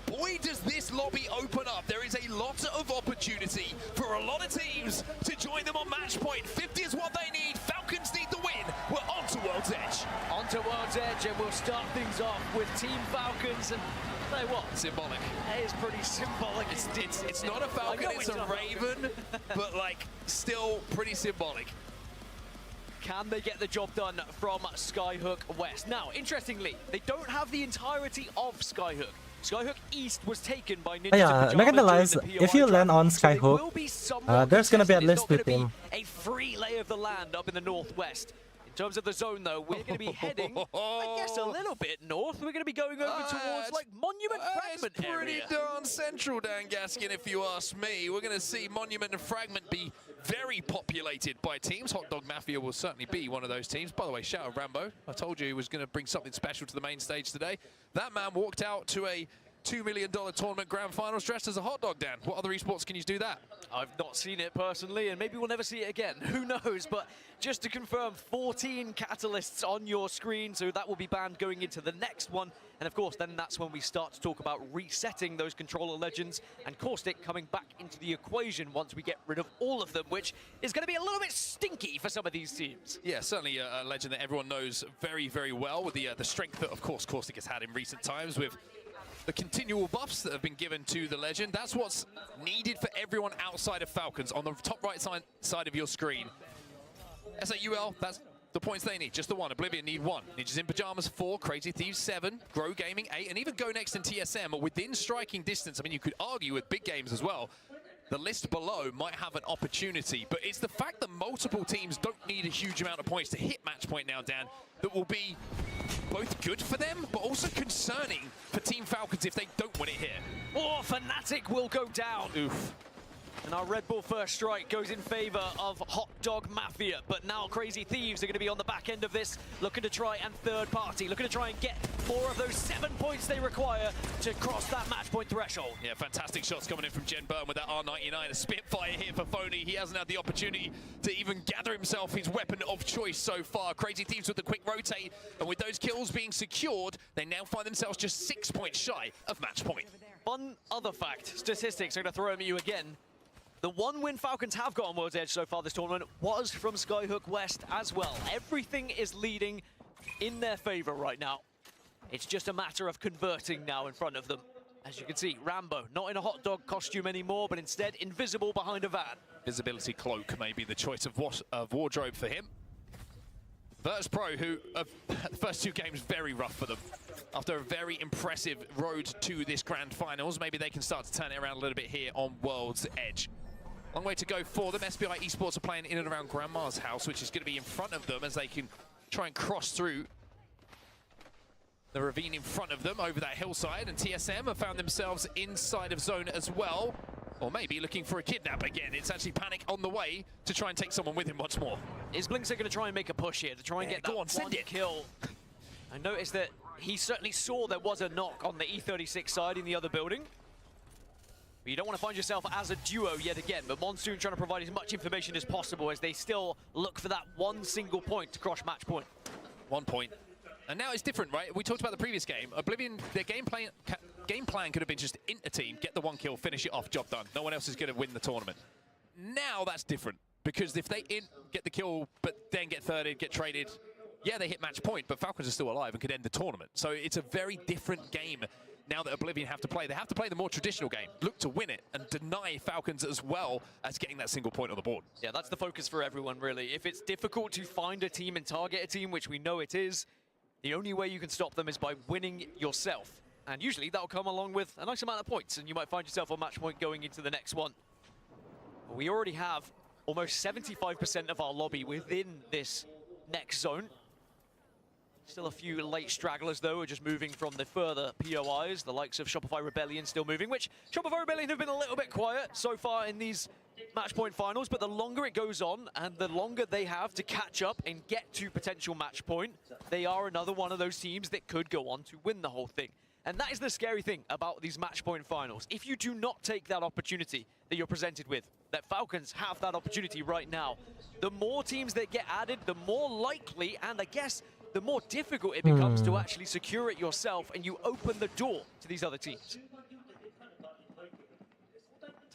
boy, does this lobby open up. There is a lot of opportunity for a lot of teams to join them on match point. 50 is what they need. Falcons need the win. We're on to World's Edge. On to World's Edge, and we'll start things off with Team Falcons. And say what? Symbolic. It is pretty symbolic. It's not a Falcon, it's a Raven, but like still pretty symbolic. Can they get the job done from Skyhook West? Now, interestingly, they don't have the entirety of Skyhook. Skyhook East was taken by Ninjas. Yeah, not gonna lie, if you land on Skyhook, there's gonna be at least with him. A free lay of the land up in the northwest. In terms of the zone, though, we're going to be heading, I guess, a little bit north. We're going to be going over towards, like, Monument Fragment It's pretty area. darn central, Dan Gaskin, if you ask me. We're going to see Monument and Fragment be very populated by teams. Hot Dog Mafia will certainly be one of those teams. By the way, shout out Rambo. I told you he was going to bring something special to the main stage today. That man walked out to a $2 million tournament grand finals dressed as a hot dog, Dan. What other esports can you do that? I've not seen it personally, and maybe we'll never see it again. Who knows? But just to confirm, 14 catalysts on your screen, so that will be banned going into the next one. And of course, then that's when we start to talk about resetting those controller legends and Caustic coming back into the equation once we get rid of all of them, which is going to be a little bit stinky for some of these teams. Yeah, certainly a legend that everyone knows very, very well with the strength that, of course, Caustic has had in recent times with the continual buffs that have been given to the legend. That's what's needed for everyone outside of Falcons. On the top right side of your screen, S8UL, that's the points they need, just the one. Oblivion need 1. Ninjas in Pajamas 4, Crazy Thieves 7, Grow Gaming 8, and even Go Next and TSM are within striking distance. I mean, you could argue with big games as well. The list below might have an opportunity, but it's the fact that multiple teams don't need a huge amount of points to hit match point now, Dan, that will be both good for them, but also concerning for Team Falcons if they don't win it here. Oh, Fnatic will go down. Oof. And our Red Bull first strike goes in favor of Hot Dog Mafia. But now Crazy Thieves are going to be on the back end of this, looking to try and third party, looking to try and get more of those 7 points they require to cross that match point threshold. Yeah, fantastic shots coming in from Jen Burn with that R99. A Spitfire here for Phony. He hasn't had the opportunity to even gather himself his weapon of choice so far. Crazy Thieves with the quick rotate. And with those kills being secured, they now find themselves just 6 points shy of match point. One other fact, statistics are going to throw them at you again. The one win Falcons have got on World's Edge so far this tournament was from Skyhook West as well. Everything is leading in their favor right now. It's just a matter of converting now in front of them. As you can see, Rambo not in a hot dog costume anymore, but instead invisible behind a van. Visibility cloak may be the choice of wardrobe for him. Virtus Pro, who the first 2 games very rough for them. After a very impressive road to this grand finals, maybe they can start to turn it around a little bit here on World's Edge. Long way to go for them. SBI Esports are playing in and around Grandma's house, which is going to be in front of them as they can try and cross through The ravine in front of them over that hillside, and TSM have found themselves inside of zone as well. Or maybe looking for a kidnap again. It's actually Panic on the way to try and take someone with him once more. Is Blinks going to try and make a push here to try and get that one kill? I noticed that he certainly saw there was a knock on the E36 side in the other building. But you don't want to find yourself as a duo yet again, but Monsoon trying to provide as much information as possible as they still look for that one single point to cross match point. 1 point. And now it's different, right? We talked about the previous game. Oblivion, their game plan could have been just inter-team, get the 1 kill, finish it off, job done. No one else is going to win the tournament. Now that's different, because if they get the kill, but then get thirded, get traded, yeah, they hit match point, but Falcons are still alive and could end the tournament. So it's a very different game now that Oblivion have to play. They have to play the more traditional game, look to win it, and deny Falcons as well as getting that single point on the board. Yeah, that's the focus for everyone, really. If it's difficult to find a team and target a team, which we know it is, the only way you can stop them is by winning yourself. And usually that'll come along with a nice amount of points, and you might find yourself on match point going into the next one. We already have almost 75% of our lobby within this next zone. Still a few late stragglers, though, are just moving from the further POIs, the likes of Shopify Rebellion still moving, which Shopify Rebellion have been a little bit quiet so far in these match point finals, but the longer it goes on and the longer they have to catch up and get to potential match point, they are another one of those teams that could go on to win the whole thing. And that is the scary thing about these match point finals. If you do not take that opportunity that you're presented with, that Falcons have that opportunity right now, the more teams that get added, the more likely, and I guess the more difficult it becomes to actually secure it yourself, and you open the door to these other teams.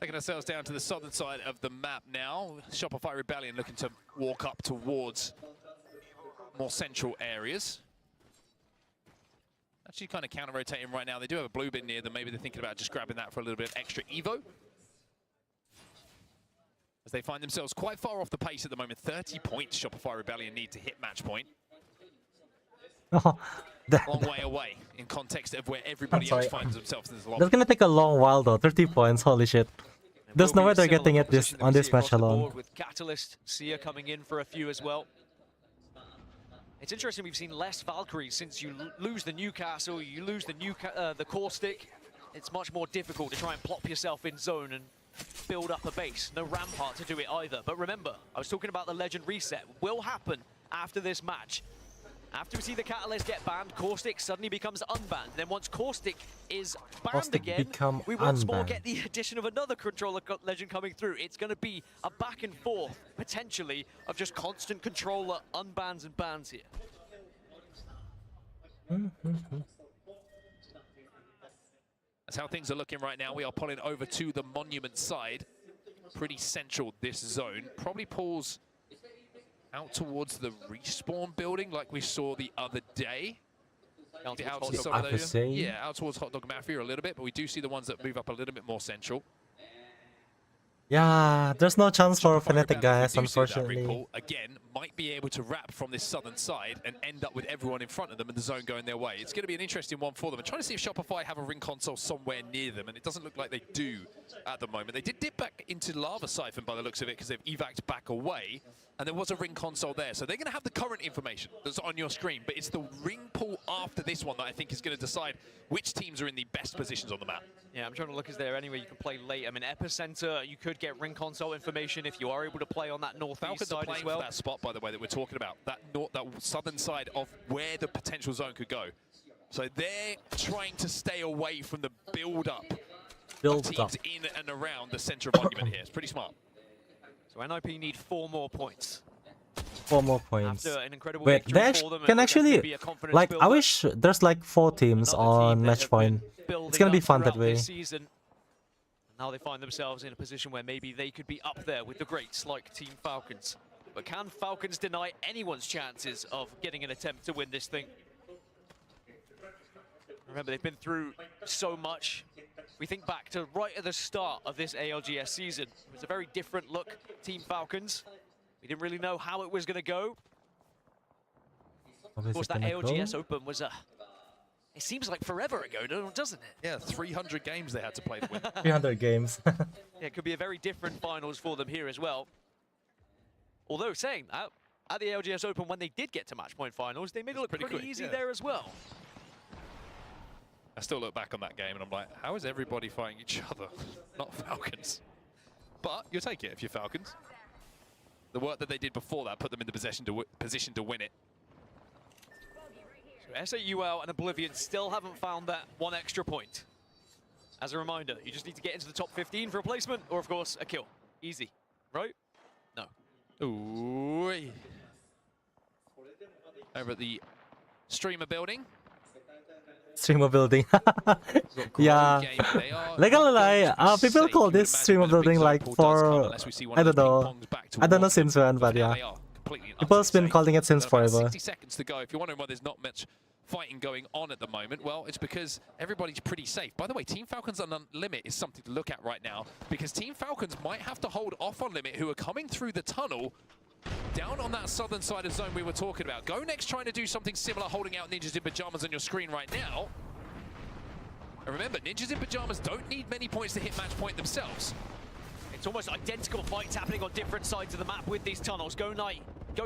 Taking ourselves down to the southern side of the map now. Shopify Rebellion looking to walk up towards more central areas. Actually kind of counter-rotating right now. They do have a blue bin near them. Maybe they're thinking about just grabbing that for a little bit of extra evo. As they find themselves quite far off the pace at the moment. 30 points Shopify Rebellion need to hit match point. Long way away in context of where everybody else finds themselves in this lobby. That's gonna take a long while though. 30 points, holy shit. There's no way they're getting it on this match alone. With Catalyst, Sia coming in for a few as well. It's interesting we've seen less Valkyries since you lose the Newcastle, you lose the Caustic. It's much more difficult to try and plop yourself in zone and build up a base. No Rampart to do it either. But remember, I was talking about the Legend reset. Will happen after this match. After we see the Catalyst get banned, Caustic suddenly becomes unbanned. Then once Caustic is banned again, we once more get the addition of another controller legend coming through. It's going to be a back and forth, potentially, of just constant controller unbans and bans here. That's how things are looking right now. We are pulling over to the Monument side. Pretty central, this zone. Probably pulls out towards the respawn building like we saw the other day. Out towards out towards Hot Dog Mafia a little bit, but we do see the ones that move up a little bit more central. Yeah, there's no chance for Fnatic guys, unfortunately. Again, might be able to wrap from this southern side and end up with everyone in front of them and the zone going their way. It's going to be an interesting one for them. I'm trying to see if Shopify have a ring console somewhere near them, and it doesn't look like they do at the moment. They did dip back into Lava Siphon by the looks of it because they've evac'd back away, and there was a ring console there. So they're going to have the current information that's on your screen, but it's the ring pull after this one that I think is going to decide which teams are in the best positions on the map. Yeah, I'm trying to look, is there anywhere you can play late? I mean, Epicenter, you could get ring console information if you are able to play on that northeast side as well. For that spot, by the way, that we're talking about, that southern side of where the potential zone could go. So they're trying to stay away from the build-up of teams in and around the center of Monument here. It's pretty smart. So NIP need 4 more points. 4 more points. After an incredible Wait, they can actually, like, I wish there's like 4 teams on match point. It's gonna be fun that way. And now they find themselves in a position where maybe they could be up there with the greats like Team Falcons. But can Falcons deny anyone's chances of getting an attempt to win this thing? Remember, they've been through so much. We think back to right at the start of this ALGS season. It was a very different look, Team Falcons. We didn't really know how it was going to go. Of course, that ALGS Open was it seems like forever ago, doesn't it? Yeah, 300 games they had to play to win. 300 games. Yeah, it could be a very different finals for them here as well. Although, saying that, at the ALGS Open, when they did get to match point finals, they made it look pretty easy there as well. still look back on that game and I'm like, how is everybody fighting each other? Not Falcons. But you'll take it if you're Falcons. The work that they did before that put them in the position to win it. So SAUL and Oblivion still haven't found that one extra point. As a reminder, you just need to get into the top 15 for a placement, or of course, a kill. Easy, right? No. Ooh. Over at the streamer building. Streamer building. Yeah. Like gonna lie, people call this streamer building like for I don't know since when, but yeah. People's been calling it since forever. 60 seconds to go. If you're wondering why there's not much fighting going on at the moment, well, it's because everybody's pretty safe. By the way, Team Falcons on Limit is something to look at right now, because Team Falcons might have to hold off on Limit, who are coming through the tunnel down on that southern side of zone we were talking about. Go Next trying to do something similar, holding out Ninjas in Pajamas on your screen right now. And remember, Ninjas in Pajamas don't need many points to hit match point themselves. It's almost identical fights happening on different sides of the map with these tunnels. Go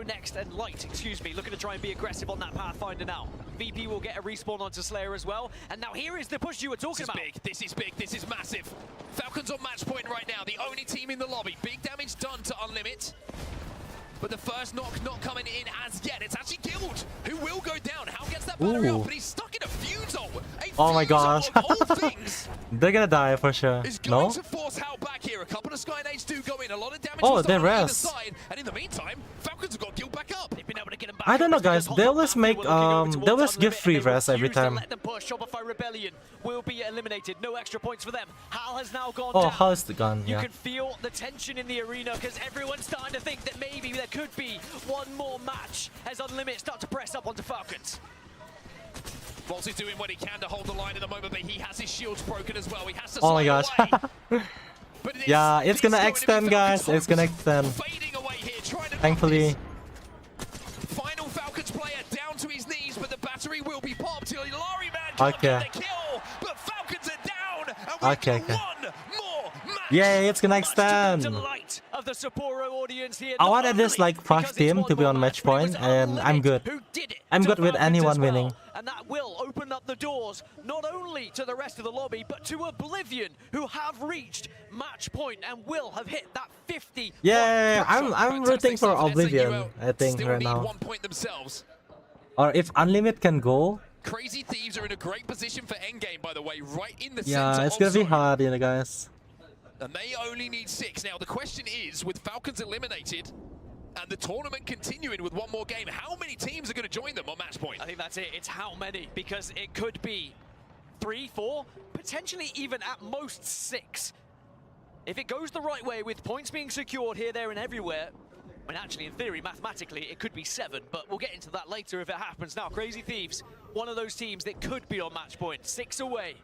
Next and Light, excuse me, looking to try and be aggressive on that Pathfinder now. VP will get a respawn onto Slayer as well. And now here is the push you were talking about. This is big, this is massive. Falcons on match point right now, the only team in the lobby. Big damage done to Unlimit. But the first knock not coming in as yet. It's actually Guild who will go down. How gets that battery off? But he's stuck in a fuse hole. Oh my gosh. They're gonna die for sure. No? To force Hal back here. A couple of Skynades do go in. A lot of damage they rest. side. And in the meantime, Falcons have got Guild back up. They've been able to get him back. I don't know, guys. They always make they always give free rest every time. Let them push. Shopify Rebellion will be eliminated. No extra points for them. Hal has now gone down. down. Hal's gone, yeah. You can feel the tension in the arena because everyone's starting to think that maybe there could be one more match as Unlimited start to press up onto Falcons. Rolls is doing what he can to hold the line at the moment, but he has his shields broken as well. He has to oh my gosh. Yeah, it's gonna extend, guys. It's gonna extend. Thankfully. Final Falcons player down to his knees, but the battery will be popped. Ilari Man can't get the kill, but Falcons are down, and Okay. one more match. Yeah, it's gonna extend. Delight of the Sapporo audience here. I wanted this like Prague team to be on match point, and I'm good. I'm good with anyone winning. And that will open up the doors not only to the rest of the lobby, but to Oblivion, who have reached match point and will have hit that 50. Yeah, I'm rooting for Oblivion, I think, right now. 1 point themselves. Or if Unlimited can go. Crazy Thieves are in a great position for endgame, by the way, right in the center. Yeah, it's gonna be hard, you know, guys. And they only need 6. Now, the question is, with Falcons eliminated and the tournament continuing with one more game, how many teams are going to join them on match point? I think that's it. It's how many, because it could be 3, 4, potentially even at most 6. If it goes the right way with points being secured here, there, and everywhere, I mean, actually, in theory, mathematically, it could be 7, but we'll get into that later if it happens. Now, Crazy Thieves, one of those teams that could be on match point, 6 away.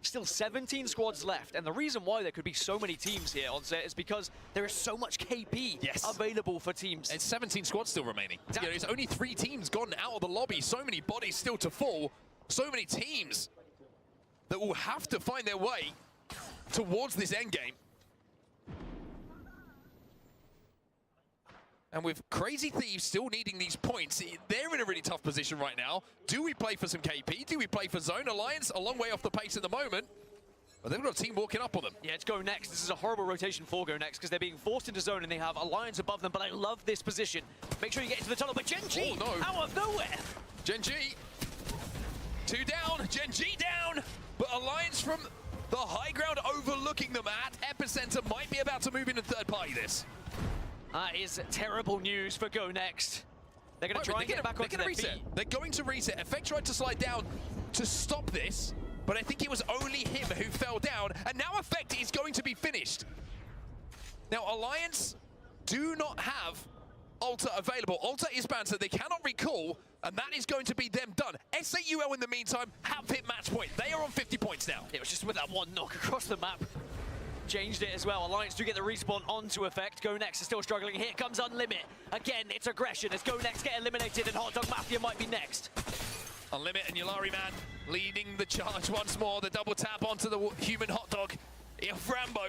Still 17 squads left, and the reason why there could be so many teams here on set is because there is so much KP available for teams. It's 17 squads still remaining. Exactly. You know, there's only 3 teams gone out of the lobby, so many bodies still to fall, so many teams that will have to find their way towards this endgame. And with Crazy Thieves still needing these points, they're in a really tough position right now. Do we play for some KP? Do we play for Zone? Alliance a long way off the pace at the moment. But they've got a team walking up on them. Yeah, it's Go Next. This is a horrible rotation for Go Next because they're being forced into Zone and they have Alliance above them, but I love this position. Make sure you get into the tunnel, but Gen G out of nowhere. Gen G, 2 down, Gen G down, but Alliance from the high ground overlooking them at Epicenter might be about to move into third party this. That is terrible news for Go Next. They're going to try and get back onto their feet. They're going to reset. Effect tried to slide down to stop this, but I think it was only him who fell down, and now Effect is going to be finished. Now, Alliance do not have Alta available. Alta is banned, so they cannot recall, and that is going to be them done. SAUL, in the meantime, have hit match point. They are on 50 points now. It was just with that one knock across the map. Changed it as well. Alliance do get the respawn onto Effect. Go Next is still struggling. Here comes Unlimit. Again, it's aggression as Go Next get eliminated and Hot Dog Mafia might be next. Unlimit and Yulari Man leading the charge once more. The double tap onto the human Hot Dog. Rambo,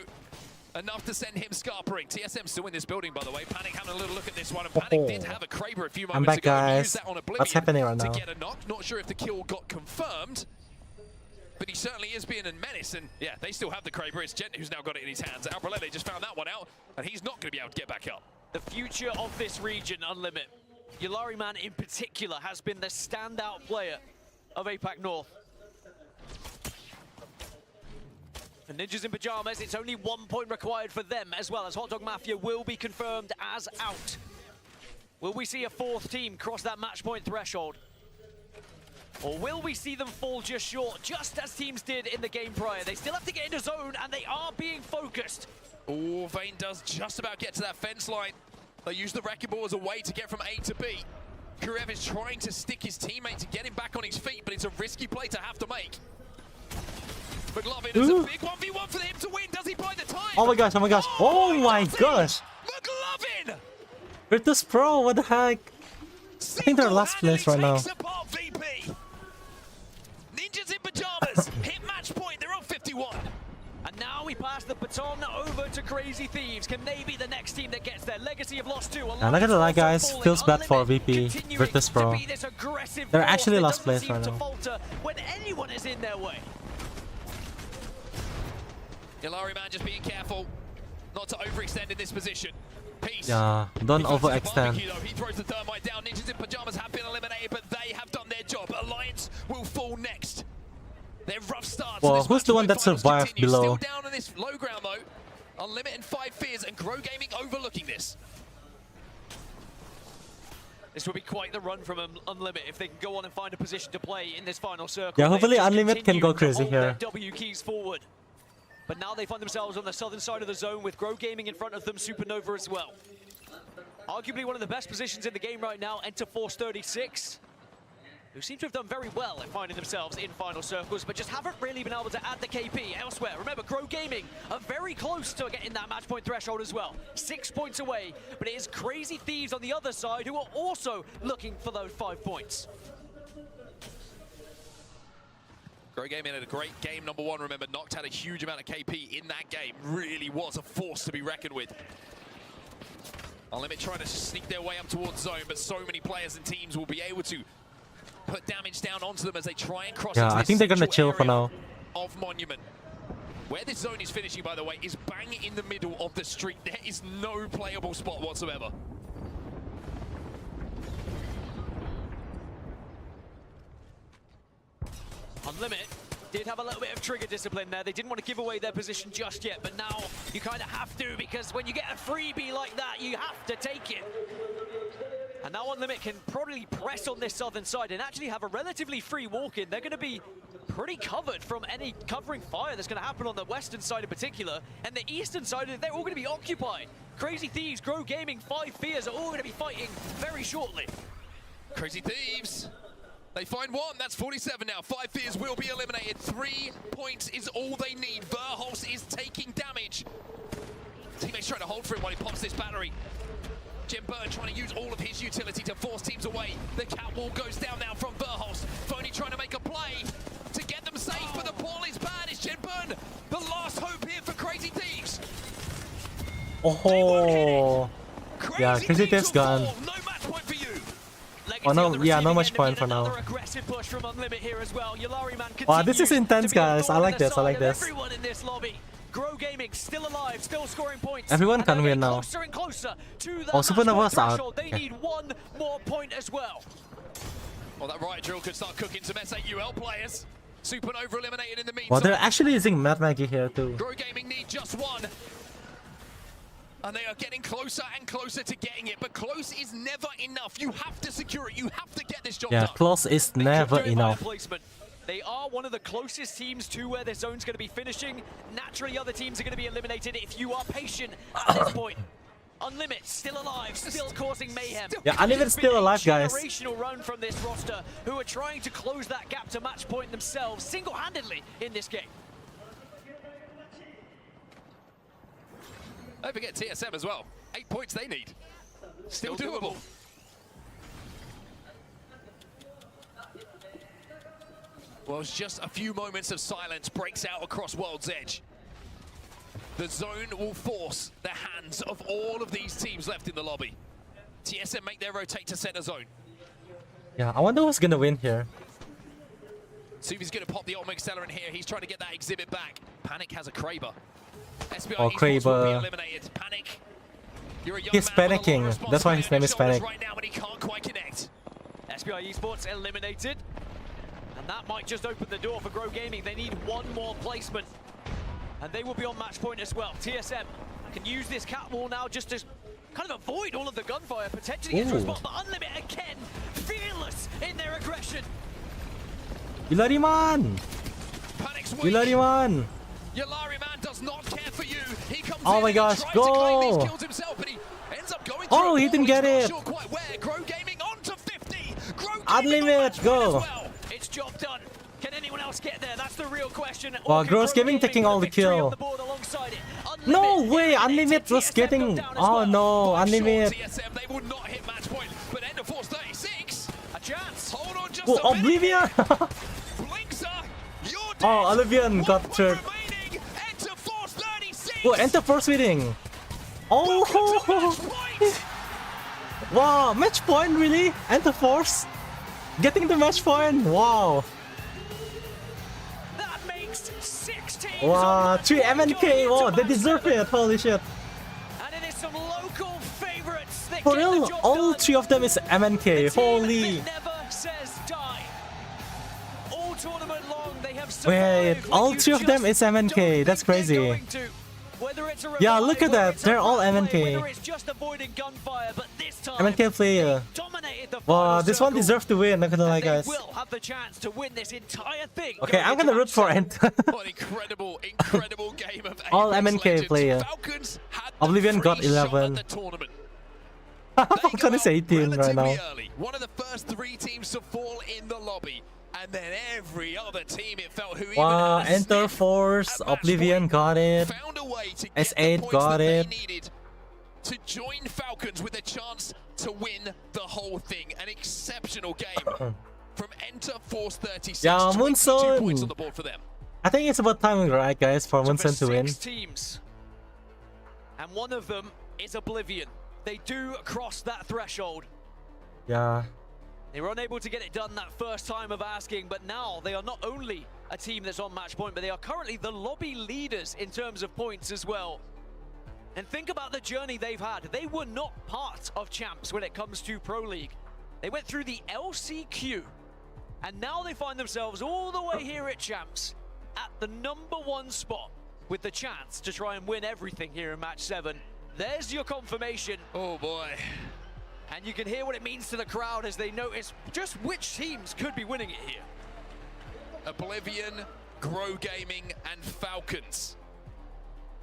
enough to send him scarpering. TSM still in this building, by the way. Panic having a little look at this one, and Panic did have a Kraber a few moments I'm back, ago. guys. Used that on Oblivion What's happening right now? to get a knock. Not sure if the kill got confirmed. but he certainly is being a menace. And yeah, they still have the Kraber. It's Gent who's now got it in his hands. Albrelete just found that one out, and he's not going to be able to get back up. The future of this region, Unlimit. Yulariman in particular has been the standout player of APAC North. For Ninjas in Pajamas, it's only 1 point required for them, as well as Hot Dog Mafia will be confirmed as out. Will we see a fourth team cross that match point threshold? Or will we see them fall just short, just as teams did in the game prior? They still have to get into zone, and they are being focused. Oh, Vayne does just about get to that fence line. They use the wrecking ball as a way to get from A to B. Kurev is trying to stick his teammate to get him back on his feet, but it's a risky play to have to make. McLovin is a big 1v1 for him to win. Does he buy the time? Oh my gosh, oh my gosh. Oh my gosh. McLovin! Virtus Pro, what the heck? I think they're last place right now. Ninjas in Pajamas hit match point. They're on 51. And now we pass the baton over to Crazy Thieves. Can they be the next team that gets their legacy of lost two? I'm not gonna lie, guys. Feels bad for VP Virtus Pro. They're actually last place right now. When anyone is in their way. Yulariman just being careful not to overextend in this position. Peace. Yeah, don't overextend. He throws the thermite down. Ninjas in Pajamas have been eliminated, but they have done their job. Alliance will fall next. Their rough starts. Well, who's the one that survived below? Still down on this low ground though. Unlimited and 5 Fears and Grow Gaming overlooking this. This will be quite the run from Unlimit if they can go on and find a position to play in this final circle. Yeah, hopefully Unlimit can go crazy here. W keys forward. But now they find themselves on the southern side of the zone with Grow Gaming in front of them, Supernova as well. Arguably one of the best positions in the game right now, enter Force 36, who seem to have done very well at finding themselves in final circles, but just haven't really been able to add the KP elsewhere. Remember, Grow Gaming are very close to getting that match point threshold as well. 6 points away, but it is Crazy Thieves on the other side who are also looking for those 5 points. Grow Gaming had a great game number 1. Remember, Noct had a huge amount of KP in that game. Really was a force to be reckoned with. Unlimit trying to sneak their way up towards zone, but so many players and teams will be able to put damage down onto them as they try and cross. Yeah, I think they're gonna chill for now. Of Monument. Where this zone is finishing, by the way, is bang in the middle of the street. There is no playable spot whatsoever. Unlimit did have a little bit of trigger discipline there. They didn't want to give away their position just yet, but now you kind of have to, because when you get a freebie like that, you have to take it. And now Unlimit can probably press on this southern side and actually have a relatively free walk-in. They're going to be pretty covered from any covering fire that's going to happen on the western side in particular. And the eastern side, they're all going to be occupied. Crazy Thieves, Grow Gaming, 5 Fears are all going to be fighting very shortly. Crazy Thieves. They find one. That's 47 now. 5 Fears will be eliminated. 3 points is all they need. Verholst is taking damage. Teammates trying to hold for him while he pops this battery. Jim Byrne trying to use all of his utility to force teams away. The catwalk goes down now from Verholst. Phony trying to make a play to get them safe, but the ball is bad. It's Jim Byrne, the last hope here for Crazy Thieves. Oh, yeah, Crazy Thieves gone. No match point for you. Oh no, yeah, no much point for now. Aggressive push from Unlimit here as well. Wow, this is intense, guys. I like this. I like this. Everyone in this lobby. Grow Gaming still alive, still scoring points. Everyone can win now. Closer and closer to the Oh, Supernova's out. They need 1 more point as well. Well, that riot drill could start cooking some SAUL players. Supernova eliminated in the meantime. Well, they're actually using Mad Maggie here too. Grow Gaming need just 1. And they are getting closer and closer to getting it, but close is never enough. You have to secure it. You have to get this job done. Yeah, close is never enough. They are one of the closest teams to where their zone's going to be finishing. Naturally, other teams are going to be eliminated if you are patient at this point. Unlimit still alive, still causing mayhem. Yeah, Unlimit's still alive, guys. Generational run from this roster, who are trying to close that gap to match point themselves single-handedly in this game. Don't forget TSM as well. 8 points they need. Still doable. Well, it's just a few moments of silence breaks out across World's Edge. The zone will force the hands of all of these teams left in the lobby. TSM make their rotate to center zone. Yeah, I wonder who's gonna win here. Suvi's going to pop the ultimate accelerant here. He's trying to get that exhibit back. Panic has a Kraber. SBI Oh, Esports will be Kraber. eliminated. Panic. You're a young He's man with a lot of panicking. That's why his name is responsibility Panic. right now, but he can't quite connect. SBI Esports eliminated. And that might just open the door for Grow Gaming. They need one more placement. And they will be on match point as well. TSM can use this cat wall now just to kind of avoid all of the gunfire, potentially get to a spot, but Unlimited again, fearless in their aggression. Ilariman! Panic's weak. Ilariman! Yalari man does not care for you. He comes Oh in my and gosh, tries to claim these go! kills himself, but he ends up going Oh, through he a didn't wall. get He's it. not sure quite where. Grow Gaming onto 50. Grow Gaming Unlimited, go! It's job done. Can anyone else get there? That's the real question. Wow, Gross Gaming taking all the kill. No way, Unlimited was getting... Oh no, Unlimited. TSM, they would not hit match point, but end of Force 36. A chance. Hold on just Oh, a minute. Oblivion! Blinkser, you're dead. Oh, Oblivion got tripped. Remaining. Enter Force 36. Oh, Enter Force winning. Oh! Wow, match point really? Enter Force? Getting the match point? Wow. That makes 6 teams. Wow, 3 MNK. Wow, they deserve it. Holy shit. And it is some local favorites that For get the real, job all done. 3 of them is MNK. Holy. Never says die. All tournament long, they have Wait, survived all what you 3 of them just is MNK. don't That's think they're crazy. going to. Whether it's a Yeah, revive, look at whether that. it's a They're all replay, MNK. whether it's just avoiding gunfire, but this time MNK player. dominated the Wow, final this one circle. deserves to win. Not gonna lie, They guys. will have the chance to win this entire thing. Okay, going I'm into gonna root match for 7. Enter. What an incredible game of All Apex MNK Legends. player. Falcons had the Oblivion got free shot at 11. the tournament. Falcon is 18 right now. Relatively early. One of the first 3 teams to fall in the lobby. And then every other team, it felt, who Wow, even had a Enter sniff Force, at match Oblivion point, got it. found a way to get the S8 points got that they it. needed to join Falcons with a chance to win the whole thing. An exceptional game from Enter Force 36. Yeah, 22 points on Moonson. the board for them. I think it's about time, right, guys, for Munson to win. 6 teams. And one of them is Oblivion. They do cross that threshold. Yeah. They were unable to get it done that first time of asking, but now they are not only a team that's on match point, but they are currently the lobby leaders in terms of points as well. And think about the journey they've had. They were not part of champs when it comes to Pro League. They went through the LCQ, and now they find themselves all the way here at champs at the #1 spot with the chance to try and win everything here in match 7. There's your confirmation. Oh boy. And you can hear what it means to the crowd as they notice just which teams could be winning it here. Oblivion, Grow Gaming, and Falcons.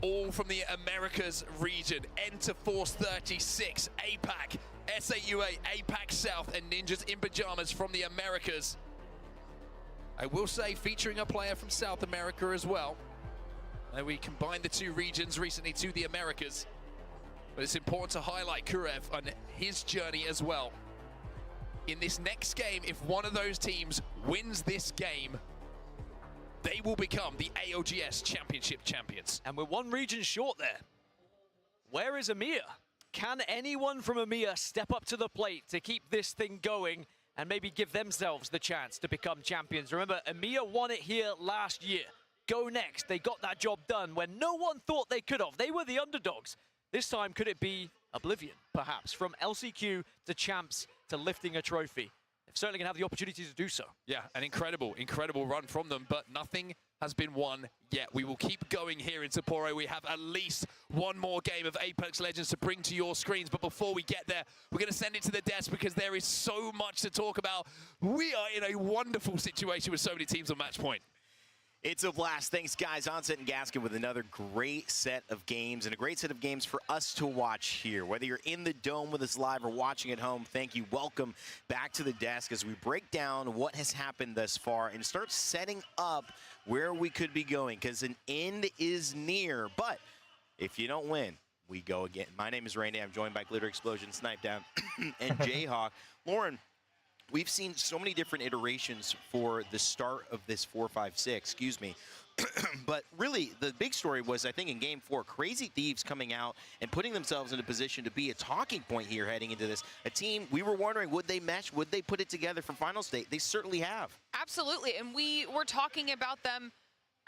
All from the Americas region. Enter Force 36, APAC, SAUA, APAC South, and Ninjas in Pajamas from the Americas. I will say, featuring a player from South America as well. We combined the 2 regions recently to the Americas. But it's important to highlight Kurev on his journey as well. In this next game, if one of those teams wins this game, they will become the ALGS Championship champions. And we're 1 region short there. Where is EMEA? Can anyone from EMEA step up to the plate to keep this thing going and maybe give themselves the chance to become champions? Remember, EMEA won it here last year. Go Next, they got that job done when no one thought they could have. They were the underdogs. This time, could it be Oblivion, perhaps? From LCQ to champs to lifting a trophy. They're certainly going to have the opportunity to do so. Yeah, an incredible run from them, but nothing has been won yet. We will keep going here in Sapporo. We have at least 1 more game of Apex Legends to bring to your screens, but before we get there, we're going to send it to the desk because there is so much to talk about. We are in a wonderful situation with so many teams on match point. It's a blast. Thanks, guys. Onset and Gaskin with another great set of games and a great set of games for us to watch here. Whether you're in the dome with us live or watching at home, thank you. Welcome back to the desk as we break down what has happened thus far and start setting up where we could be going because an end is near. But if you don't win, we go again. My name is Randy. I'm joined by Glitter Explosion, Snipe Down, and Jayhawk. Lauren, we've seen so many different iterations for the start of this 4-5-6, excuse me. But really, the big story was, I think, in Game 4, Crazy Thieves coming out and putting themselves in a position to be a talking point here heading into this. A team, we were wondering, would they mesh? Would they put it together for final state? They certainly have. Absolutely, and we were talking about them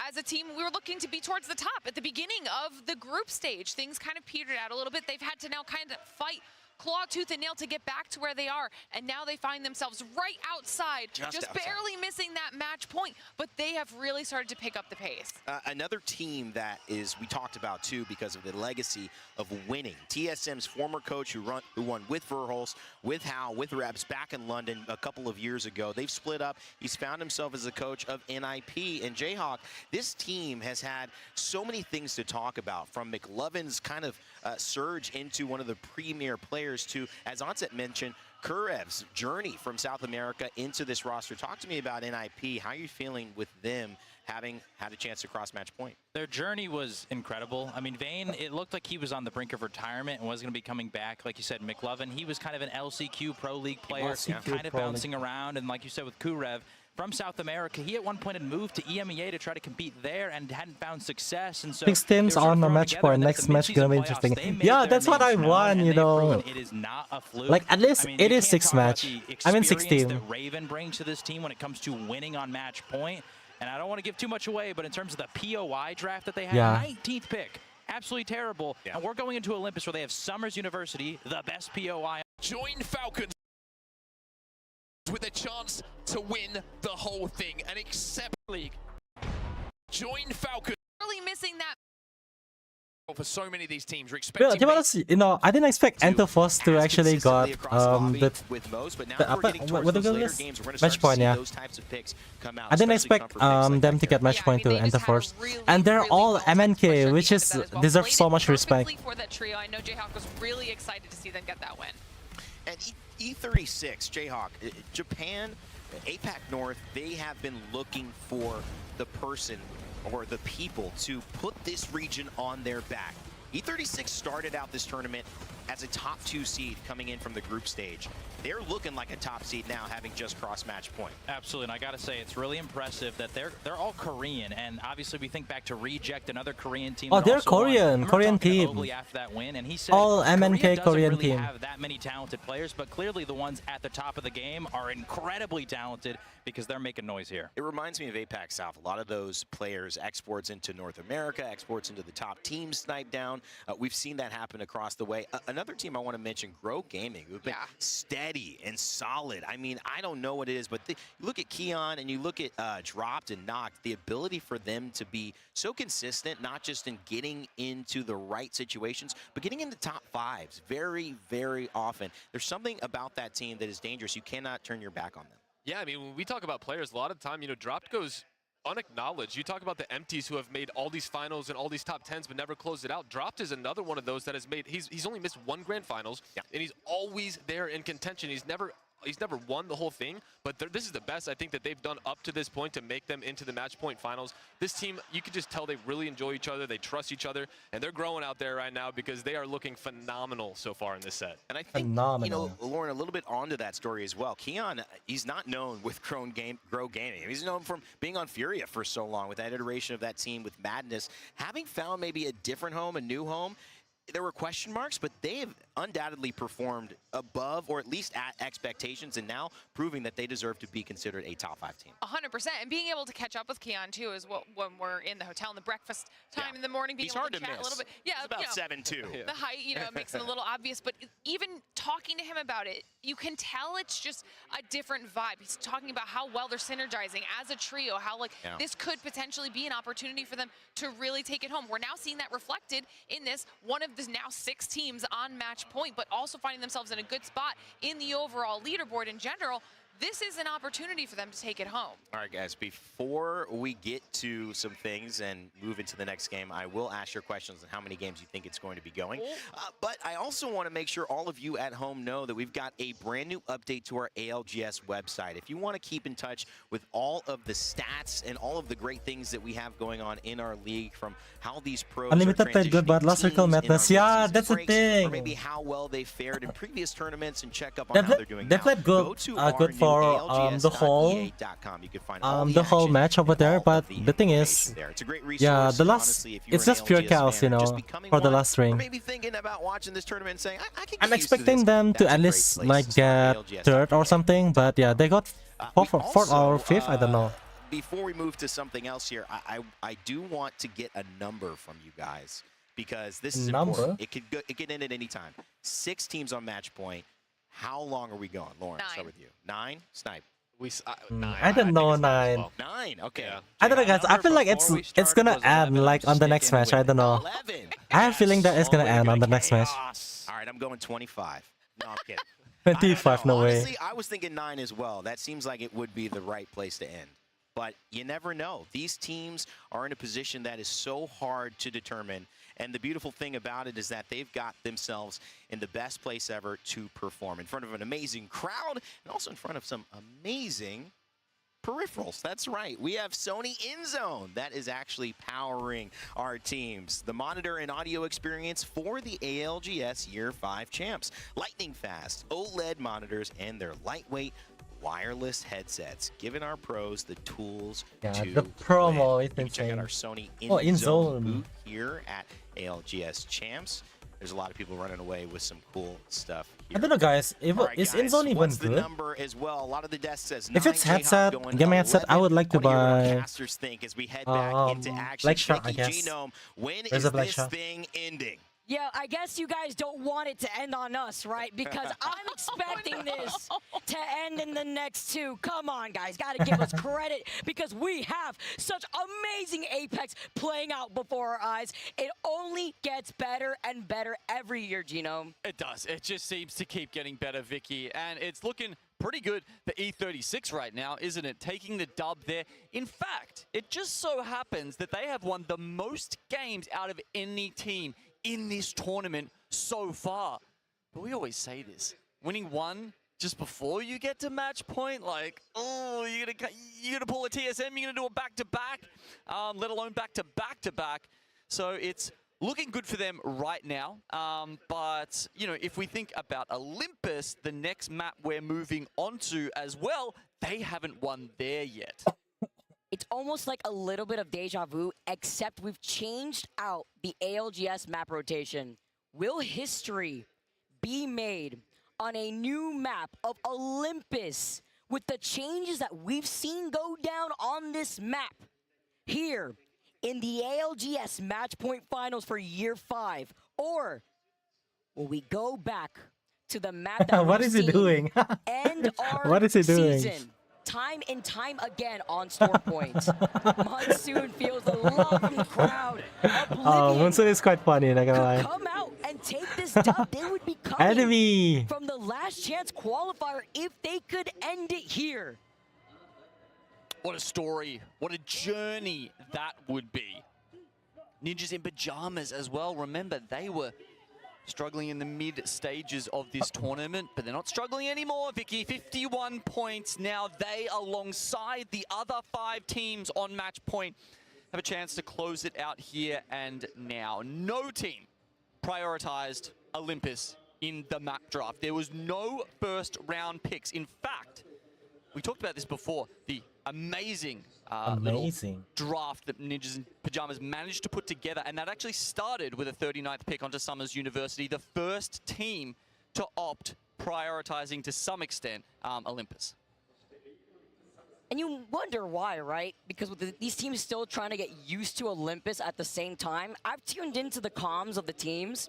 as a team. We were looking to be towards the top at the beginning of the group stage. Things kind of petered out a little bit. They've had to now kind of fight claw, tooth, and nail to get back to where they are, and now they find themselves right outside, just barely missing that match point, but they have really started to pick up the pace. Another team that we talked about too because of the legacy of winning. TSM's former coach who won with Verhulst, with Hal, with Rebs back in London a couple of years ago. They've split up. He's found himself as a coach of NIP. And Jayhawk, this team has had so many things to talk about, from McLovin's kind of surge into one of the premier players to, as Onset mentioned, Kurev's journey from South America into this roster. Talk to me about NIP. How are you feeling with them having had a chance to cross match point? Their journey was incredible. I mean, Vayne, it looked like he was on the brink of retirement and was going to be coming back. Like you said, McLovin, he was kind of an LCQ Pro League player, kind of bouncing around. And like you said with Kurev, from South America, he at one point had moved to EMEA to try to compete there and hadn't found success. And so 6 teams on a match point. Next match gonna be interesting. Yeah, that's what I want, you know. It is not a fluke. Like, at least it is 6 match. I mean 16. That Raven brings to this team when it comes to winning on match point. And I don't want to give too much away, but in terms of the POI draft that they had, 19th pick, absolutely terrible. And we're going into Olympus where they have Summers University, the best POI. Join Falcons with a chance to win the whole thing and accept league. Join Falcons. Really missing that. For so many of these teams, you're expecting. You know, I didn't expect Enterforce to actually got what do you call this? Match point, yeah. I didn't expect them to get match point to Enterforce, and they're all MNK, which is deserves so much respect. For that trio, I know Jayhawk was really excited to see them get that win. And E36, Jayhawk, Japan, APAC North, they have been looking for the person or the people to put this region on their back. E36 started out this tournament as a top 2 seed coming in from the group stage. They're looking like a top seed now, having just crossed match point. Absolutely, and I gotta say, it's really impressive that they're all Korean, and obviously we think back to Reject, another Korean team. Oh, they're Korean team. After that win, and he said, all MNK Korean really team. Have that many talented players, but clearly the ones at the top of the game are incredibly talented because they're making noise here. It reminds me of APAC South. A lot of those players exports into North America, exports into the top teams snipe down. We've seen that happen across the way. Another team I want to mention, Grow Gaming, who've been steady and solid. I mean, I don't know what it is, but you look at Keon and you look at Dropped and Knocked, the ability for them to be so consistent, not just in getting into the right situations, but getting into top 5s very, very often. There's something about that team that is dangerous. You cannot turn your back on them. Yeah, I mean, when we talk about players, a lot of the time, you know, Dropped goes unacknowledged. You talk about the empties who have made all these finals and all these top 10s but never closed it out. Dropped is another one of those that has made, he's only missed 1 grand finals, and he's always there in contention. He's never won the whole thing, but this is the best I think that they've done up to this point to make them into the match point finals. This team, you can just tell they really enjoy each other, they trust each other, and they're growing out there right now because they are looking phenomenal so far in this set. And I think, you know, Lauren, a little bit onto that story as well. Keon, he's not known with Grow Gaming. He's known from being on Furia for so long, with that iteration of that team with Madness. Having found maybe a different home, a new home, there were question marks, but they have undoubtedly performed above or at least at expectations, and now proving that they deserve to be considered a top 5 team. 100%, and being able to catch up with Keon too is what when we're in the hotel in the breakfast time in the morning, being able to chat a little bit. Yeah, it's about 7'2". The height, you know, it makes it a little obvious, but even talking to him about it, you can tell it's just a different vibe. He's talking about how well they're synergizing as a trio, how like this could potentially be an opportunity for them to really take it home. We're now seeing that reflected in this one of the now 6 teams on match point, but also finding themselves in a good spot in the overall leaderboard in general. This is an opportunity for them to take it home. All right, guys, before we get to some things and move into the next game, I will ask your questions on how many games you think it's going to be going. But I also want to make sure all of you at home know that we've got a brand new update to our ALGS website. If you want to keep in touch with all of the stats and all of the great things that we have going on in our league, from how these pros Unlimited played good, but Last Circle Madness. Yeah, that's the thing. Or maybe how well they fared in previous tournaments and check up on how they're doing now. They played good, good for the whole match over there, but the thing is, yeah, the last, it's just pure chaos, you know, for the last ring. I'm expecting them to at least like get 3rd or something, but yeah, they got Fourth or fifth, I don't know. Before we move to something else here, I do want to get a number from you guys because this is important. It could end at any time. 6 teams on match point. How long are we going? Lauren, start with you. 9? Snipe. 9. I don't know 9. Well. 9, okay. Yeah. I don't know, guys. I feel like it's gonna end like on the next match. I don't know. 11. I have a feeling that it's gonna end on the next match. All right, I'm going 25. No, I'm kidding. 25, no way. Honestly, I was thinking 9 as well. That seems like it would be the right place to end. But you never know. These teams are in a position that is so hard to determine. And the beautiful thing about it is that they've got themselves in the best place ever to perform. In front of an amazing crowd and also in front of some amazing peripherals. That's right. We have Sony InZone that is actually powering our teams. The monitor and audio experience for the ALGS Year 5 champs. Lightning fast OLED monitors and their lightweight wireless headsets, giving our pros the tools to the promo is insane. Check out our Sony InZone booth here at ALGS Champs. There's a lot of people running away with some cool stuff here. I don't know, guys. Is InZone even what's good? The number as well? A lot of the desk says if it's headset, gaming headset, I would like to buy. Think as we head back into action. Blackshot, I guess. Genome, when There's is a this thing ending? Yeah, I guess you guys don't want it to end on us, right? Because I'm expecting this to end in the next 2. Come on, guys. Got to give us credit because we have such amazing Apex playing out before our eyes. It only gets better and better every year, Genome. It does. It just seems to keep getting better, Vicky. And it's looking pretty good for E36 right now, isn't it? Taking the dub there. In fact, it just so happens that they have won the most games out of any team in this tournament so far. But we always say this, winning 1 just before you get to match point, like, oh, you're gonna pull a TSM, you're gonna do a back-to-back, let alone back-to-back-to-back. So it's looking good for them right now. But, you know, if we think about Olympus, the next map we're moving onto as well, they haven't won there yet. It's almost like a little bit of deja vu, except we've changed out the ALGS map rotation. Will history be made on a new map of Olympus with the changes that we've seen go down on this map here in the ALGS match point finals for year 5? Or will we go back to the map that what is he doing? End our what is he doing? Season? Time and time again on store points. Monsoon feels the love from the crowd. Monsoon is quite funny, not gonna lie. Come out and take this dub. They would be coming from the last chance qualifier if they could end it here. What a story. What a journey that would be. Ninjas in pajamas as well. Remember, they were struggling in the mid stages of this tournament, but they're not struggling anymore, Vicky. 51 points now. They, alongside the other 5 teams on match point, have a chance to close it out here and now. No team prioritized Olympus in the map draft. There was no first round picks. In fact, we talked about this before, the amazing little draft that Ninjas in Pajamas managed to put together, and that actually started with a 39th pick onto Summers University, the first team to opt, prioritizing to some extent Olympus. And you wonder why, right? Because with these teams still trying to get used to Olympus at the same time, I've tuned into the comms of the teams,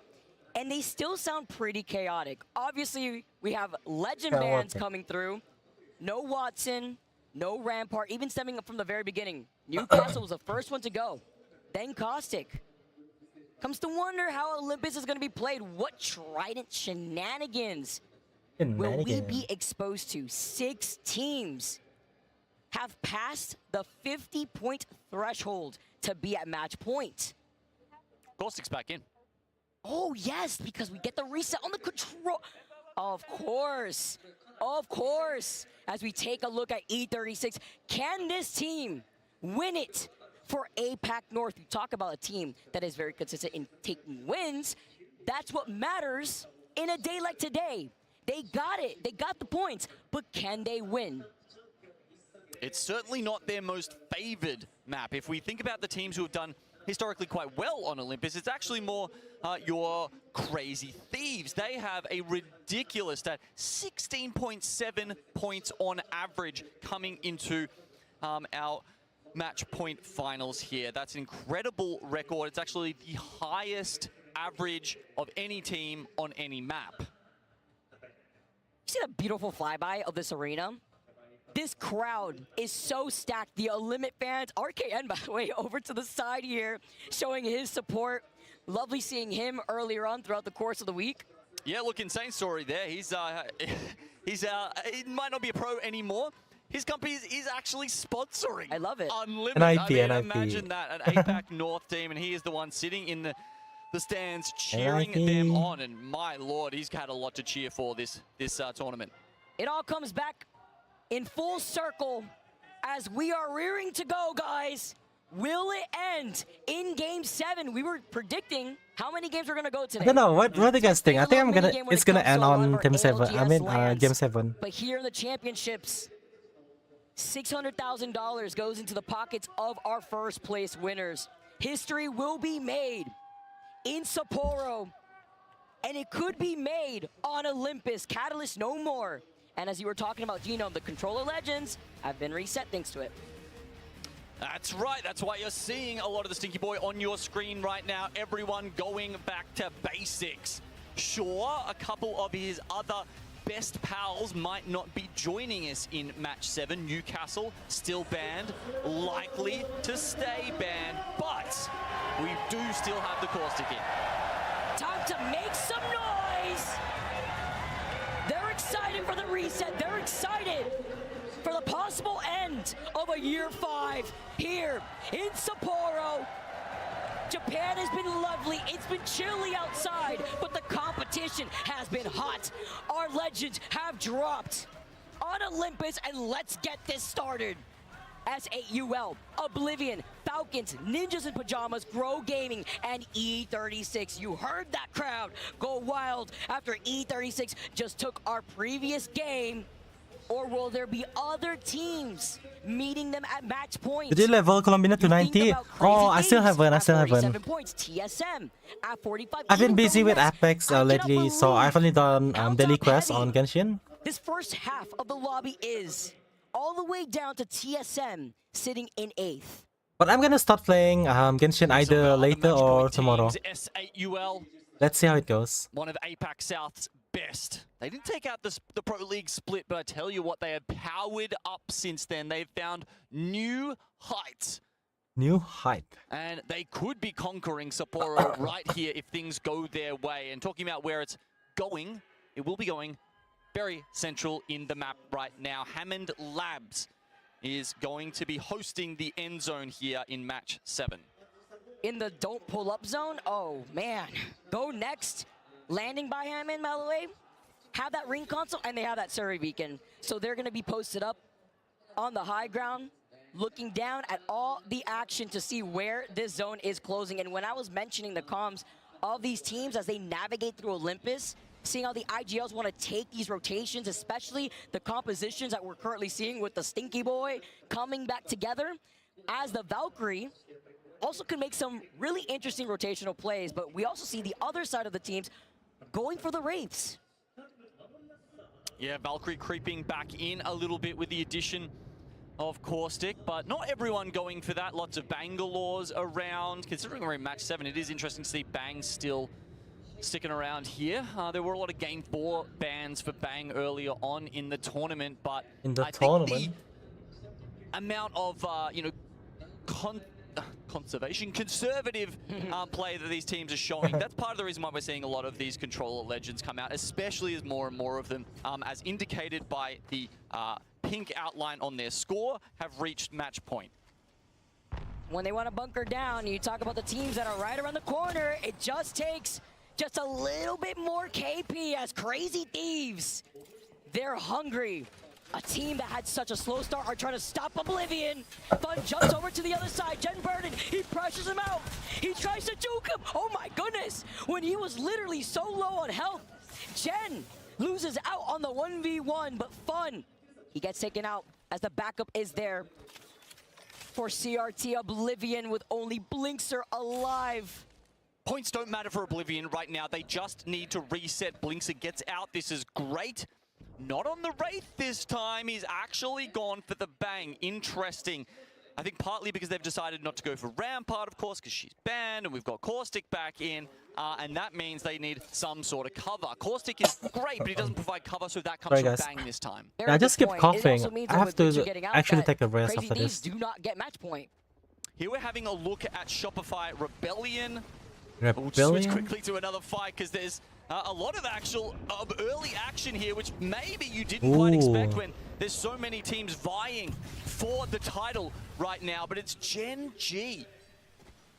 and they still sound pretty chaotic. Obviously, we have legend bans coming through. No Watson, no Rampart, even stemming up from the very beginning. Newcastle was the first one to go. Then Caustic. Comes to wonder how Olympus is going to be played. What Trident shenanigans will we be exposed to? 6 teams have passed the 50-point threshold to be at match point. Caustic's back in. Oh, yes, because we get the reset on the control. Of course. Of course. As we take a look at E36, can this team win it for APAC North? We talk about a team that is very consistent in taking wins. That's what matters in a day like today. They got it. They got the points. But can they win? It's certainly not their most favored map. If we think about the teams who have done historically quite well on Olympus. It's actually more your Crazy Thieves. They have a ridiculous stat, 16.7 points on average coming into our match point finals here. That's an incredible record. It's actually the highest average of any team on any map. You see the beautiful flyby of this arena? This crowd is so stacked. The Limit fans, RKN, by the way, over to the side here, showing his support. Lovely seeing him earlier on throughout the course of the week. Yeah, look, insane story there. He's he might not be a pro anymore. His company is actually sponsoring. I love it. Unlimited. Imagine that, an APAC North team, and he is the one sitting in the stands cheering them on. And my lord, he's had a lot to cheer for this tournament. It all comes back in full circle as we are rearing to go, guys. Will it end in Game 7? We were predicting how many games we're gonna go today. I don't know. What do you guys think? I think it's gonna end on Game 7. I mean, Game 7. But here in the championships, $600,000 goes into the pockets of our first place winners. History will be made in Sapporo, and it could be made on Olympus. Catalyst no more. And as you were talking about, Genome, the controller legends have been reset thanks to it. That's right. That's why you're seeing a lot of the Stinky Boy on your screen right now. Everyone going back to basics. Sure, a couple of his other best pals might not be joining us in match 7. Newcastle still banned, likely to stay banned, but we do still have the Caustic in. Time to make some noise. They're excited for the reset. They're excited for the possible end of a year 5 here in Sapporo. Japan has been lovely. It's been chilly outside, but the competition has been hot. Our legends have dropped on Olympus, and let's get this started. S8UL, Oblivion, Falcons, Ninjas in Pajamas, Grow Gaming, and E36. You heard that crowd go wild after E36 just took our previous game. Or will there be other teams meeting them at match points? Did you level Colombina to 90? Oh, I still haven't. Points, TSM at 45. I've been busy with Apex lately, so I've only done daily quests on Genshin. This first half of the lobby is all the way down to TSM sitting in 8th. But I'm gonna start playing Genshin either later or tomorrow. S8UL. Let's see how it goes. One of APAC South's best. They didn't take out the Pro League split, but I tell you what, they have powered up since then. They've found new heights. New height. And they could be conquering Sapporo right here if things go their way. And talking about where it's going, it will be going very central in the map right now. Hammond Labs is going to be hosting the end zone here in match 7. In the don't pull up zone, oh man. Go next, landing by Hammond, by the way. Have that ring console, and they have that Surrey beacon. So they're gonna be posted up on the high ground, looking down at all the action to see where this zone is closing. And when I was mentioning the comms of these teams as they navigate through Olympus, seeing how the IGLs want to take these rotations, especially the compositions that we're currently seeing with the Stinky Boy coming back together, as the Valkyrie also can make some really interesting rotational plays, but we also see the other side of the teams going for the Wraiths. Yeah, Valkyrie creeping back in a little bit with the addition of Caustic, but not everyone going for that. Lots of Bangalores around. Considering we're in match 7, it is interesting to see Bang still sticking around here. There were a lot of Game 4 bans for Bang earlier on in the tournament, but I think the amount of, you know, conservative play that these teams are showing. That's part of the reason why we're seeing a lot of these controller legends come out, especially as more and more of them, as indicated by the pink outline on their score, have reached match point. When they want to bunker down, you talk about the teams that are right around the corner, it just takes just a little bit more KP as Crazy Thieves. They're hungry. A team that had such a slow start are trying to stop Oblivion. Fun jumps over to the other side. Jen Burden, he pressures him out. He tries to juke him. Oh my goodness. When he was literally so low on health, Jen loses out on the 1v1, but Fun, he gets taken out as the backup is there. for CRT. Oblivion with only Blinkster alive. Points don't matter for Oblivion right now. They just need to reset. Blinkster gets out. This is great. Not on the Wraith this time. He's actually gone for the Bang. Interesting. I think partly because they've decided not to go for Rampart, of course, because she's banned, and we've got Caustic back in, and that means they need some sort of cover. Caustic is great, but he doesn't provide cover, so that comes from Bang this time. Yeah, I just keep coughing. I have to actually take a rest Crazy after Thieves this. do not get match point. Here we're having a look at Shopify Rebellion. Rebellion? We'll switch quickly to another fight because there's a lot of early action here, which maybe you didn't quite expect when there's so many teams vying for the title right now. But it's Gen G,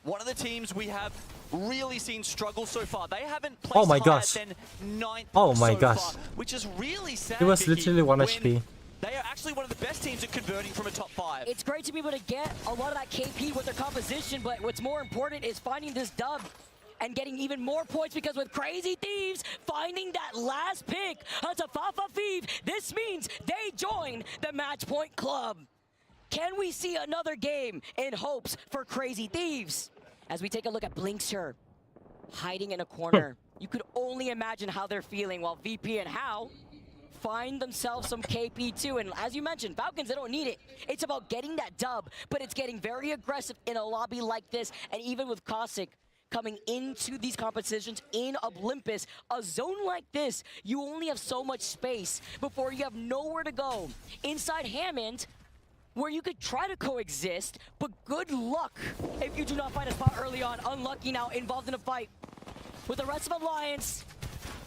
one of the teams we have really seen struggle so far. They haven't placed higher than 9th so far, which is really sad. It was Vicky, literally 1 HP. They are actually one of the best teams at converting from a top 5. It's great to be able to get a lot of that KP with their composition, but what's more important is finding this dub and getting even more points, because with Crazy Thieves finding that last pick onto Fafa Thief, this means they join the Match Point Club. Can we see another game in hopes for Crazy Thieves? As we take a look at Blinkster hiding in a corner. You could only imagine how they're feeling, while VP and How find themselves some KP too. And as you mentioned, Falcons, they don't need it. It's about getting that dub, but it's getting very aggressive in a lobby like this. And even with Caustic coming into these competitions in Olympus, a zone like this, you only have so much space before you have nowhere to go. Inside Hammond, where you could try to coexist, but good luck if you do not find a spot early on. Unlucky now, involved in a fight with the rest of Alliance.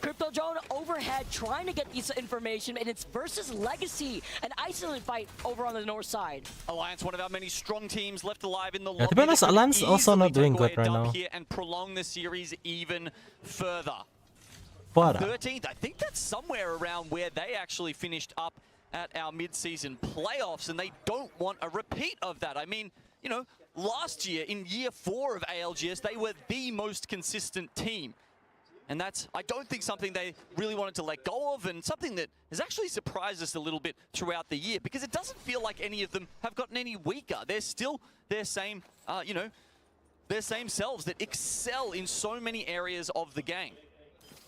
Crypto Drone overhead trying to get this information, and it's versus Legacy, an isolated fight over on the north side. Alliance, one of our many strong teams left alive in the Yeah, to be honest, Alliance also not doing good right now. Here and prolong the series even further. But 13th, I think that's somewhere around where they actually finished up at our mid-season playoffs, and they don't want a repeat of that. I mean, you know, last year, in year 4 of ALGS, they were the most consistent team. And that's, I don't think, something they really wanted to let go of, and something that has actually surprised us a little bit throughout the year, because it doesn't feel like any of them have gotten any weaker. They're still their same, you know, their same selves that excel in so many areas of the game.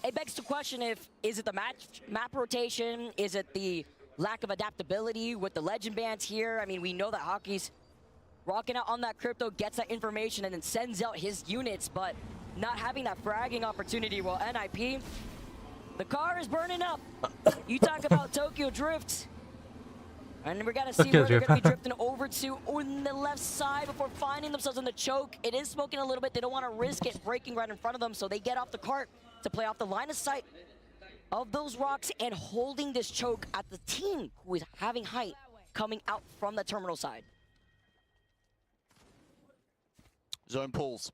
It begs to question is it the map rotation? Is it the lack of adaptability with the legend bans here? I mean, we know that Hockey's rocking out on that crypto, gets that information, and then sends out his units, but not having that fragging opportunity. Well, NIP, the car is burning up. You talk about Tokyo Drift. And we're going to see where they're going to be drifting over to on the left side before finding themselves in the choke. It is smoking a little bit. They don't want to risk it breaking right in front of them, so they get off the cart to play off the line of sight of those rocks and holding this choke at the team who is having height coming out from the terminal side. Zone pulls.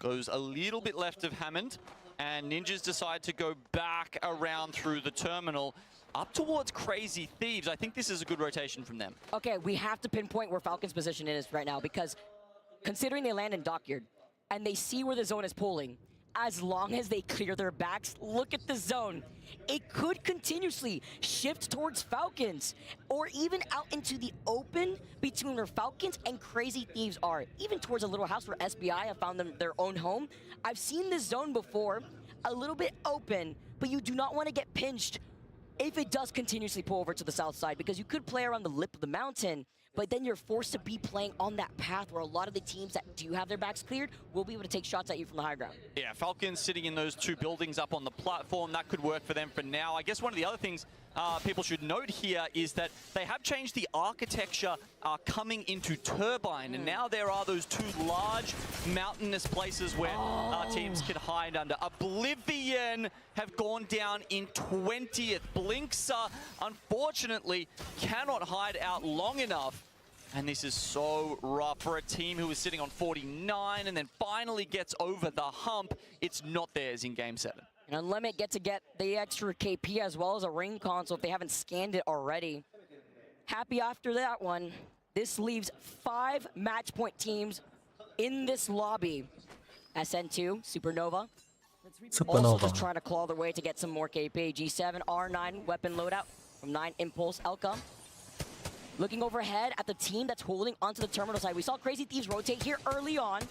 Goes a little bit left of Hammond, and Ninjas decide to go back around through the terminal up towards Crazy Thieves. I think this is a good rotation from them. Okay, we have to pinpoint where Falcon's position is right now, because considering they land in Dockyard and they see where the zone is pulling, as long as they clear their backs, look at the zone. It could continuously shift towards Falcons, or even out into the open between where Falcons and Crazy Thieves are. Even towards a little house where SBI have found them their own home. I've seen this zone before, a little bit open, but you do not want to get pinched if it does continuously pull over to the south side, because you could play around the lip of the mountain, but then you're forced to be playing on that path where a lot of the teams that do have their backs cleared will be able to take shots at you from the high ground. Yeah, Falcons sitting in those 2 buildings up on the platform, that could work for them for now. I guess one of the other things people should note here is that they have changed the architecture coming into Turbine, and now there are those 2 large mountainous places where teams can hide under. Oblivion have gone down in 20th. Blinkster, unfortunately, cannot hide out long enough. And this is so rough for a team who is sitting on 49 and then finally gets over the hump. It's not theirs in Game 7. And Unlimit get the extra KP as well as a ring console if they haven't scanned it already. Happy after that one. This leaves 5 match point teams in this lobby. SN2, Supernova. Also just trying to claw their way to get some more KP. G7, R9, weapon loadout from 9 Impulse, Elka. Looking overhead at the team that's holding onto the terminal side. We saw Crazy Thieves rotate here early on.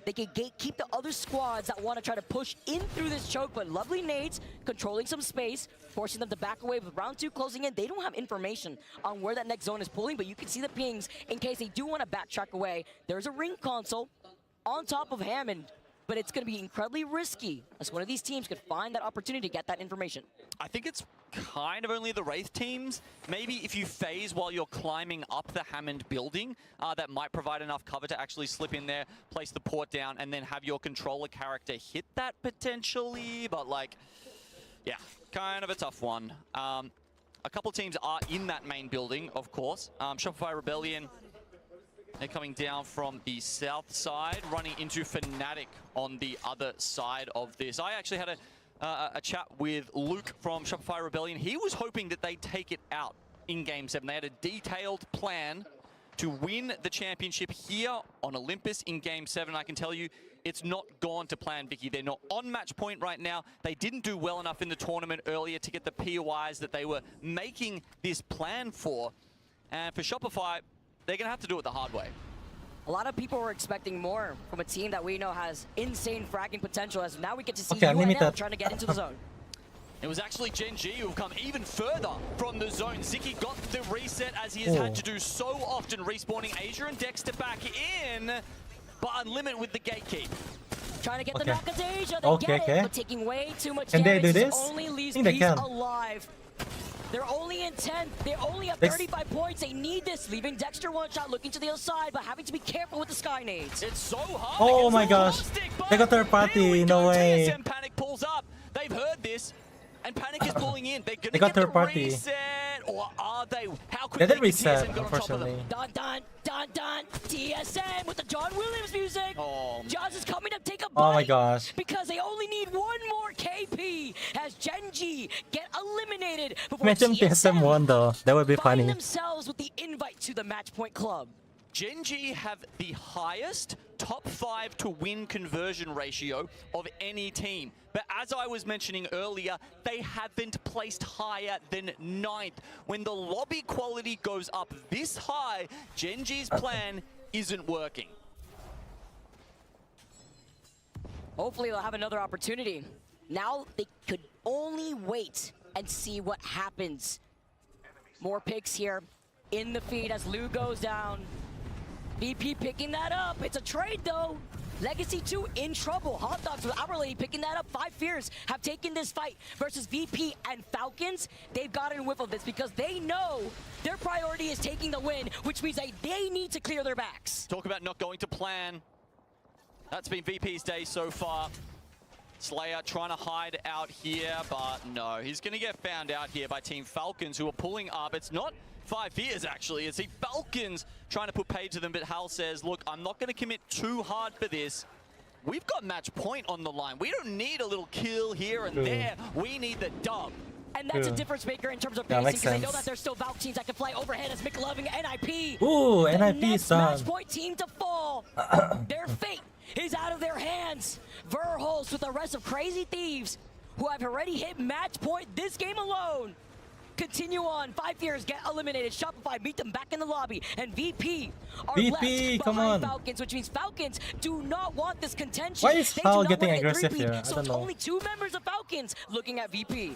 They can gatekeep the other squads that want to try to push in through this choke, but lovely nades controlling some space, forcing them to back away with round 2 closing in. They don't have information on where that next zone is pulling, but you can see the pings in case they do want to backtrack away. There's a ring console on top of Hammond, but it's going to be incredibly risky as one of these teams could find that opportunity to get that information. I think it's kind of only the Wraith teams. Maybe if you phase while you're climbing up the Hammond building, that might provide enough cover to actually slip in there, place the port down, and then have your controller character hit that potentially. But like, yeah, kind of a tough one. A couple teams are in that main building, of course. Shopify Rebellion, they're coming down from the south side, running into Fnatic on the other side of this. I actually had a chat with Luke from Shopify Rebellion. He was hoping that they'd take it out in Game 7. They had a detailed plan to win the championship here on Olympus in Game 7. I can tell you, it's not gone to plan, Vicky. They're not on match point right now. They didn't do well enough in the tournament earlier to get the POIs that they were making this plan for. And for Shopify, they're going to have to do it the hard way. A lot of people were expecting more from a team that we know has insane fragging potential, as now we get to see Okay, UNL trying to get into the zone. It was actually Gen G who've come even further from the zone. Ziki got the reset as he has had to do so often, respawning Asia and Dexter back in, but Unlimited with the gatekeep. Trying to get the knock into Asia, they get it, but taking way too much Can damage. they do this? Only leaves I think they Peace can. alive. They're only in 10. They only have 35 points. They need this. Leaving Dexter one shot, looking to the other side, but having to be careful with the Sky Nades. It's so hard. Oh my gosh. They got third party. No way. TSM Panic pulls up. They've heard this, and Panic is pulling in. They're going to got get the third party. reset, or are they? How They quickly did can reset, TSM get on top of them? unfortunately. Dun, dun, dun, dun. TSM with the John Williams music. Oh. Jaws is coming to take a bite. Oh my gosh. Because they only need one more KP as Gen G get eliminated before Imagine TSM won though. That would be find funny. themselves with the invite to the Match Point Club. Gen G have the highest top 5 to win conversion ratio of any team. But as I was mentioning earlier, they haven't placed higher than 9th. When the lobby quality goes up this high, Gen G's plan isn't working. Hopefully they'll have another opportunity. Now they could only wait and see what happens. More picks here in the feed as Lou goes down. VP picking that up. It's a trade though. Legacy 2 in trouble. Hot Dogs with Our Lady picking that up. 5 Fears have taken this fight versus VP and Falcons. They've gotten a whiff of this because they know their priority is taking the win, which means they need to clear their backs. Talk about not going to plan. That's been VP's day so far. Slayer trying to hide out here, but no. He's going to get found out here by Team Falcons, who are pulling up. It's not 5 Fears, actually. It's the Falcons trying to put paid to them, but Hal says, look, I'm not going to commit too hard for this. We've got match point on the line. We don't need a little kill here and there. We need the dub. And that's a difference maker in terms of Yeah, pacing, makes because they know sense. that there's still Valve teams that can fly overhead as McLovin and NIP. Ooh, the NIP next son. match point team to fall. Their fate is out of their hands. Verholst with the rest of Crazy Thieves, who have already hit match point this game alone. Continue on. 5 Fears get eliminated. Shopify meet them back in the lobby. And VP are VP, left come behind on. Falcons, which means Falcons do not want this contention. Why is They Hal do not getting want a aggressive 3-peat, here? I So don't it's know. only 2 members of Falcons looking at VP.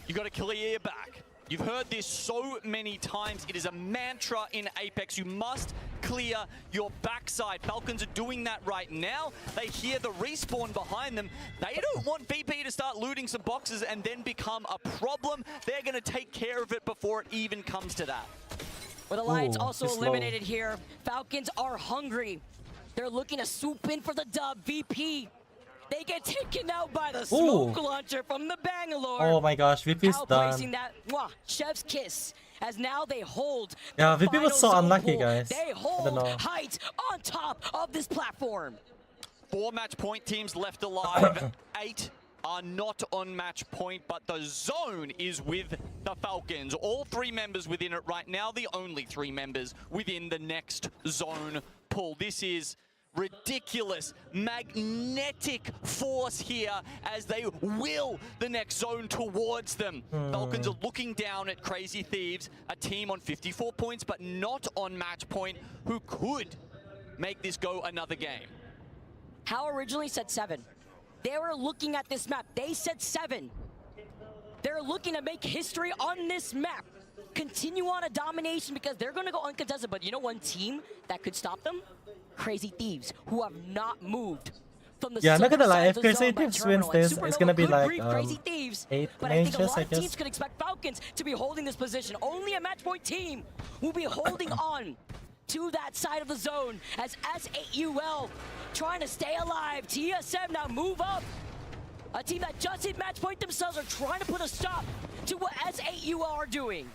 You got to clear your back. You've heard this so many times. It is a mantra in Apex. You must clear your backside. Falcons are doing that right now. They hear the respawn behind them. They don't want VP to start looting some boxes and then become a problem. They're going to take care of it before it even comes to that. With Alliance Ooh, also he's low. eliminated here. Falcons are hungry. They're looking to swoop in for the dub. VP, they get taken out by the smoke launcher from the Bangalore. Oh my gosh, VP's Outplacing done. that chef's kiss. As now they hold. Yeah, the VP was final so zone unlucky, pool. guys. They I don't hold know. height on top of this platform. 4 match point teams left alive. 8 are not on match point, but the zone is with the Falcons. All 3 members within it right now, the only 3 members within the next zone pool. This is ridiculous, magnetic force here as they will the next zone towards them. Falcons are looking down at Crazy Thieves, a team on 54 points, but not on match point, who could make this go another game. How originally said 7. They were looking at this map. They said 7. They're looking to make history on this map. Continue on a domination because they're going to go uncontested. But you know one team that could stop them? Crazy Thieves, who have not moved from the not gonna lie, if Crazy Crazy Thieves wins this, it's gonna be like 8 but I think a matches, lot I of guess. teams could expect Falcons to be holding this position. Only a match point team will be holding on to that side of the zone as S8UL trying to stay alive. TSM now move up. A team that just hit match point themselves are trying to put a stop to what S8UL are doing.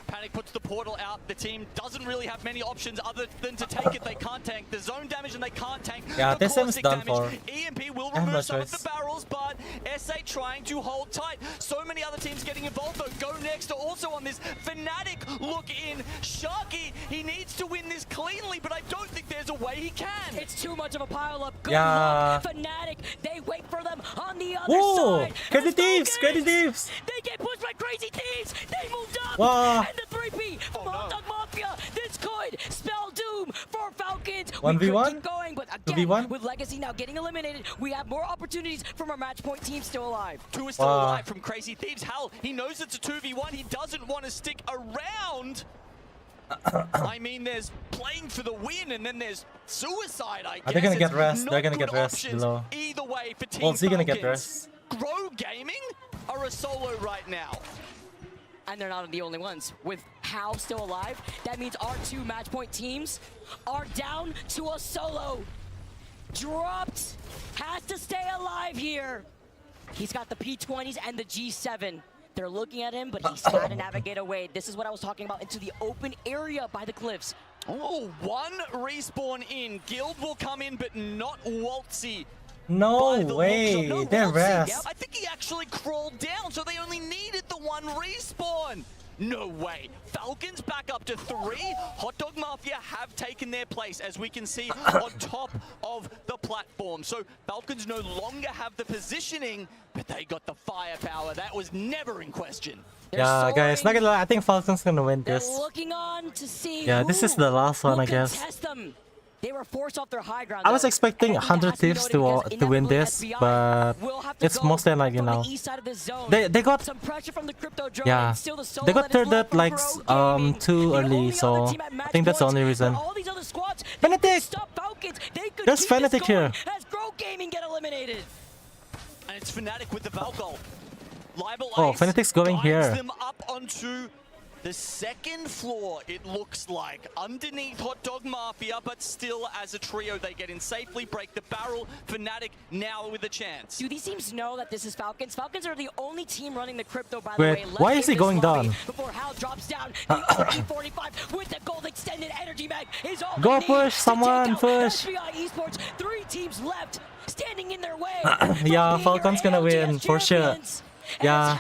Panic puts the portal out. The team doesn't really have many options other than to take it. They can't tank the zone damage and they can't tank Yeah, the this seems caustic done damage. for. EMP will I have no remove some of choice. the barrels, but SA trying to hold tight. So many other teams getting involved though. Go Next are also on this. Fnatic look in. Sharky, he needs to win this cleanly, but I don't think there's a way he can. It's too much of a pile-up. Good Yeah. luck, Fnatic. They wait for them on the other Whoa! side. Crazy As Thieves! Falcons, Crazy Thieves! They get pushed by Crazy Thieves. They moved up. Wow. And the 3P from Hot Dog Mafia. This could spell doom for Falcons. 1v1? We could keep going, but again, 2v1? with Legacy now getting eliminated, we have more opportunities from our match point team still alive. 2 is still Wow. alive from Crazy Thieves. Hell, he knows it's a 2v1. He doesn't want to stick around. I mean, there's playing for the win, and then there's suicide, I guess. Are they gonna get It's rest? not They're gonna good get rest options below. Either way for Team Well, is he gonna get Falcons. rest? Grow Gaming are a solo right now. And they're not the only ones. With Hal still alive, that means our 2 match point teams are down to a solo. Dropped, has to stay alive here. He's got the P20s and the G7. They're looking at him, but he's got to navigate away. This is what I was talking about, into the open area by the cliffs. Oh, 1 respawn in. Guild will come in, but not Waltzy. No way! No, They're Waltzy, rest. yeah, I think he actually crawled down, so they only needed the 1 respawn. No way. Falcons back up to 3. Hot Dog Mafia have taken their place, as we can see on top of the platform. So Falcons no longer have the positioning, but they got the firepower. That was never in question. Yeah, guys, not gonna lie, I think Falcons gonna win They're this. looking on to see Yeah, this is the last one, I guess. Test them. They were forced off their high ground. I was though. expecting And I think 100 that has to be Thieves noted to win because this, inevitably but will have to it's go mostly unlikely from the now. east side of the zone. They got some pressure from the crypto drone. yeah, and still the solo they got that is third left like from Grow Gaming. too The early, only so other team at I match think that's the points, only reason. but all these other squads, they Fnatic! could stop Falcons. They could There's keep this Fnatic going here. as Grow Gaming get eliminated. And it's Fnatic with the Valkol. Libel Oh, Ice Fnatic's going guides here. them up onto the 2nd floor, it looks like, underneath Hot Dog Mafia, but still as a trio they get in safely, break the barrel. Fnatic now with a chance. Do these teams know that this is Falcons? Falcons are the only team running the crypto, by Wait, the way. Let's why is hit he this going lobby down? Before Hal drops down, the OP45 with the gold extended energy mag is all Go they need push, to someone, take out push. FBI Esports. 3 teams left, standing in their way. Yeah, Falcons gonna win for sure. Yeah,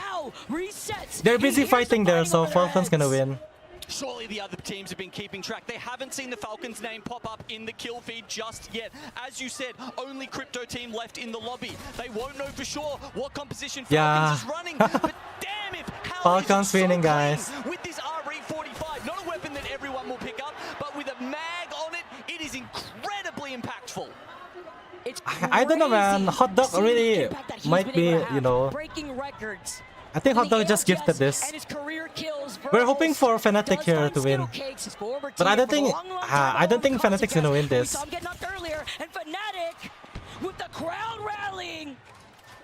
they're busy fighting there, so Falcons gonna win. Surely the other teams have been keeping track. They haven't seen the Falcons name pop up in the kill feed just yet. As you said, only crypto team left in the lobby. They won't know for sure what composition Falcons Yeah. is running. But damn if Hal Falcons is so winning, clean guys. with this RE45. Not a weapon that everyone will pick up, but with a mag on it, it is incredibly impactful. I don't know, man. Hot Dog really might be, you know. Breaking records. I think Hot Dog just gifted this. And his career kills. We're hoping for Fnatic here to win, but I don't think Fnatic's gonna win this. We saw him get knocked earlier, and Fnatic, with the crowd rallying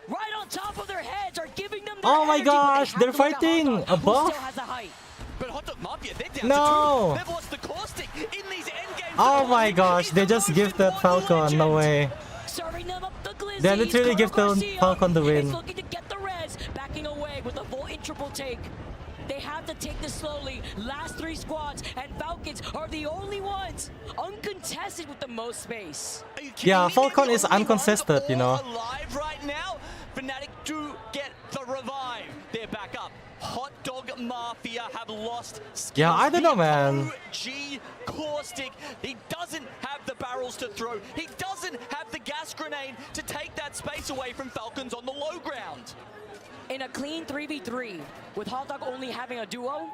right on top of their heads, are giving them their Oh my energy, but gosh, have they're to look at fighting Hot Dog, who above. still has the height. But Hot Dog Mafia, they're down No. to 2. They've lost the caustic in these endgames. Oh my gosh, they just gifted Falcon. No way. Serving them up the glizzies. They literally Carlo gifted Garcia Falcon the is win. looking to get the res, backing away with a full triple take. They have to take this slowly. Last 3 squads, and Falcons are the only ones uncontested with the most space. Yeah, Falcon is uncontested, you know. Alive right now. Fnatic do get the revive. They're back up. Hot Dog Mafia have lost skills. Yeah, I don't know, man. G Caustic, he doesn't have the barrel barrels to throw. He doesn't have the gas grenade to take that space away from Falcons on the low ground. In a clean 3v3, with Hotdog only having a duo,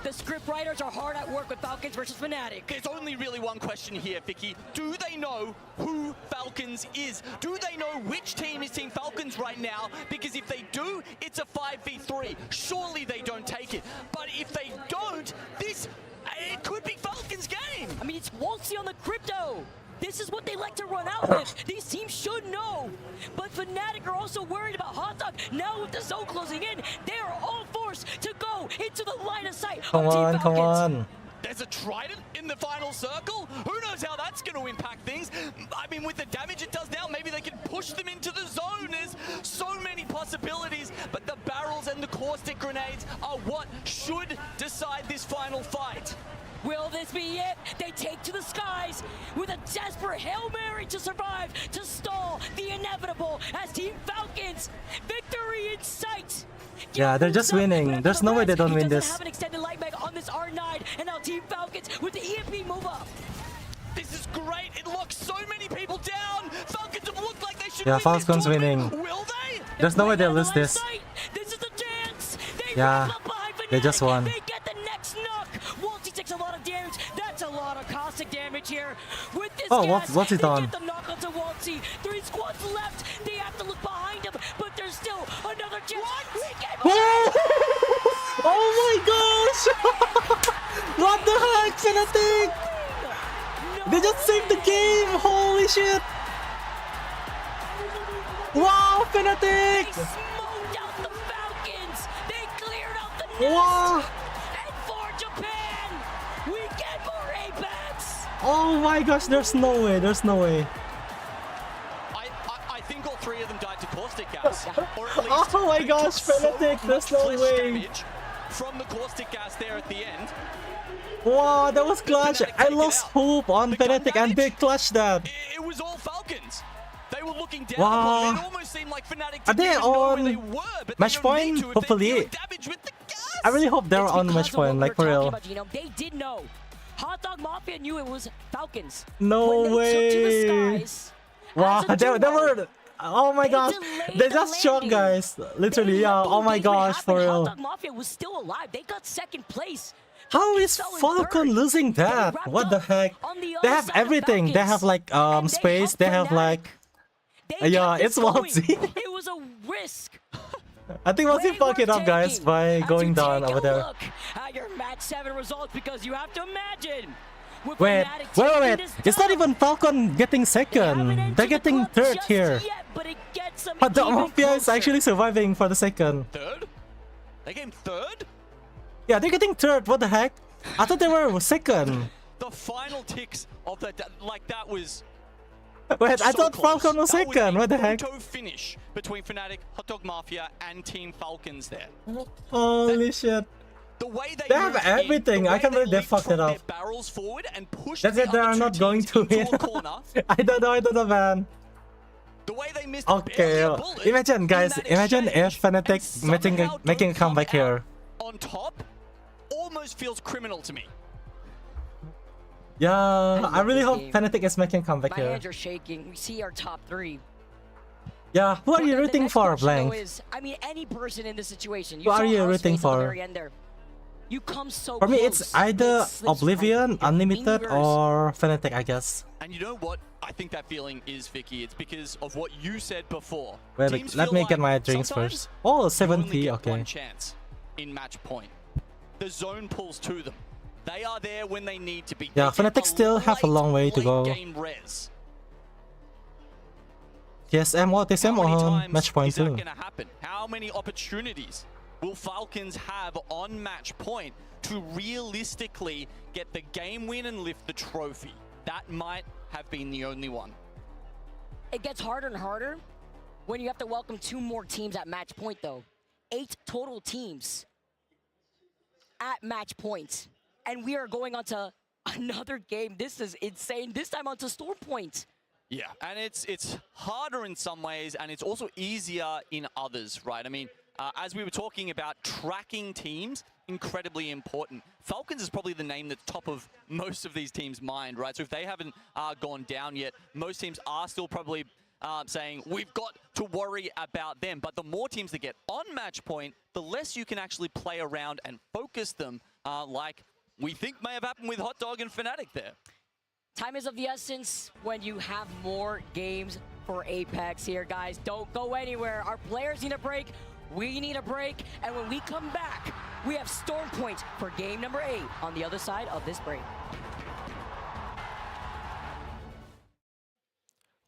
the script writers are hard at work with Falcons versus Fnatic. There's only really one question here, Vicky. Do they know who Falcons is? Do they know which team is Team Falcons right now? Because if they do, it's a 5v3. Surely they don't take it. But if they don't, it could be Falcons' game. I mean, it's Waltzy on the crypto. This is what they like to run out with. These teams should know. But Fnatic are also worried about Hotdog. Now with the zone closing in, they are all forced to go into the line of sight. Come on, come on. There's a Trident in the final circle. Who knows how that's going to impact things? I mean, with the damage it does now, maybe they can push them into the zone. There's so many possibilities, but the barrels and the caustic grenades are what should decide this final fight. Will this be it? They take to the skies with a desperate Hail Mary to survive, to stall the inevitable as Team Falcons. Victory in sight. Yeah, they're just winning. There's no way they don't win this. Have an extended light mag on this R9, and now Team Falcons with the EMP move up. This is great. It locks so many people down. Falcons have looked like they should Yeah, win Falcons this winning. Will they? There's no way they'll lose this. This is the chance. Yeah, they just won. They get the next knock. Waltzy takes a lot of damage. That's a lot of caustic damage here. With this gas, what's it on? They get the knock onto Waltzy. 3 squads left. They have to look behind him, but there's still another chance. Oh my gosh! What the heck, Fnatic? They just saved the game! Holy shit! Wow, Fnatic! They smoked out the Falcons. They cleared out the nest. Wow! And for Japan, we get more Apex. Oh my gosh, there's no way, there's no way. I think all 3 of them died to caustic gas. Or at least Oh my gosh, Fnatic, there's no way. From the caustic gas there at the end. Wow, that was clutch. I lost hope on Fnatic and they clutched that. It was all Falcons. They were looking down Wow. upon it. It almost seemed like Fnatic Are didn't they even know where they on were, but match they don't need point? to if Hopefully. they deal damage with the gas. I really hope they're It's on because match of what point, we like were for talking real. about, Gino. They did know. Hot Dog Mafia knew it was Falcons. No when they way. took to the skies, Wow, as a they duo, were. Oh my gosh, delayed they the just shocked, landing. guys. Literally, They yeah. let the Oh my engagement gosh, happen. for Hot real. Dog Mafia was still alive. They got second place. How is fell in Falcon third. losing that? wrapped What the up heck? on the They other have side of everything. They have Falcons. like And they space. helped They have Fnatic. like They yeah. kept It's it going. Waltzy. It was a risk. I think Waltzy Way fucked it worth up, guys, taking. by As going you down take over a there. Look at your match 7 results, because you have to imagine. with Wait, Fnatic wait, taking wait. this It's not down. even Falcon getting second. They're getting third Just here. yet, but it gets them But the even Mafia is closer. actually surviving for the second. Third? They came third? Yeah, they're getting third. What the heck? I thought they were second. The final ticks of that, like that was. Wait, I so thought close. Falcon was That second. What the heck? Photo finish between Fnatic, Hot Dog Mafia, and Team Falcons there. Holy shit. The way They have moved in, everything. the I way can't believe they fucked it leapfrogged up. their barrels forward and pushed That's the it. They other are two not going teams to into win. a corner. I don't know, man. The way they missed Okay, barely a bullet imagine, in guys. that Imagine exchange if Fnatic and making somehow making a don't come comeback out here. on top almost feels criminal to me. Yeah, I really this hope game. Fnatic is making a comeback My here. hands are shaking. We see our top 3. Yeah, who are But you the rooting next for, question, though, Blank? is, I mean, any person in this situation. Who are saw you House rooting face at the for? very end there. You come so For me, close, it's but it either slips right Oblivion, through your Unlimited, fingers. or Fnatic, I guess. And you know what? I think that feeling is, Vicky. It's because of what you said before. Wait, Teams let feel me get like my drinks sometimes first. Oh, you only 70, get okay. one chance in match point. The zone pulls to them. They are there when they need to be. Yeah, They get Fnatic still have a long way to late go. game res. TSM or TSM How many on times match point is that too. going to happen? How many opportunities will Falcons have on match point to realistically get the game win and lift the trophy? That might have been the only one. It gets harder and harder when you have to welcome 2 more teams at match point, though. 8 total teams at match point. And we are going on to another game. This is insane. This time onto Storm Point. Yeah, and it's harder in some ways, and it's also easier in others, right? I mean, as we were talking about, tracking teams, incredibly important. Falcons is probably the name that's top of most of these teams' mind, right? So if they haven't gone down yet, most teams are still probably saying, we've got to worry about them. But the more teams that get on match point, the less you can actually play around and focus them like we think may have happened with Hot Dog and Fnatic there. Time is of the essence when you have more games for Apex here, guys. Don't go anywhere. Our players need a break. We need a break. And when we come back, we have Storm Point for game number 8 on the other side of this break.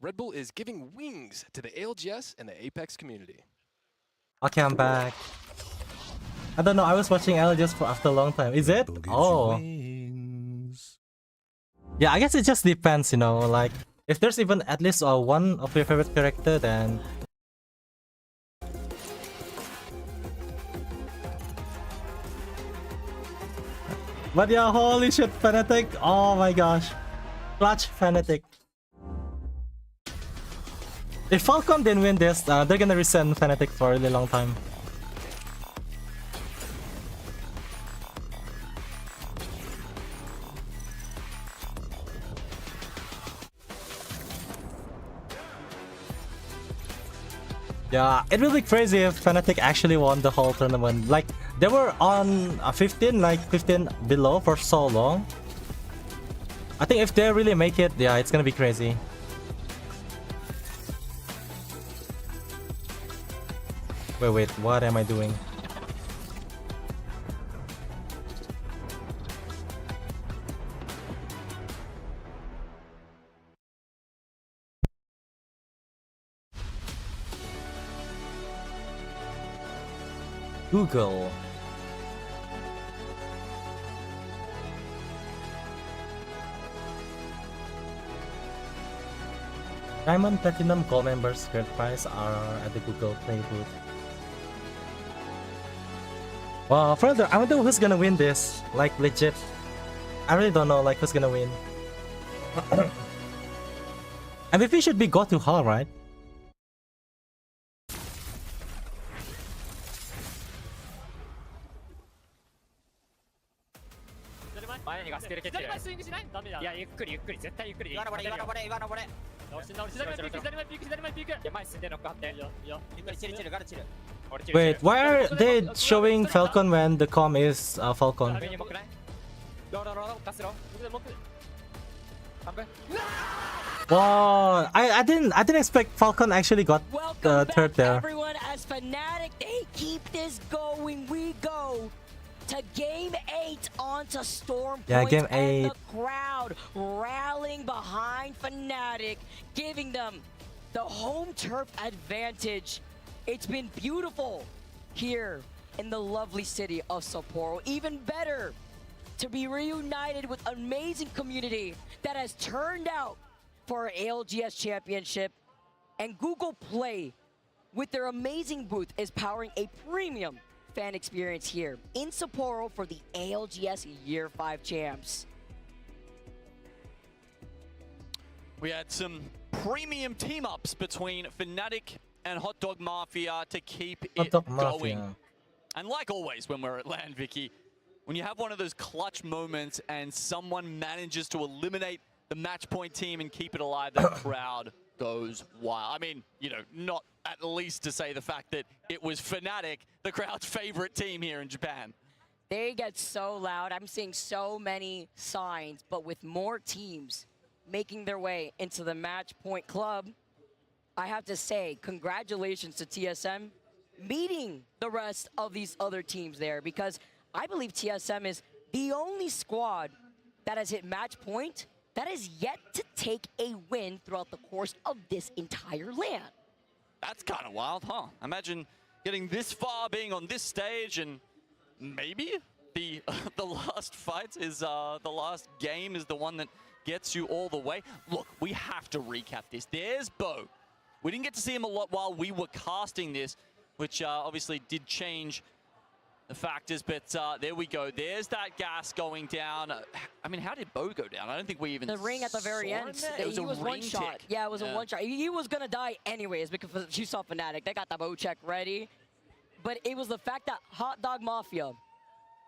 Red Bull is giving wings to the ALGS and the Apex community. Okay, I'm back. I don't know, I was watching ALGS for after a long time. Is it? Oh. Yeah, I guess it just depends, you know, like, if there's even at least one of your favorite character, then... But yeah, holy shit, Fnatic! Oh my gosh. Clutch Fnatic. If Falcon didn't win this, they're gonna resend Fnatic for a really long time. Yeah, it will be crazy if Fnatic actually won the whole tournament. Like, they were on 15 below for so long. I think if they really make it, yeah, it's gonna be crazy. Wait, what am I doing? Google. Diamond, Platinum, Gold members' great prize are at the Google Play booth. Wow, further, I wonder who's gonna win this. Like, legit. I really don't know, like, who's gonna win. MVP should be Go to Hall, right? Wait, why are they showing Falcon when the comm is Falcon? Wow, I didn't expect Falcon actually got third there. Everyone, as Fnatic, they keep this going. We go to game 8 onto Storm Point. Yeah, game 8. And the crowd rallying behind Fnatic, giving them the home turf advantage. It's been beautiful here in the lovely city of Sapporo. Even better to be reunited with an amazing community that has turned out for our ALGS championship. And Google Play, with their amazing booth, is powering a premium fan experience here in Sapporo for the ALGS Year 5 champs. We had some premium team-ups between Fnatic and Hot Dog Mafia to keep it going. And like always when we're at LAN, Vicky, when you have one of those clutch moments and someone manages to eliminate the match point team and keep it alive, the crowd goes wild. I mean, you know, not at least to say the fact that it was Fnatic, the crowd's favorite team here in Japan. They get so loud. I'm seeing so many signs, but with more teams making their way into the match point club, I have to say congratulations to TSM meeting the rest of these other teams there, because I believe TSM is the only squad that has hit match point that is yet to take a win throughout the course of this entire LAN. That's kind of wild, huh? Imagine getting this far, being on this stage, and maybe the last fight is the last game is the one that gets you all the way. Look, we have to recap this. There's Bo. We didn't get to see him a lot while we were casting this, which obviously did change the factors, but there we go. There's that gas going down. I mean, how did Bo go down? I don't think we even The ring at the very end. It was he a was one ring shot. tick. Yeah, it was a one shot. He was gonna die anyways because you saw Fnatic. They got the bow check ready. but it was the fact that Hot Dog Mafia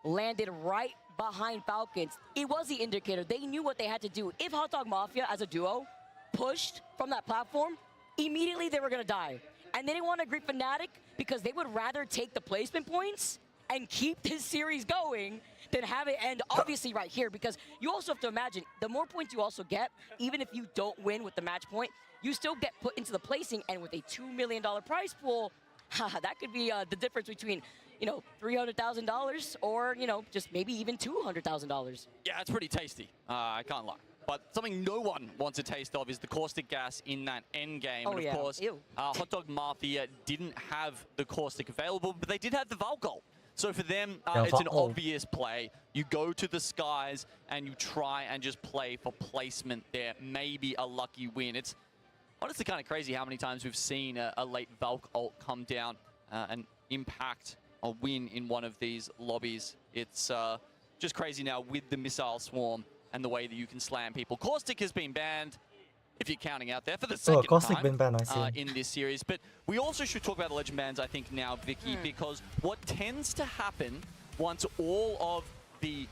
landed right behind Falcons. It was the indicator. They knew what they had to do. If Hot Dog Mafia as a duo pushed from that platform, immediately they were going to die. And they didn't want to greet Fnatic because they would rather take the placement points and keep this series going than have it end obviously right here, because you also have to imagine the more points you also get, even if you don't win with the match point, you still get put into the placing, and with a $2 million prize pool, that could be the difference between, you know, $300,000 or, you know, just maybe even $200,000. Yeah, it's pretty tasty. I can't lie. But something no one wants a taste of is the caustic gas in that end game. Oh, and of course, Hot Dog Mafia didn't have the caustic available, but they did have the Valkol. So for them, it's an obvious play. You go to the skies and you try and just play for placement there. Maybe a lucky win. It's honestly kind of crazy how many times we've seen a late Valk ult come down and impact a win in one of these lobbies. It's just crazy now with the missile swarm and the way that you can slam people. Caustic has been banned, if you're counting out there, for the second Caustic time been banned, I see. in this series. But we also should talk about the Legend bans, I think, now, Vicky, because what tends to happen once all of the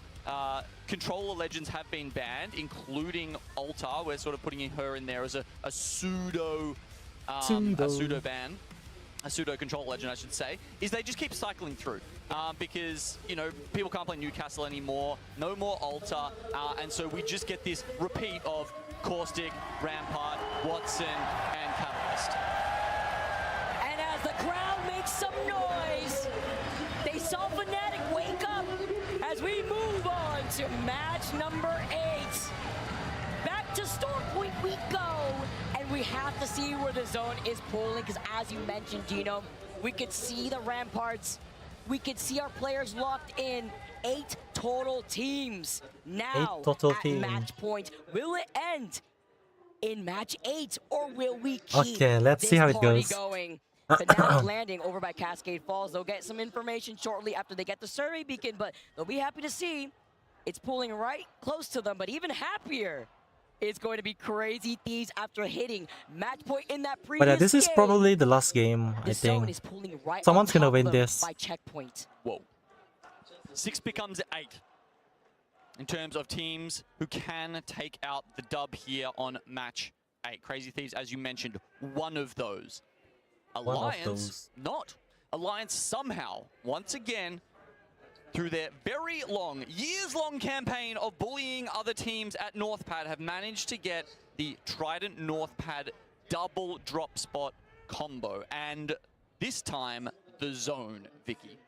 controller legends have been banned, including Altar, we're sort of putting her in there as a pseudo ban, a pseudo control legend, I should say, is they just keep cycling through. Because, you know, people can't play Newcastle anymore, no more Altar, and so we just get this repeat of Caustic, Rampart, Watson, and Catalyst. And as the crowd makes some noise, they saw Fnatic wake up as we move on to match number 8. Back to Storm Point we go, and we have to see where the zone is pulling, because as you mentioned, Dino, we could see the Ramparts. We could see our players locked in. 8 total teams now at match point. Will it end in match 8, or will we keep let's see how it goes. Going? Fnatic landing over by Cascade Falls. They'll get some information shortly after they get the survey beacon, but they'll be happy to see it's pulling right close to them. But even happier, it's going to be Crazy Thieves after hitting match point in that previous But this is game. probably the last game, I think. Is pulling right Someone's on gonna top win of them this. by checkpoint. Whoa. 6 becomes 8 in terms of teams who can take out the dub here on match 8. Crazy Thieves, as you mentioned, one of those. Alliance, not. Alliance somehow, once again, through their very long, years-long campaign of bullying other teams at Northpad, have managed to get the Trident Northpad double drop spot combo. And this time, the zone, Vicky.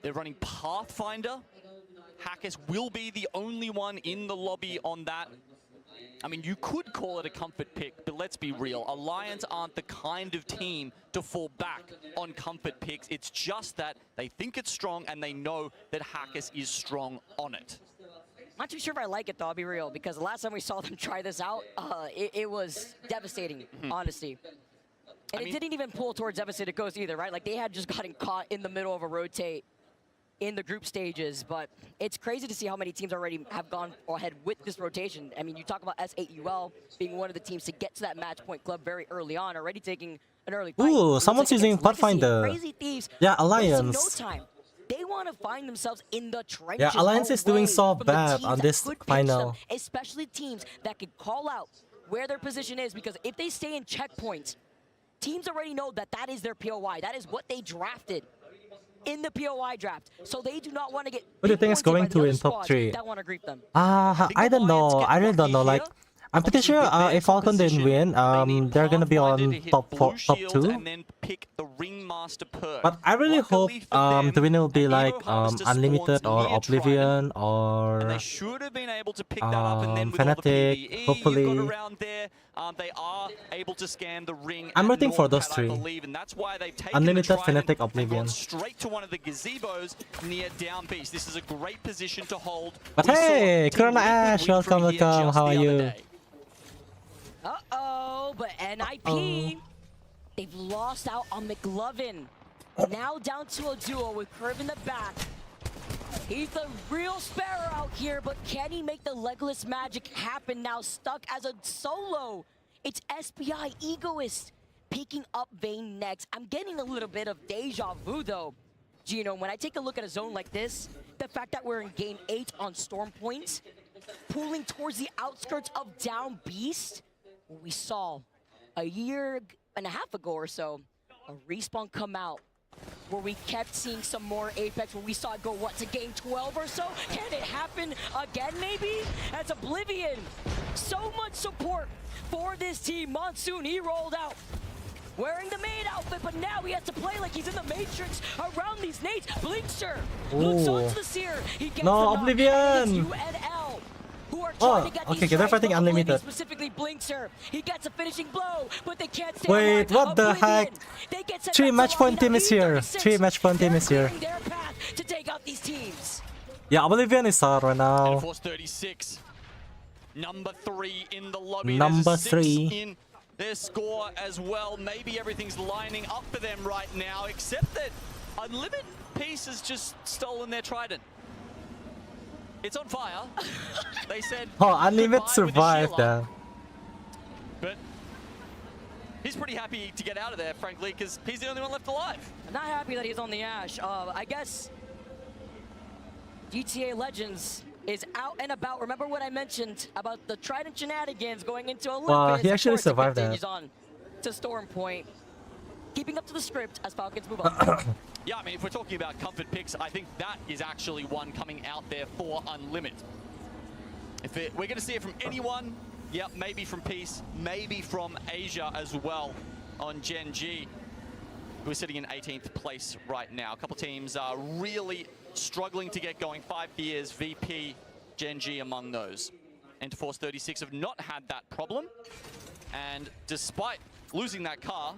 They're running Pathfinder. Hackers will be the only one in the lobby on that. I mean, you could call it a comfort pick, but let's be real. Alliance aren't the kind of team to fall back on comfort picks. It's just that they think it's strong and they know that Hackers is strong on it. Not too sure if I like it, though, I'll be real, because the last time we saw them try this out, it was devastating, honestly. And it didn't even pull towards Devastated Ghost either, right? Like, they had just gotten caught in the middle of a rotate in the group stages, but it's crazy to see how many teams already have gone ahead with this rotation. I mean, you talk about S8UL being one of the teams to get to that match point club very early on, already taking an early fight. Ooh, someone's using Pathfinder. Crazy Thieves, yeah, Alliance. no time. They want to find themselves in the trenches. Yeah, Alliance is doing so bad on this final. Them, especially teams that can call out where their position is, because if they stay in checkpoints, teams already know that that is their POI. That is what they drafted in the POI draft. So they do not want to get. What do you think is going to in top 3? That want to greet them. I don't know. I really don't know. Like, I'm pretty sure if Falcon didn't win, they're gonna be on top 2. And then pick the Ringmaster perk. But I really hope the winner will be like Unlimited or Oblivion or they should have been able to pick that up, and then with Fnatic, all the PvE hopefully. you've got around there, they are able to scan the ring. I'm rooting for those 3. I believe, and that's why they've taken Unlimited, the Trident Fnatic, Oblivion. and gone straight to one of the gazebos near down beast. This is a great position to hold. But hey, Corona Ash, welcome, welcome. How are you? Uh-oh, but NIP, they've lost out on McLovin. Now down to a duo with Curve in the back. He's the real Sparrow out here, but can he make the Legolas magic happen now, stuck as a solo? It's SPI Egoist picking up Vayne next. I'm getting a little bit of deja vu though. Gino, when I take a look at a zone like this, the fact that we're in game 8 on Storm Point, pulling towards the outskirts of Down Beast, what we saw a year and a half ago or so, a Respawn come out where we kept seeing some more Apex, where we saw it go, what, to game 12 or so? Can it happen again, maybe? As Oblivion, so much support for this team. Monsoon, he rolled out wearing the main outfit, but now he has to play like he's in the Matrix around these nades. Blinkster looks onto the Seer. He gets No, Oblivion! UNL, who are Oh, trying to get okay, these they're strikes, fighting but unlimited. Specifically Blinkster. He gets a finishing blow, but they can't stay Wait, alive. what the heck? They get sent 3 back to match point lobby. team Now is here. E36, 3 match point team they're is here. clearing their path to take out these teams. Yeah, Oblivion is out right now. Force 36. Number 3 in the lobby. Number There's a 6 3. in their score as well. Maybe everything's lining up for them right now, except that Unlimited Peace has just stolen their trident. It's on fire. They said Oh, Unlimited goodbye with the survived Sheila. that. But he's pretty happy to get out of there, frankly, because he's the only one left alive. I'm not happy that he's on the Ash. I guess GTA Legends is out and about. Remember what I mentioned about the Trident shenanigans going into Olympus? Wow, he actually Of course, it survived that. continues on to Storm Point. Keeping up to the script as Falcons move on. Yeah, I mean, if we're talking about comfort picks, I think that is actually one coming out there for Unlimited. We're going to see it from anyone, yeah, maybe from Peace, maybe from Asia as well on Gen G, who is sitting in 18th place right now. A couple teams are really struggling to get going. 5 years, VP, Gen G among those. And Force 36 have not had that problem. And despite losing that car,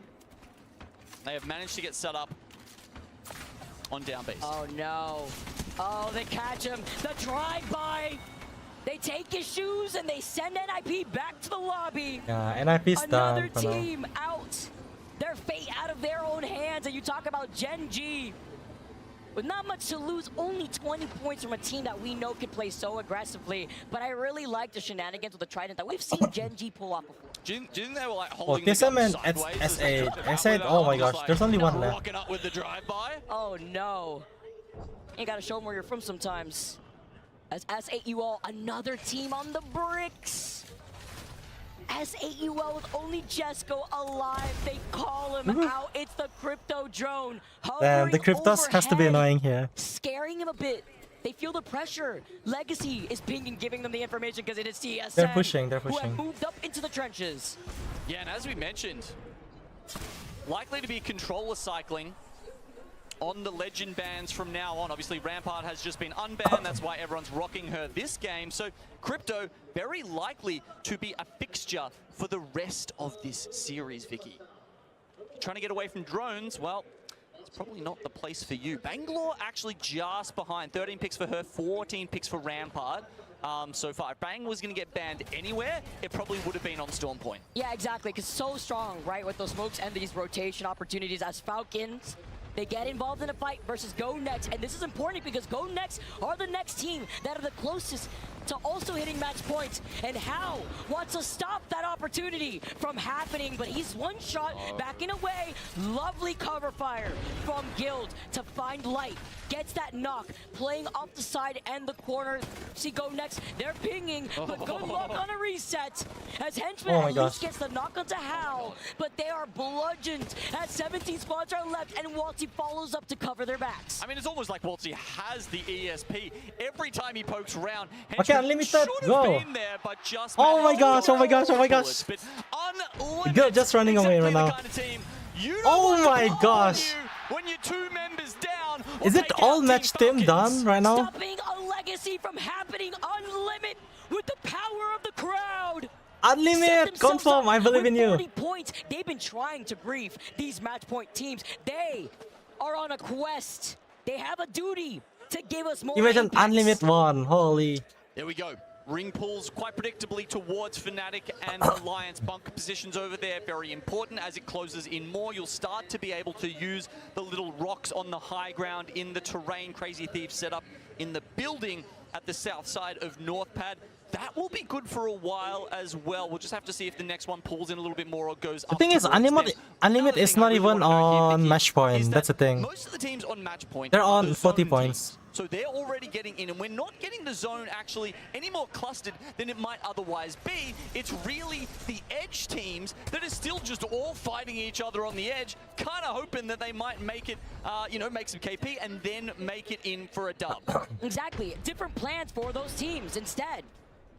they have managed to get set up on down base. Oh no. Oh, they catch him. The drive-by. They take his shoes and they send NIP back to the lobby. Yeah, NIP's Another done for now. team out. Their fate out of their own hands. And you talk about Gen G. With not much to lose, only 20 points from a team that we know can play so aggressively. But I really like the shenanigans with the Trident that we've seen Gen G pull off before. Do you think they were like Oh, holding the TSM gun and sideways? S8, oh my gosh, there's only one left. Rocking up with the drive-by. Oh no. You gotta show them where you're from sometimes. As S8UL, another team on the bricks. S8UL with only Jesco alive. They call him out. It's the Crypto drone. Damn, the Cryptos has to be overhead, annoying here. scaring him a bit. They feel the pressure. Legacy is pinging, giving them the information because it is TSM. They're pushing, they're Who pushing. have moved up into the trenches. Yeah, and as we mentioned, likely to be controller cycling on the legend bans from now on. Obviously, Rampart has just been unbanned. That's why everyone's rocking her this game. So Crypto very likely to be a fixture for the rest of this series, Vicky. Trying to get away from drones, well, it's probably not the place for you. Bangalore actually just behind. 13 picks for her, 14 picks for Rampart. So far, if Bang was going to get banned anywhere, it probably would have been on Storm Point. Yeah, exactly, because so strong, right, with those smokes and these rotation opportunities as Falcons. They get involved in a fight versus Go Next, and this is important because Go Next are the next team that are the closest to also hitting match points. And Hao wants to stop that opportunity from happening, but he's one shot backing away. Lovely cover fire from Guild to find Light. Gets that knock, playing off the side and the corner. See Go Next, they're pinging, but good luck on a reset. As Henchman at least gets the knock onto Hao, but they are bludgeoned as 17 spots are left, and Walty follows up to cover their backs. I mean, it's almost like Walty has the ESP. Every time he pokes around, Okay, Unlimited, go! been there, but just Oh my gosh, oh my gosh, oh my gosh! Good, just running away right now. Oh my gosh! When you're 2 members down, Is it all match team done right now? Stopping a legacy from happening. Unlimit with the power of the crowd. Unlimited, confirm, I believe in you. 40 points. They've been trying to grief these match point teams. They are on a quest. They have a duty to give us more. Imagine impacts. Unlimited won, holy. There we go. Ring pulls quite predictably towards Fnatic and Alliance. Bunker positions over there, very important. As it closes in more, you'll start to be able to use the little rocks on the high ground in the terrain. Crazy Thief set up in the building at the south side of North Pad. that will be good for a while as well. We'll just have to see if the next one pulls in a little bit more or goes up. The thing is, Unlimit is not even on match point. That's the thing. Most of the teams on match point, they're on 40 points. So they're already getting in, and we're not getting the zone actually any more clustered than it might otherwise be. It's really the edge teams that are still just all fighting each other on the edge, kind of hoping that they might make it, you know, make some KP and then make it in for a dub. Exactly. Different plans for those teams instead.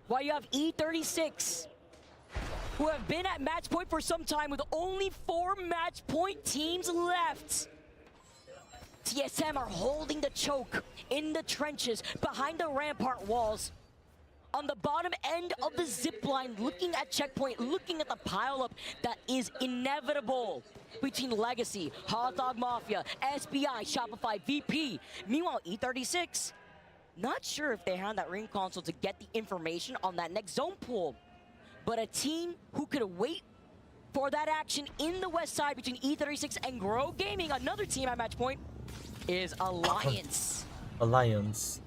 While you have E36, who have been at match point for some time with only 4 match point teams left. TSM are holding the choke in the trenches behind the rampart walls. On the bottom end of the zip line, looking at checkpoint, looking at the pileup that is inevitable between Legacy, Hot Dog Mafia, SBI, Shopify, VP. Meanwhile, E36, not sure if they have that ring console to get the information on that next zone pool. But a team who could wait for that action in the west side between E36 and Grow Gaming, another team at match point, is Alliance. Alliance.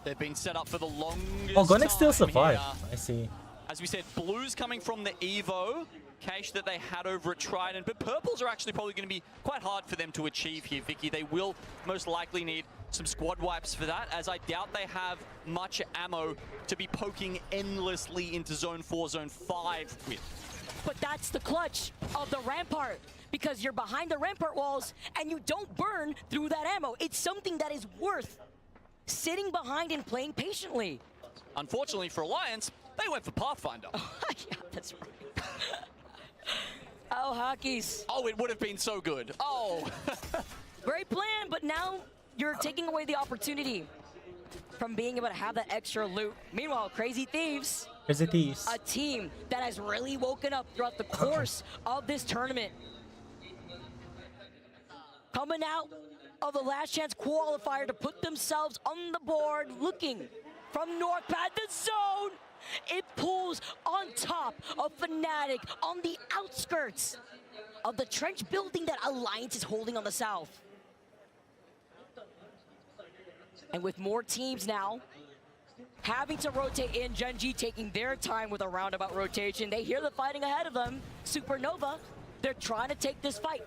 They've been set up for the longest Oh, Gonex still time survived. here. I see. As we said, blues coming from the Evo cache that they had over at Trident, but purples are actually probably going to be quite hard for them to achieve here, Vicky. They will most likely need some squad wipes for that, as I doubt they have much ammo to be poking endlessly into Zone 4, Zone 5 with. But that's the clutch of the Rampart, because you're behind the Rampart walls and you don't burn through that ammo. It's something that is worth sitting behind and playing patiently. Unfortunately for Alliance, they went for Pathfinder. Yeah, that's right. Oh, hockeys. Oh, it would have been so good. Oh. Great plan, but now you're taking away the opportunity from being able to have that extra loot. Meanwhile, Crazy Thieves. Crazy Thieves. A team that has really woken up throughout the course of this tournament. Coming out of the last chance qualifier to put themselves on the board, looking from North Pad, the zone. It pulls on top of Fnatic on the outskirts of the trench building that Alliance is holding on the south. And with more teams now having to rotate in, Gen G taking their time with a roundabout rotation. They hear the fighting ahead of them. Supernova, they're trying to take this fight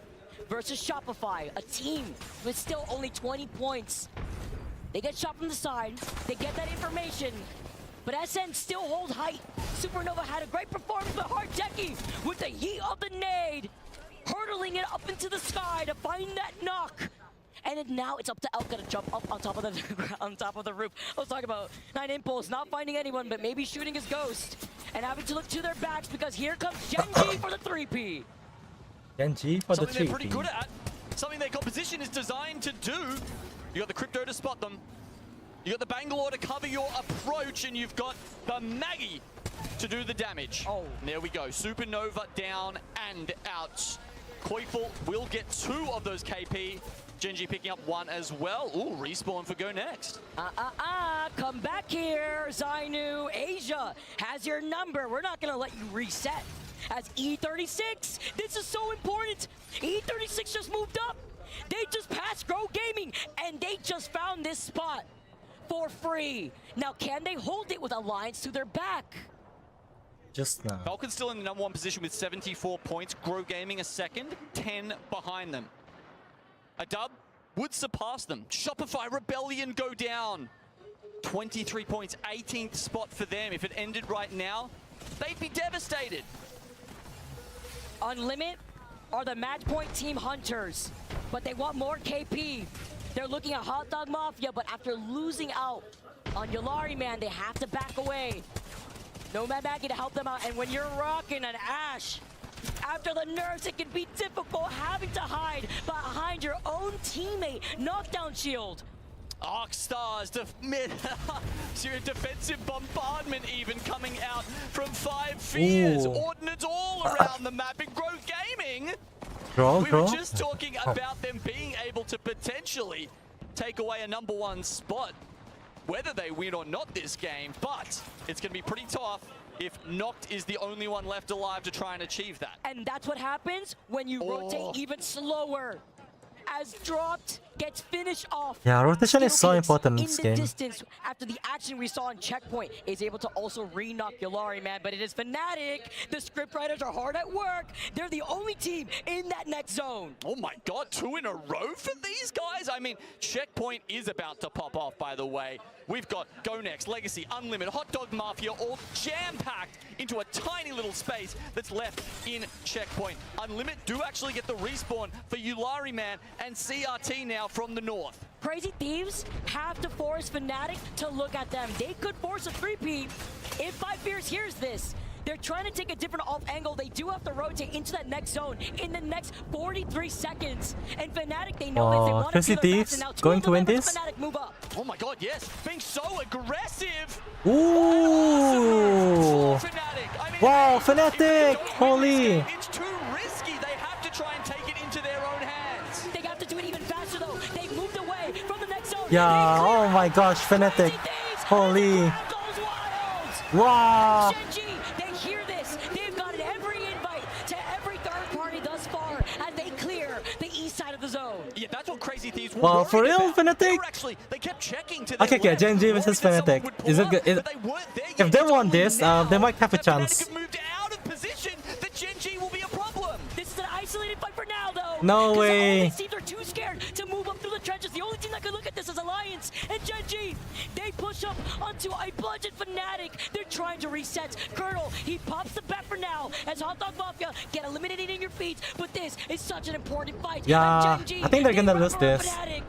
versus Shopify, a team with still only 20 points. They get shot from the side, they get that information, but SN still hold height. Supernova had a great performance, but Hardeki with the yeet of the nade, hurtling it up into the sky to find that knock. And now it's up to Elka to jump up on top of the roof. I was talking about 9 Impulse not finding anyone, but maybe shooting his ghost and having to look to their backs, because here comes Gen G for the 3P. Gen G for the 3P. Something they're pretty good at. Something their composition is designed to do. You got the Crypto to spot them. You got the Bangalore to cover your approach, and you've got the Maggie to do the damage. Oh, and there we go. Supernova down and out. Koifel will get 2 of those KP. Gen G picking up 1 as well. Ooh, respawn for Go Next. Come back here, Zainu. Asia has your number. We're not gonna let you reset. As E36, this is so important. E36 just moved up. They just passed Grow Gaming, and they just found this spot for free. Now, can they hold it with Alliance to their back? Just now. Falcon's still in the #1 position with 74 points. Grow Gaming a second, 10 behind them. A dub would surpass them. Shopify Rebellion go down. 23 points, 18th spot for them. If it ended right now, they'd be devastated. Unlimit are the match point team hunters, but they want more KP. They're looking at Hot Dog Mafia, but after losing out on Yulari, man, they have to back away. No Mad Maggie to help them out, and when you're rocking an Ashe, after the nerfs, it can be difficult having to hide behind your own teammate. Knockdown shield. Arcstars, defensive bombardment even coming out from 5 Fears. Ooh. Ordnance all around the map in Grow Gaming. We were just talking about them being able to potentially take away a #1 spot, whether they win or not this game, but it's going to be pretty tough if Noct is the only one left alive to try and achieve that. And that's what happens when you rotate even slower. As dropped gets finished off. Yeah, rotation is so Still important in in this the game. distance after the action we saw in Checkpoint is able to also re-knock Yulari, man. But it is Fnatic. The scriptwriters are hard at work. They're the only team in that next zone. Oh my god, 2 in a row for these guys? I mean, Checkpoint is about to pop off, by the way. We've got Go Next, Legacy, Unlimited, Hot Dog Mafia, all jam-packed into a tiny little space that's left in Checkpoint. Unlimited do actually get the respawn for Yulari, man, and CRT now from the north. Crazy Thieves have to force Fnatic to look at them. They could force a 3P if Five Fears hears this. They're trying to take a different off angle. They do have to rotate into that next zone in the next 43 seconds. And Fnatic, they know this. They want to Crazy Thieves going to win this? Fnatic move up. Oh my god, yes, being so aggressive. Ooh! Wow, Fnatic! Holy! It's too risky. They have to try and take it into their own hands. They have to do it even faster though. They've moved away from the next zone. Yeah, oh my gosh, Fnatic. Holy. Wow. They hear this. They've gotten every invite to every third party thus far as they clear the east side of the zone. Yeah, that's what Crazy Thieves were Wow, worried for real, about. Fnatic? They kept checking to their Okay, left, JNG versus Fnatic. Is it good? If they won this, they might have a chance. moved out of position, the Gen G will be a problem. This is an isolated fight for now, though. No way. All these teams are too scared to move up through the trenches. The only team that could look at this is Alliance and Gen G. They push up onto a bludgeoned Fnatic. They're trying to reset. Colonel, he pops the bet for now as Hot Dog Mafia get eliminated in your feet. But this is such an important fight. Yeah, Gen G, I think they're gonna run lose for this. Fnatic.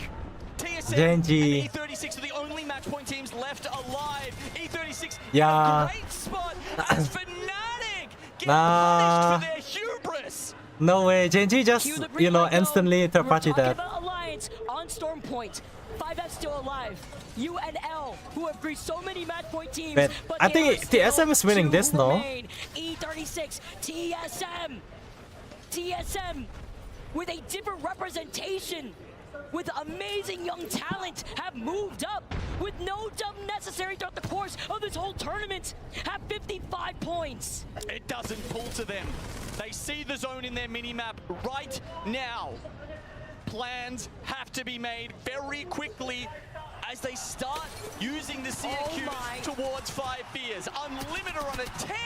TSM Gen G. and E36 are the only match point teams left alive. E36 Yeah. in a great spot as Fnatic get Nah. punished for their hubris. No way, JNG just, you know, instantly third party Talking that. about Alliance on Storm Point. 5F still alive. UNL, who have greased so many match point teams. But I think TSM is winning this, no? E36, TSM with a different representation. With amazing young talent, have moved up with no dub necessary throughout the course of this whole tournament. Have 55 points. It doesn't pull to them. They see the zone in their minimap right now. Plans have to be made very quickly as they start using the CQs towards Five Fears. Unlimited on a tear.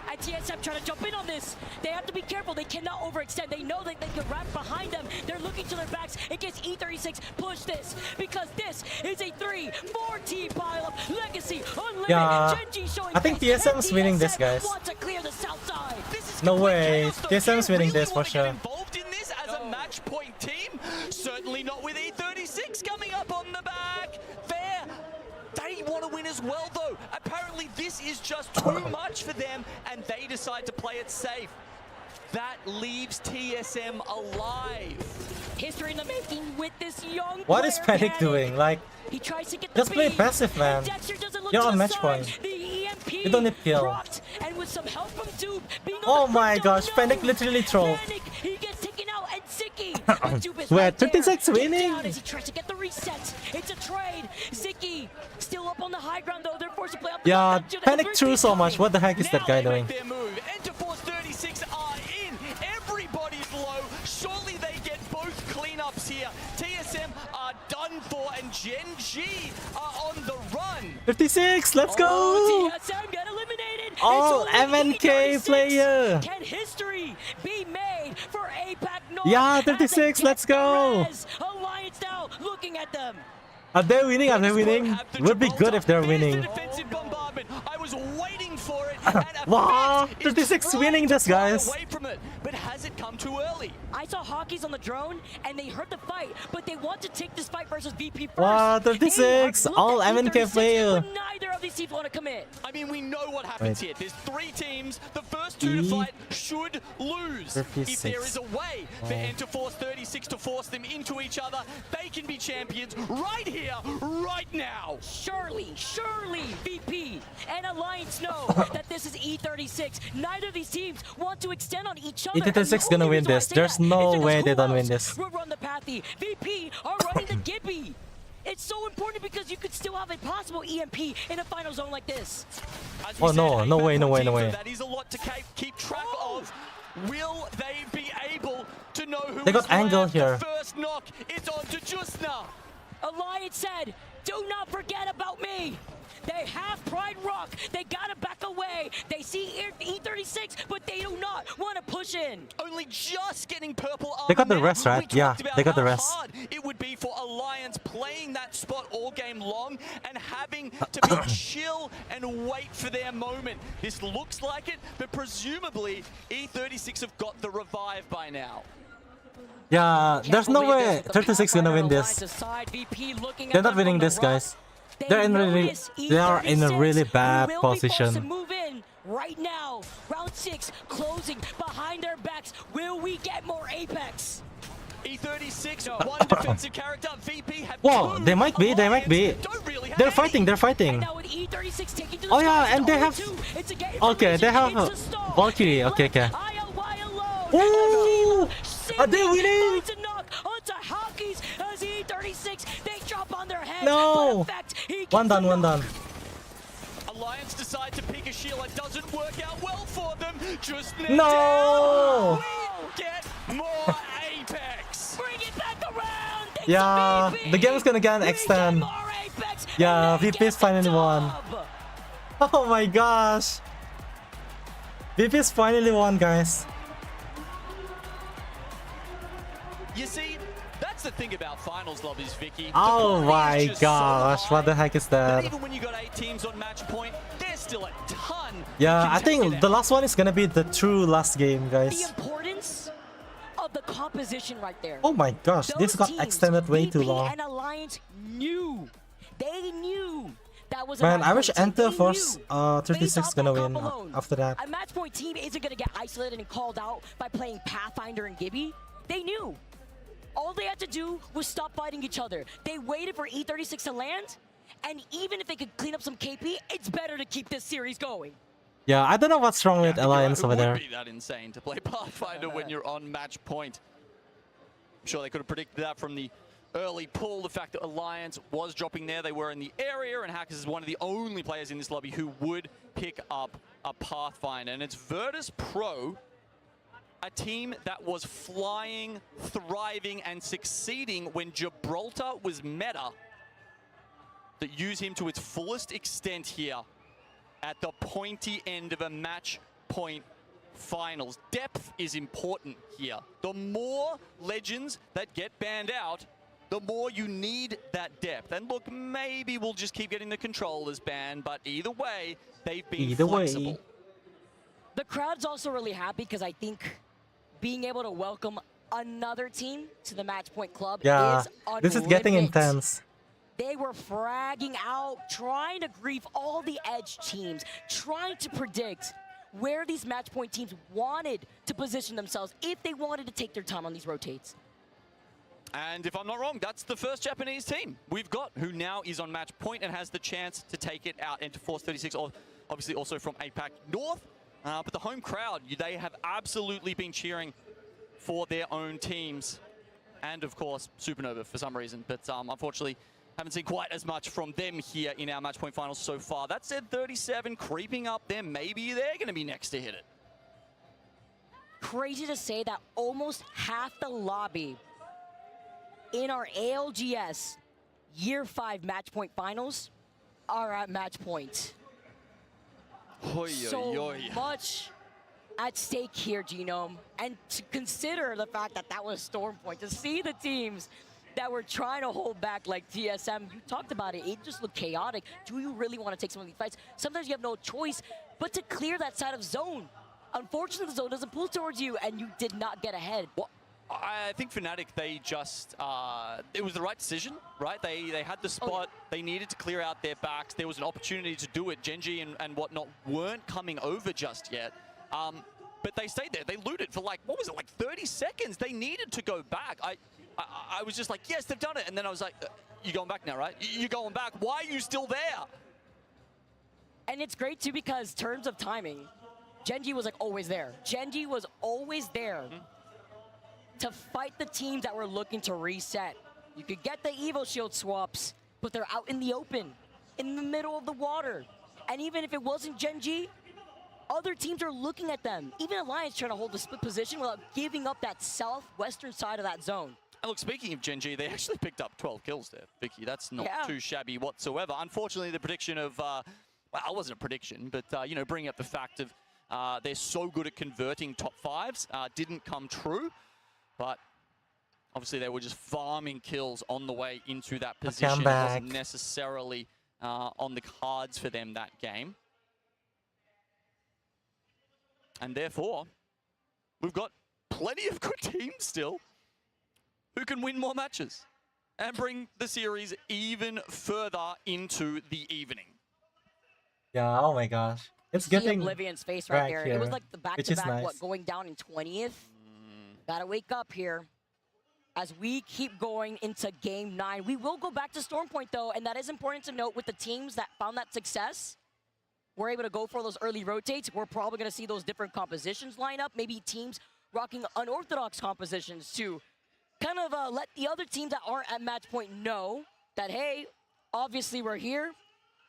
And TSM trying to jump in on this. They have to be careful. They cannot overextend. They know that they can wrap behind them. They're looking to their backs in case E36 push this. Because this is a 3-4 pileup. Legacy, Unlimited, Yeah, Gen G showing I think face, TSM is and winning this, TSM guys. want to clear the south side. No way, TSM is winning this for sure. Involved in this as a match point team? Certainly not with E36 coming up on the back. Fair. They want to win as well, though. Apparently, this is just too much for them, and they decide to play it safe. That leaves TSM alive. History in the making with this young What is player, Panic doing? Like, he tries to get the just play beat, passive, man. and Dexter doesn't look You're to on the match side. point. The EMP You don't need kill. procced, and with some help from Dupe being Oh on the my crypto gosh, Panic node, literally trolled. Panic, he gets taken out, and Ziki with Dupe is We're right at 36 there. winning. Down as he tries to get the reset. It's a trade. Ziki still up on the high ground though. They're forced to play up. Yeah, Panic threw so much. What the heck is that guy doing? Their move. Enterforce 36 are in. Everybody's low. Surely they get both cleanups here. TSM are done for, and Gen G are on the run. 56, let's go! TSM get eliminated. All It's only MNK E36. player. Can history be made for APAC North? Yeah, as they 36, get let's go. the res? Alliance now looking at them. Are they winning? Are they winning? Would be good if they're winning. Defensive bombardment. I was waiting for it. And Wow, Effect is 36 trying winning to this, fly guys. away from it, but has it come too early? I saw Hockeys on the drone, and they heard the fight, but they want to take this fight versus VP first. Wow, 36, They all looked at MNK E36, player. but neither of these teams want to commit. I mean, we know what happens Wait. here. There's 3 teams. The first 2 to fight should lose. If 36. there is a way for Enterforce 36 to force them into each other, they can be champions right here, right now. Surely, VP and Alliance know that this is E36. Neither of these teams want to extend on each other. E36 gonna win this. There's no way they don't win this. We'll run the Pathy. VP are running the Gibby. It's so important because you could still have a possible EMP in a final zone like this. As we Oh, no, said, no a way, no way, team, no so way. That is a lot to keep track of. Will they be able to to know who They got angle here. First knock, it's on to Justna. Alliance said, do not forget about me. They have Pride Rock. They gotta back away. They see E36, but they do not want to push in. Only just getting purple armor. They got the now. rest, right? We Yeah, talked about they got the how rest. hard it would be for Alliance playing that spot all game long and having to be chill and wait for their moment. This looks like it, but presumably E36 have got the revive by now. Yeah, there's no way 36 gonna win this. They're not winning this, guys. They are in a really bad position. Move in right now. Round 6 closing behind their backs. Will we get more Apex? E36, one defensive character. VP have Whoa, they might be. They're fighting. Oh yeah, and they have. Okay, they have Valkyrie. Okay. Ooh, are they winning? No. One done. Alliance decide to pick a shield. It doesn't work out well for them. Just no. We get more Apex. Bring it back around. Yeah, the game is gonna get an extend. Yeah, VP's finally won. Oh my gosh. VP's finally won, guys. You see, that's the thing about finals lobbies, Vicky. Oh my gosh, what the heck is that? Even when you got 8 teams on match point, there's still a ton. Yeah, I think the last one is gonna be the true last game, guys. The importance of the composition right there. Oh my gosh, this got teams, extended way too VP long. and Alliance knew. They knew that was a Man, match I wish point team. Enter They Force knew. 36 Based off gonna that win comp alone, after that. A match point team isn't gonna get isolated and called out by playing Pathfinder and Gibby. They knew. All they had to do was stop fighting each other. They waited for E36 to land, and even if they could clean up some KP, it's better to keep this series going. Yeah, I don't know what's wrong with Alliance over there. It would be that insane to play Pathfinder when you're on match point. I'm sure they could have predicted that from the early pull. The fact that Alliance was dropping there, they were in the area, and Hackers is one of the only players in this lobby who would pick up a Pathfinder. And it's Virtus Pro, a team that was flying, thriving, and succeeding when Gibraltar was meta, that use him to its fullest extent here at the pointy end of a match point finals. Depth is important here. The more legends that get banned out, the more you need that depth. And look, maybe we'll just keep getting the controllers banned, but either way, they've been flexible. The crowd's also really happy because I think being able to welcome another team to the Match Point Club is unlimited. This is getting intense. They were fragging out, trying to grief all the edge teams, trying to predict where these Match Point teams wanted to position themselves if they wanted to take their time on these rotates. And if I'm not wrong, that's the first Japanese team we've got who now is on match point and has the chance to take it out into Force 36, obviously also from APAC North. But the home crowd, they have absolutely been cheering for their own teams. And of course, Supernova for some reason. But unfortunately, haven't seen quite as much from them here in our match point finals so far. That said, 37 creeping up there. Maybe they're going to be next to hit it. Crazy to say that almost half the lobby in our ALGS Year 5 match point finals are at match point. So much at stake here, Genome. And to consider the fact that that was Storm Point, to see the teams that were trying to hold back like TSM, you talked about it, it just looked chaotic. Do you really want to take some of these fights? Sometimes you have no choice but to clear that side of zone. Unfortunately, the zone doesn't pull towards you, and you did not get ahead. Well, I think Fnatic, they just, it was the right decision, right? They had the spot, they needed to clear out their backs. There was an opportunity to do it. Genji and whatnot weren't coming over just yet. But they stayed there. They looted for like, what was it, like 30 seconds? They needed to go back. I was just like, yes, they've done it. And then I was like, you're going back now, right? You're going back. Why are you still there? And it's great too because terms of timing, Genji was like always there. Genji was always there to fight the teams that were looking to reset. You could get the Evo Shield swaps, but they're out in the open, in the middle of the water. And even if it wasn't Genji, other teams are looking at them. Even Alliance trying to hold the split position without giving up that southwestern side of that zone. And look, speaking of Gen G, they actually picked up 12 kills there, Vicky. That's not too shabby whatsoever. Unfortunately, the prediction of, well, it wasn't a prediction, but, you know, bringing up the fact of they're so good at converting top fives didn't come true. But obviously, they were just farming kills on the way into that position. It wasn't necessarily on the cards for them that game. And therefore, we've got plenty of good teams still who can win more matches and bring the series even further into the evening. Yeah, oh my gosh. It's getting Oblivion's face right there. here, It was like the back-to-back, nice. what, going down in 20th? Gotta wake up here. As we keep going into Game 9, we will go back to Storm Point, though, and that is important to note with the teams that found that success. We're able to go for those early rotates. We're probably going to see those different compositions line up. Maybe teams rocking unorthodox compositions to kind of let the other teams that aren't at match point know that, hey, obviously we're here.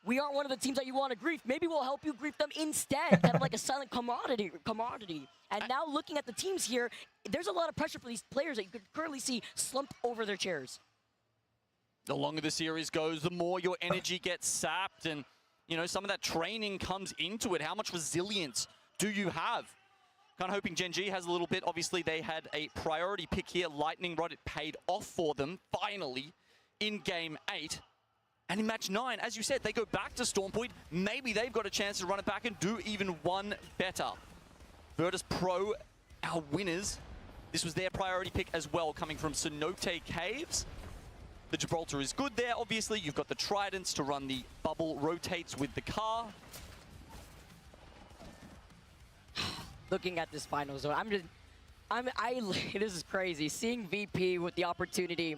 We aren't one of the teams that you want to grief. Maybe we'll help you grief them instead, kind of like a silent commodity. And now looking at the teams here, there's a lot of pressure for these players that you could currently see slumped over their chairs. The longer the series goes, the more your energy gets sapped, and you know, some of that training comes into it. How much resilience do you have? Kind of hoping Gen G has a little bit. Obviously, they had a priority pick here, Lightning Rod. It paid off for them, finally, in Game 8. And in Match 9, as you said, they go back to Storm Point. Maybe they've got a chance to run it back and do even one better. Virtus Pro, our winners. This was their priority pick as well, coming from Cenote Caves. The Gibraltar is good there, obviously. You've got the Tridents to run the bubble rotates with the car. Looking at this final zone, this is crazy. Seeing VP with the opportunity,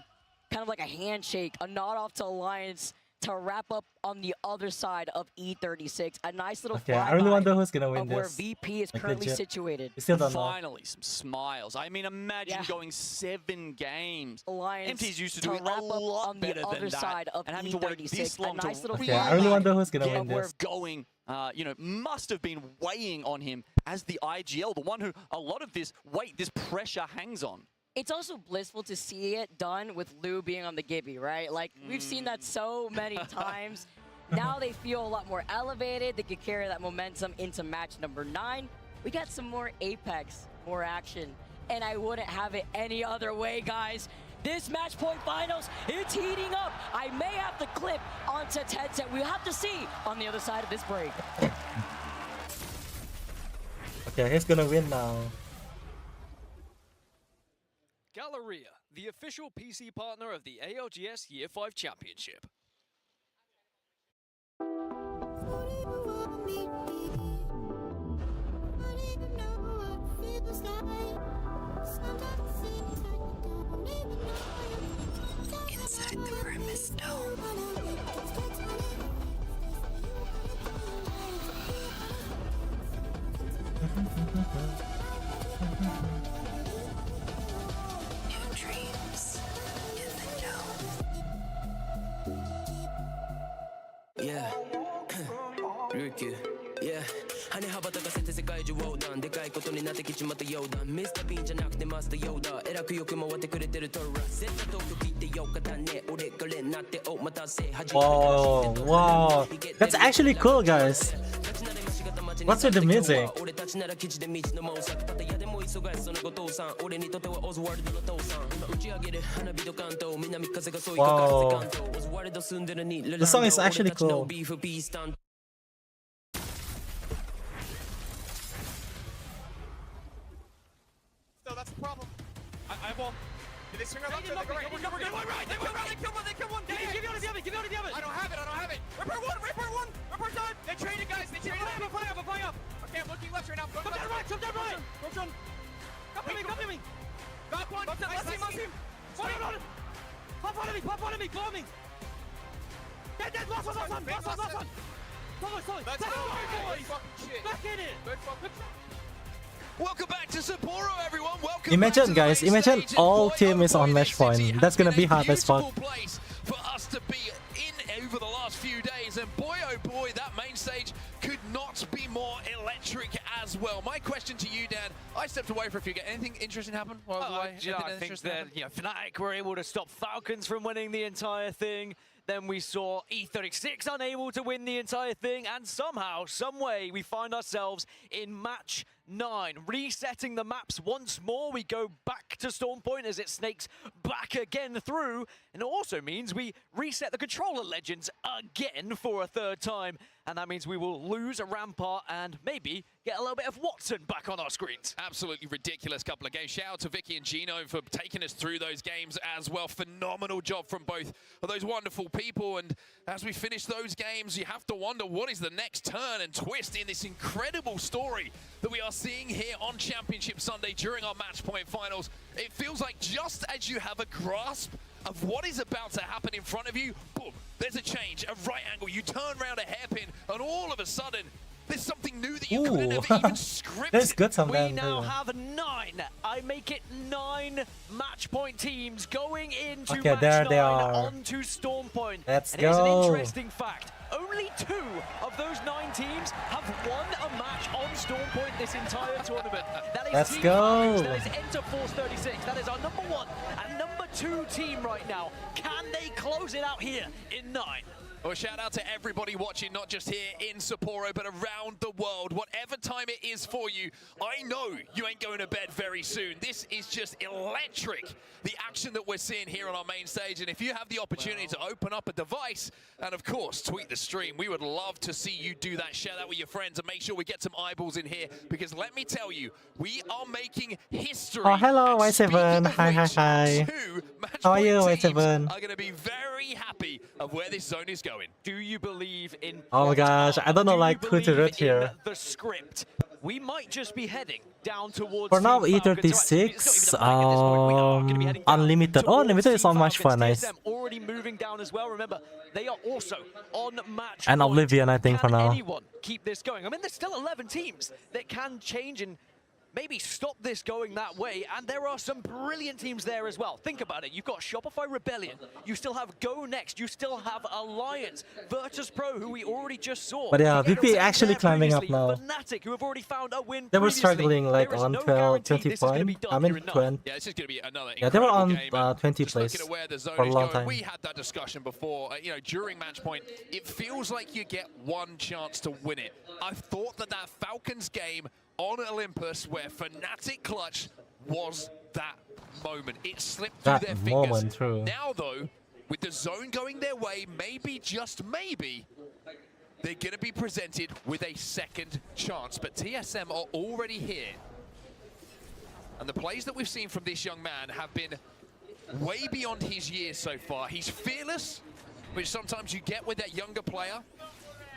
kind of like a handshake, a nod off to Alliance to wrap up on the other side of E36. A nice little I really wonder who's gonna win of this. where VP is Like, currently legit. situated. We still don't know. Finally, some smiles. I mean, imagine going 7 games. Alliance MT's used to to doing wrap a up lot on the better than other that. side of And having to wait E36. this long A nice little Okay, I really wonder who's gonna get win where this. going, you know, must have been weighing on him as the IGL, the one who a lot of this weight, this pressure hangs on. It's also blissful to see it done with Lou being on the Gibby, right? Like, we've seen that so many times. Now they feel a lot more elevated. They could carry that momentum into match number 9. We got some more Apex, more action. And I wouldn't have it any other way, guys. This match point finals, it's heating up. I may have to clip onto Tencent. We'll have to see on the other side of this break. Okay, who's gonna win now? Galleria, the official PC partner of the ALGS Year 5 Championship. Inside the Grimace Dome. New dreams in the dome. Yeah. Rookie. Yeah. 羽羽ばたかせて世界中横断でかいことになってきちまったようだミスターピンじゃなくてマスターヨーダえらくよく回ってくれてるトラ絶対東京聞いてよかったね俺がレンなってお待たせ始め Oh, wow. That's actually cool, guys. What's with the music? 俺たちなら基地で道の間を裂くパタヤでも忙しその後藤さん俺にとってはオズワルドの父さん今打ち上げる花火と関東南風がそういかかるぜ関東オズワルド住んでるに The song is actually cool. So that's the problem. I won't. Did they swing our left? They went right. They went right. They killed one. They killed one. Give me on it. Give me on it. I don't have it. Report one. Report time. They traded, guys. They traded. I'm flying up. Okay, I'm looking left right now. Come down right. Come to me. Got one. Let's see. Pop on me. Blow me. Dead. Lost one. Solid. Let's go. Back in it. Welcome back to Sapporo, everyone. Welcome Imagine, back to guys, the main imagine stage. all And team boy, is on match City point. That's gonna has be been a hard as fuck. beautiful place for us to be in over the last few days. And boy, oh boy, that main stage could not be more electric as well. My question to you, Dan, I stepped away for a few games. Anything interesting happen while I was away? I think that Fnatic were able to stop Falcons from winning the entire thing. Then we saw E36 unable to win the entire thing, and somehow, someway, we find ourselves in match 9. Resetting the maps once more, we go back to Storm Point as it snakes back again through, and it also means we reset the controller legends again for a third time, and that means we will lose a Rampart and maybe get a little bit of Watson back on our screens. Absolutely ridiculous couple of games. Shout out to Vicky and Gino for taking us through those games as well. Phenomenal job from both of those wonderful people, and as we finish those games, you have to wonder what is the next turn and twist in this incredible story that we are seeing here on Championship Sunday during our match point finals. It feels like just as you have a grasp of what is about to happen in front of you, boom, there's a change, a right angle, you turn around a hairpin, and all of a sudden, there's something new that you couldn't have even scripted. That's good We now have 9. I make it 9 match point teams going into match 9 onto Storm Point. Let's and here's an go. interesting fact. Only 2 of those 9 teams have won a match on Storm Point this entire tournament. That is Let's Team go. Falcons, that is Enter Force 36. That is our number 1 and number 2 team right now. Can they close it out here in 9? Well, shout out to everybody watching, not just here in Sapporo, but around the world. Whatever time it is for you, I know you ain't going to bed very soon. This is just electric, the action that we're seeing here on our main stage. And if you have the opportunity to open up a device and, of course, tweet the stream, we would love to see you do that. Share that with your friends and make sure we get some eyeballs in here, because let me tell you, we are making history. Oh, hello, Y7. Hi. How are you, Y7? Are going to be very happy of where this zone is going. Do you believe in Oh my gosh, I don't know like who to root here. the script? We might just be heading down towards For now, Team Falcons. E36, Unlimited. Oh, Unlimited is so much fun, nice. TSM already moving down as well. Remember, they are also on match And point. Oblivion, I think, for Can now. anyone keep this going? I mean, there's still 11 teams that can change and maybe stop this going that way, and there are some brilliant teams there as well. Think about it. You've got Shopify Rebellion. You still have Go Next. You still have Alliance. Virtus Pro, who we already just saw. But yeah, Fnatic VP actually climbing up previously. now. Fnatic, who have already found a win They were previously. struggling like There is on no 12, guarantee 20 this is gonna be points. done I mean, here in 20. Yeah, this is going to be another Yeah, they were on incredible game. 20 Just place looking at where the zone for a is long going, time. we had that discussion before. You know, during match point, it feels like you get one chance to win it. I thought that Falcons game on Olympus, where Fnatic Clutch was that moment. It slipped through That their fingers. moment, true. Now, though, with the zone going their way, maybe, just maybe, they're going to be presented with a second chance. But TSM are already here. And the plays that we've seen from this young man have been way beyond his years so far. He's fearless, which sometimes you get with that younger player,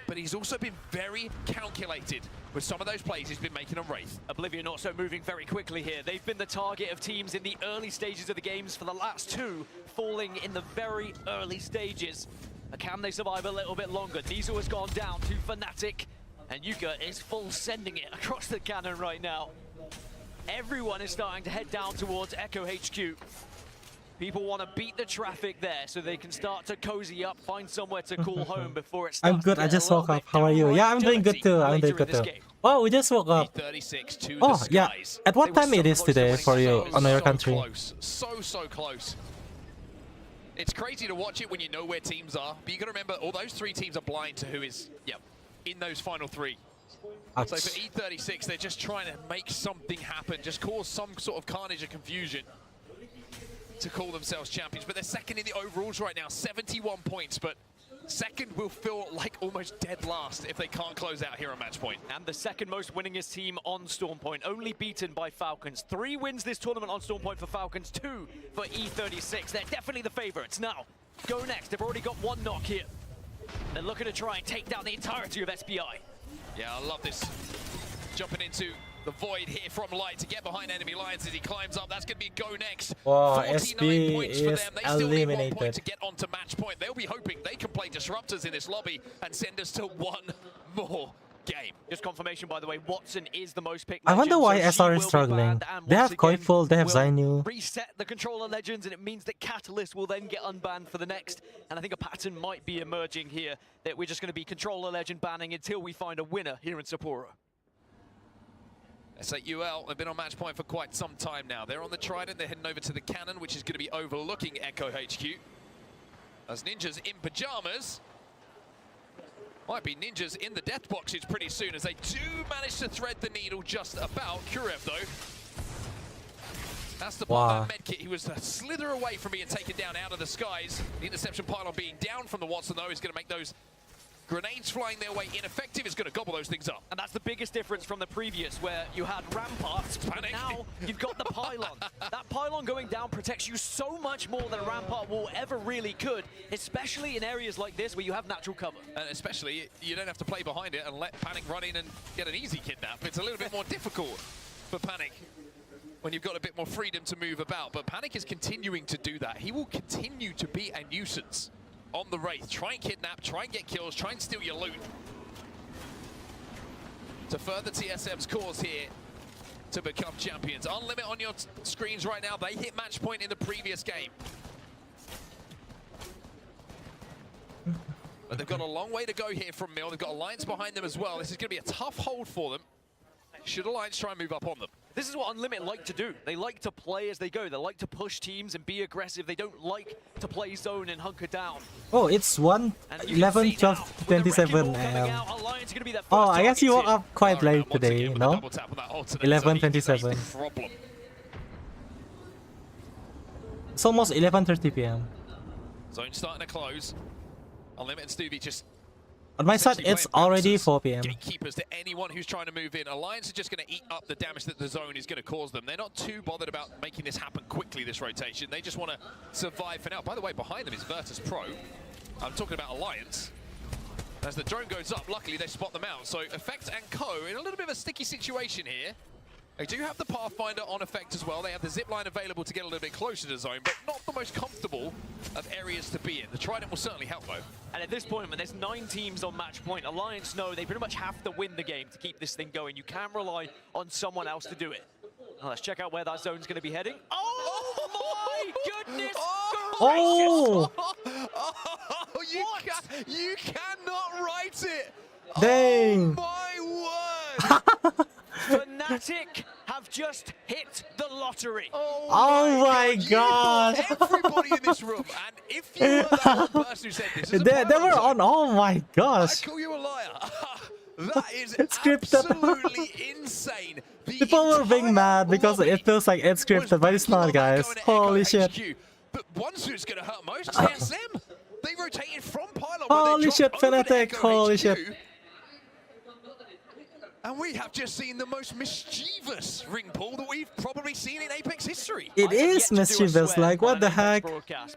but he's also been very calculated with some of those plays he's been making on Wraith. Oblivion also moving very quickly here. They've been the target of teams in the early stages of the games for the last 2, falling in the very early stages. But can they survive a little bit longer? Diesel has gone down to Fnatic, and Yuka is full sending it across the cannon right now. Everyone is starting to head down towards Echo HQ. People want to beat the traffic there so they can start to cozy up, find somewhere to call home before it starts. I'm good, I just woke up. How are you? Yeah, I'm doing good too. I'm doing good too. Oh, we just woke up. Oh, yeah. At what time it is today for you on your country? Close. So close. It's crazy to watch it when you know where teams are, but you got to remember all those 3 teams are blind to who is in those final 3. Ouch. So for E36, they're just trying to make something happen, just cause some sort of carnage and confusion to call themselves champions. But they're second in the overalls right now, 71 points, but second will feel like almost dead last if they can't close out here on match point. And the second most winningest team on Storm Point, only beaten by Falcons. 3 wins this tournament on Storm Point for Falcons, 2 for E36. They're definitely the favorites. Now, Go Next. They've already got 1 knock here. They're looking to try and take down the entirety of SPI. Yeah, I love this. Jumping into the void here from Light to get behind enemy lines as he climbs up. That's going to be Go Next. Wow, 49 SB points for is them. They still need 1 point eliminated. to get onto match point. They'll be hoping they can play disruptors in this lobby and send us to 1 more game. Just confirmation, by the way, Watson is the most picked. I wonder legend, why so she SR is will be struggling. banned, and They once have again, Koiful, they have will Zainu. reset the controller legends, and it means that Catalyst will then get unbanned for the next. And I think a pattern might be emerging here that we're just going to be controller legend banning until we find a winner here in Sapporo. S8UL have been on match point for quite some time now. They're on the Trident, they're heading over to the Cannon, which is going to be overlooking Echo HQ. As Ninjas in pajamas. Might be Ninjas in the death boxes pretty soon, as they do manage to thread the needle just about. Kurev, though, that's the part of that medkit. He was a slither away from being taken down out of the skies. The interception pylon being down from the Watson, though, is going to make those grenades flying their way ineffective. Is going to gobble those things up. And that's the biggest difference from the previous, where you had ramparts. Panic. Now you've got the pylon. That pylon going down protects you so much more than a rampart will ever really could, especially in areas like this where you have natural cover. And especially, you don't have to play behind it and let Panic run in and get an easy kidnap. It's a little bit more difficult for Panic when you've got a bit more freedom to move about. But Panic is continuing to do that. He will continue to be a nuisance on the Wraith. Try and kidnap, try and get kills, try and steal your loot. To further TSM's cause here to become champions. Unlimit on your screens right now. They hit match point in the previous game. But they've got a long way to go here from Mill. They've got Alliance behind them as well. This is going to be a tough hold for them. Should Alliance try and move up on them? This is what Unlimit like to do. They like to play as they go. They like to push teams and be aggressive. They don't like to play zone and hunker down. Oh, it's 11, 12, 27 AM. Oh, I guess you woke up quite late today, no? 11, 27. It's almost 11:30 PM. Zone starting to close. Unlimited Stuvie just... On my side, it's already 4 PM. Gatekeepers to anyone who's trying to move in. Alliance are just going to eat up the damage that the zone is going to cause them. They're not too bothered about making this happen quickly, this rotation. They just want to survive for now. By the way, behind them is Virtus Pro. I'm talking about Alliance. As the drone goes up, luckily they spot them out. So Effect and Co in a little bit of a sticky situation here. They do have the Pathfinder on Effect as well. They have the zipline available to get a little bit closer to zone, but not the most comfortable of areas to be in. The Trident will certainly help, though. And at this point, when there's 9 teams on match point, Alliance know they pretty much have to win the game to keep this thing going. You can't rely on someone else to do it. Now let's check out where that zone's going to be heading. Oh my goodness! Oh! You cannot write it! Dang! Oh my word! Fnatic have just hit the lottery. Oh my god! Everybody in this room, and if you were that one person who said this is a they were on. Oh my gosh! I call you a liar. That is It's scripted. absolutely insane. People were being mad because it feels like it's scripted, but it's not, guys. Holy shit! But one who's going to hurt most, TSM. They rotated from Pylon. Holy shit, Fnatic! Holy shit! And we have just seen the most mischievous ring pull that we've probably seen in Apex history. It is mischievous, like what the heck?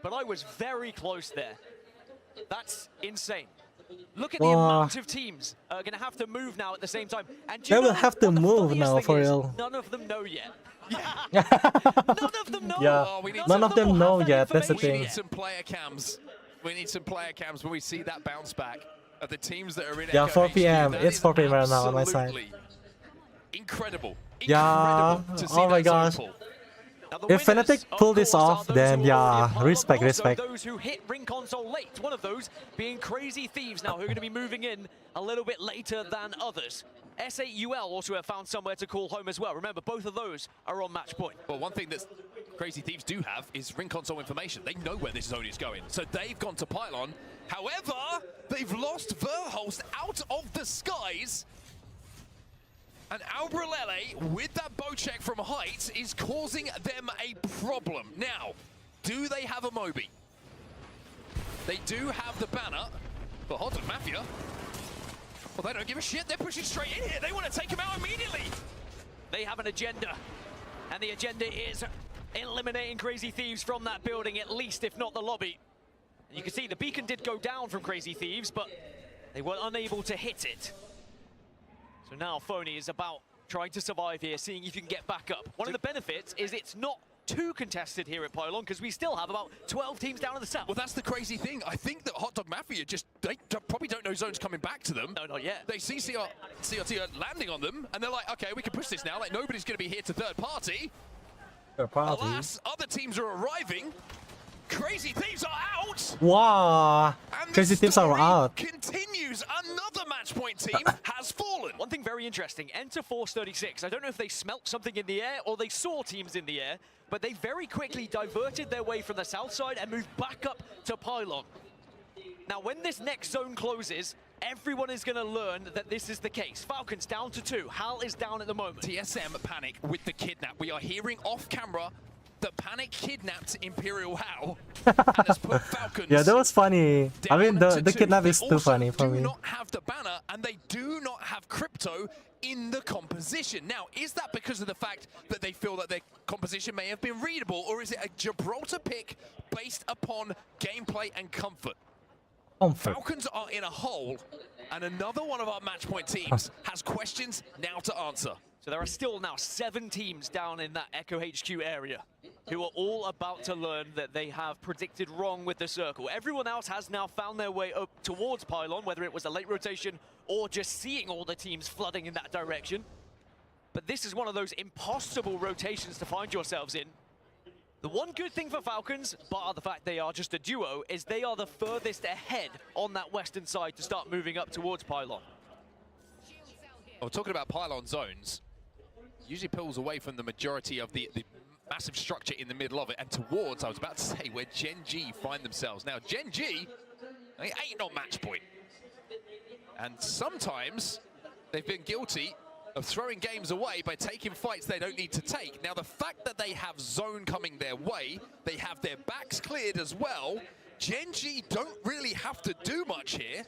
But I was very close there. That's insane. Look at the amount of teams are going to have to move now at the same time. And They will have to move now, for real. None of them know yet. None of them know. Yeah, none of them know yet, that's the We thing. need some player cams. We need some player cams when we see that bounce back of the teams that are in Yeah, Echo 4 HQ. PM. That It's is 4 PM right now on my side. absolutely incredible. Yeah, to see oh my that zone gosh. pull. If Fnatic pull this off, then yeah, respect, respect. Those who hit ring console late, one of those being Crazy Thieves now, who are going to be moving in a little bit later than others. S8UL also have found somewhere to call home as well. Remember, both of those are on match point. Well, one thing that Crazy Thieves do have is ring console information. They know where this zone is going, so they've gone to Pylon. However, they've lost Verholst out of the skies. And Albrelele, with that bow check from height, is causing them a problem. Now, do they have a Moby? They do have the banner, but Hotate Mafia, well, they don't give a shit. They're pushing straight in here. They want to take him out immediately. They have an agenda, and the agenda is eliminating Crazy Thieves from that building, at least, if not the lobby. And you can see the beacon did go down from Crazy Thieves, but they were unable to hit it. So now Phony is about trying to survive here, seeing if you can get back up. One of the benefits is it's not too contested here at Pylon because we still have about 12 teams down in the south. Well, that's the crazy thing. I think that Hot Dog Mafia they probably don't know zones coming back to them. No, not yet. They see CRT landing on them, and they're like, okay, we can push this now. Like, nobody's going to be here to third party. Third party. Alas, other teams are arriving. Crazy Thieves are out. Wow. Crazy Thieves are out. Continues. Another match point team has fallen. One thing very interesting, Enter Force 36. I don't know if they smelt something in the air or they saw teams in the air, but they very quickly diverted their way from the south side and moved back up to Pylon. Now, when this next zone closes, everyone is going to learn that this is the case. Falcons down to 2. Hal is down at the moment. TSM Panic with the kidnap. We are hearing off camera that Panic kidnapped Imperial Hal and has put Falcons. Yeah, that was funny. I mean, the kidnap is too funny for me. They do not have the banner, and they do not have crypto in the composition. Now, is that because of the fact that they feel that their composition may have been readable, or is it a Gibraltar pick based upon gameplay and comfort? Falcons are in a hole, and another one of our match point teams has questions now to answer. So there are still now 7 teams down in that Echo HQ area who are all about to learn that they have predicted wrong with the circle. Everyone else has now found their way up towards Pylon, whether it was a late rotation or just seeing all the teams flooding in that direction. But this is one of those impossible rotations to find yourselves in. The one good thing for Falcons, bar the fact they are just a duo, is they are the furthest ahead on that western side to start moving up towards Pylon. Oh, talking about Pylon zones, usually pulls away from the majority of the massive structure in the middle of it and towards, I was about to say, where Gen G find themselves. Now, Gen G, they ain't no match point. And sometimes they've been guilty of throwing games away by taking fights they don't need to take. Now, the fact that they have zone coming their way, they have their backs cleared as well, Gen G don't really have to do much here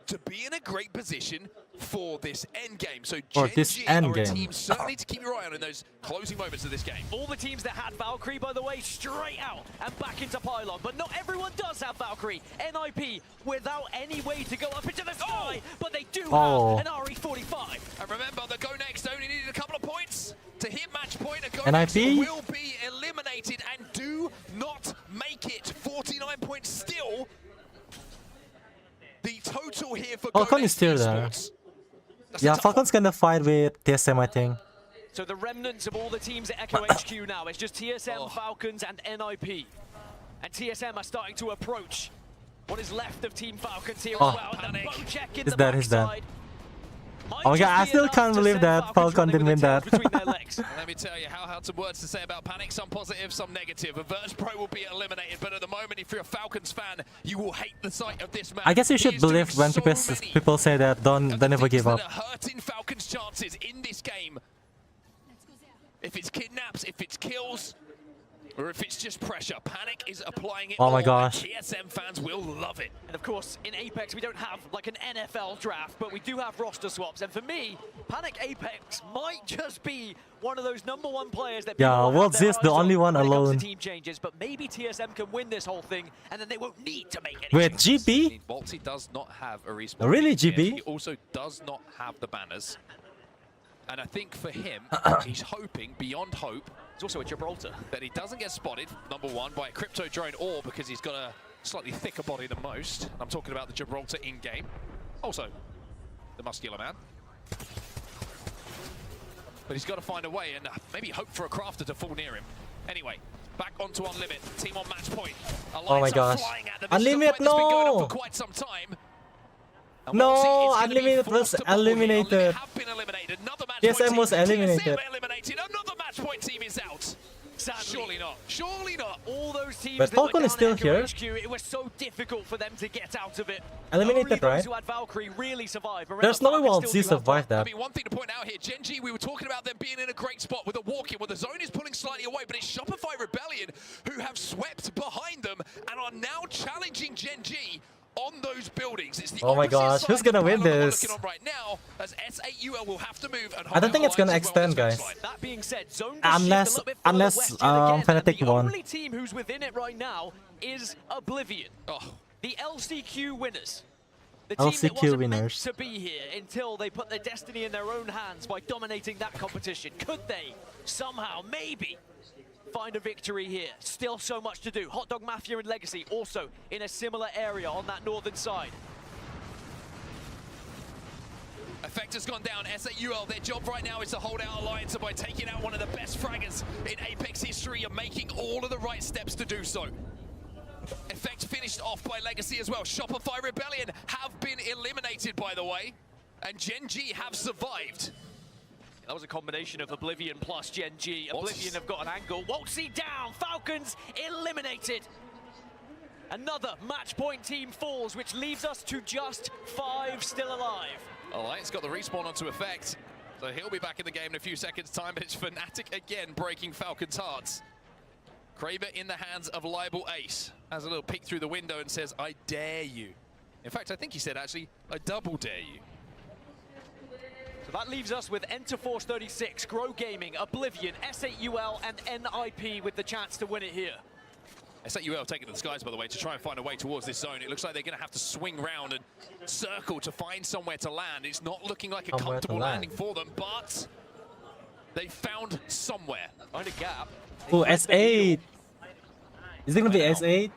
to be in a great position for this end game. So Gen G are a team certainly to keep your eye on in those closing moments of this game. All the teams that had Valkyrie, by the way, straight out and back into Pylon. But not everyone does have Valkyrie. NIP without any way to go up into the sky, but they do have an RE45. And remember, the Go Next only needed a couple of points to hit match point. And Go NIP Next will be eliminated and do not make it. 49 points still. The total here for Falcon is still there. Yeah, Falcon's gonna fight with TSM, I think. So the remnants of all the teams at Echo HQ now, it's just TSM, Falcons, and NIP. And TSM are starting to approach what is left of Team Falcons here as well. And the Bojack in the backside. Oh my god, I still can't believe that Falcon didn't win that. Let me tell you, Hal had some words to say about Panic, some positive, some negative. Averse Pro will be eliminated, but at the moment, if you're a Falcons fan, you will hate the sight of this man. I guess you should believe when people say that, don't never give up. That are hurting Falcons' chances in this game. If it's kidnaps, if it's kills, or if it's just pressure, Panic is applying it. Oh my gosh. TSM fans will love it. And of course, in Apex, we don't have like an NFL draft, but we do have roster swaps. And for me, Panic Apex might just be one of those #1 players that World's is the only one alone. Team changes, but maybe TSM can win this whole thing, and then they won't need to make any Wait, GB? Balti does not have a respawn. Really, GB? He also does not have the banners. And I think for him, he's hoping beyond hope. It's also a Gibraltar. That he doesn't get spotted, #1, by a crypto drone, or because he's got a slightly thicker body than most. I'm talking about the Gibraltar in-game. Also, the muscular man. But he's got to find a way and maybe hope for a crafter to fall near him. Anyway, back onto Unlimit. Team on match point. Oh my gosh. Unlimit, no! Been going on for quite some time. No, Unlimited was eliminated. TSM was eliminated. Another match point team is out. Surely not. Surely not. All those teams but Falcon is still here. HQ, it was so difficult for them to get out of it. Eliminated, right? Who had Valkyrie really survived. There's no way World's survived that. I mean, one thing to point out here, Gen G, we were talking about them being in a great spot with a walk-in, where the zone is pulling slightly away, but it's Shopify Rebellion who have swept behind them and are now challenging Gen G on those buildings. It's the oh my gosh, who's gonna win this? Right now, as S8UL will have to move and I don't think it's gonna extend, guys. That being said, zone unless Fnatic the won. only team who's within it right now is Oblivion. The LCQ winners. The team that wasn't meant to be here until they put their destiny in their own hands by dominating that competition. Could they somehow, maybe, find a victory here. Still so much to do. Hot Dog Mafia and Legacy also in a similar area on that northern side. Effect has gone down. SAUL, their job right now is to hold out Alliance, and by taking out one of the best fraggers in Apex history and making all of the right steps to do so. Effect finished off by Legacy as well. Shopify Rebellion have been eliminated, by the way, and Gen G have survived. That was a combination of Oblivion plus Gen G. Oblivion have got an angle. Waltzy down. Falcons eliminated. Another match point team falls, which leaves us to just 5 still alive. Alliance got the respawn onto Effect, so he'll be back in the game in a few seconds' time, but it's Fnatic again breaking Falcon's hearts. Kraber in the hands of Libel Ace. Has a little peek through the window and says, I dare you. In fact, I think he said, actually, I double dare you. So that leaves us with Enterforce 36, Grow Gaming, Oblivion, SAUL, and NIP with the chance to win it here. SAUL taking to the skies, by the way, to try and find a way towards this zone. It looks like they're going to have to swing round and circle to find somewhere to land. It's not looking like a comfortable landing for them, but they found somewhere. Find a gap. Oh, S8. Is it going to be S8?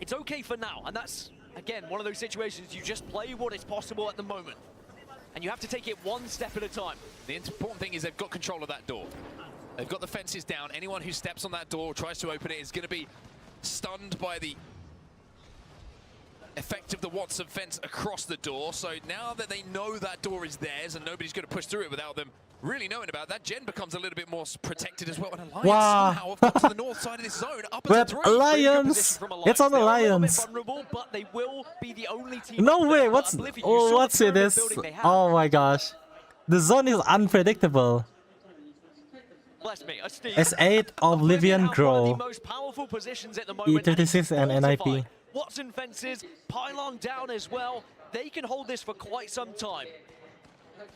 It's okay for now, and that's, again, one of those situations you just play what is possible at the moment. And you have to take it one step at a time. The important thing is they've got control of that door. They've got the fences down. Anyone who steps on that door or tries to open it is going to be stunned by the effect of the Watson fence across the door. So now that they know that door is theirs and nobody's going to push through it without them really knowing about that, Gen becomes a little bit more protected as well. And Alliance somehow have got to the north side of this zone, up But until 3. Alliance! It's on Alliance! Vulnerable, but they will be the only team. No way! What's it this? Oh my gosh. The zone is unpredictable. Bless me, S8, Oblivion, Grow, E36 and NIP. Watson fences, pylon down as well. They can hold this for quite some time.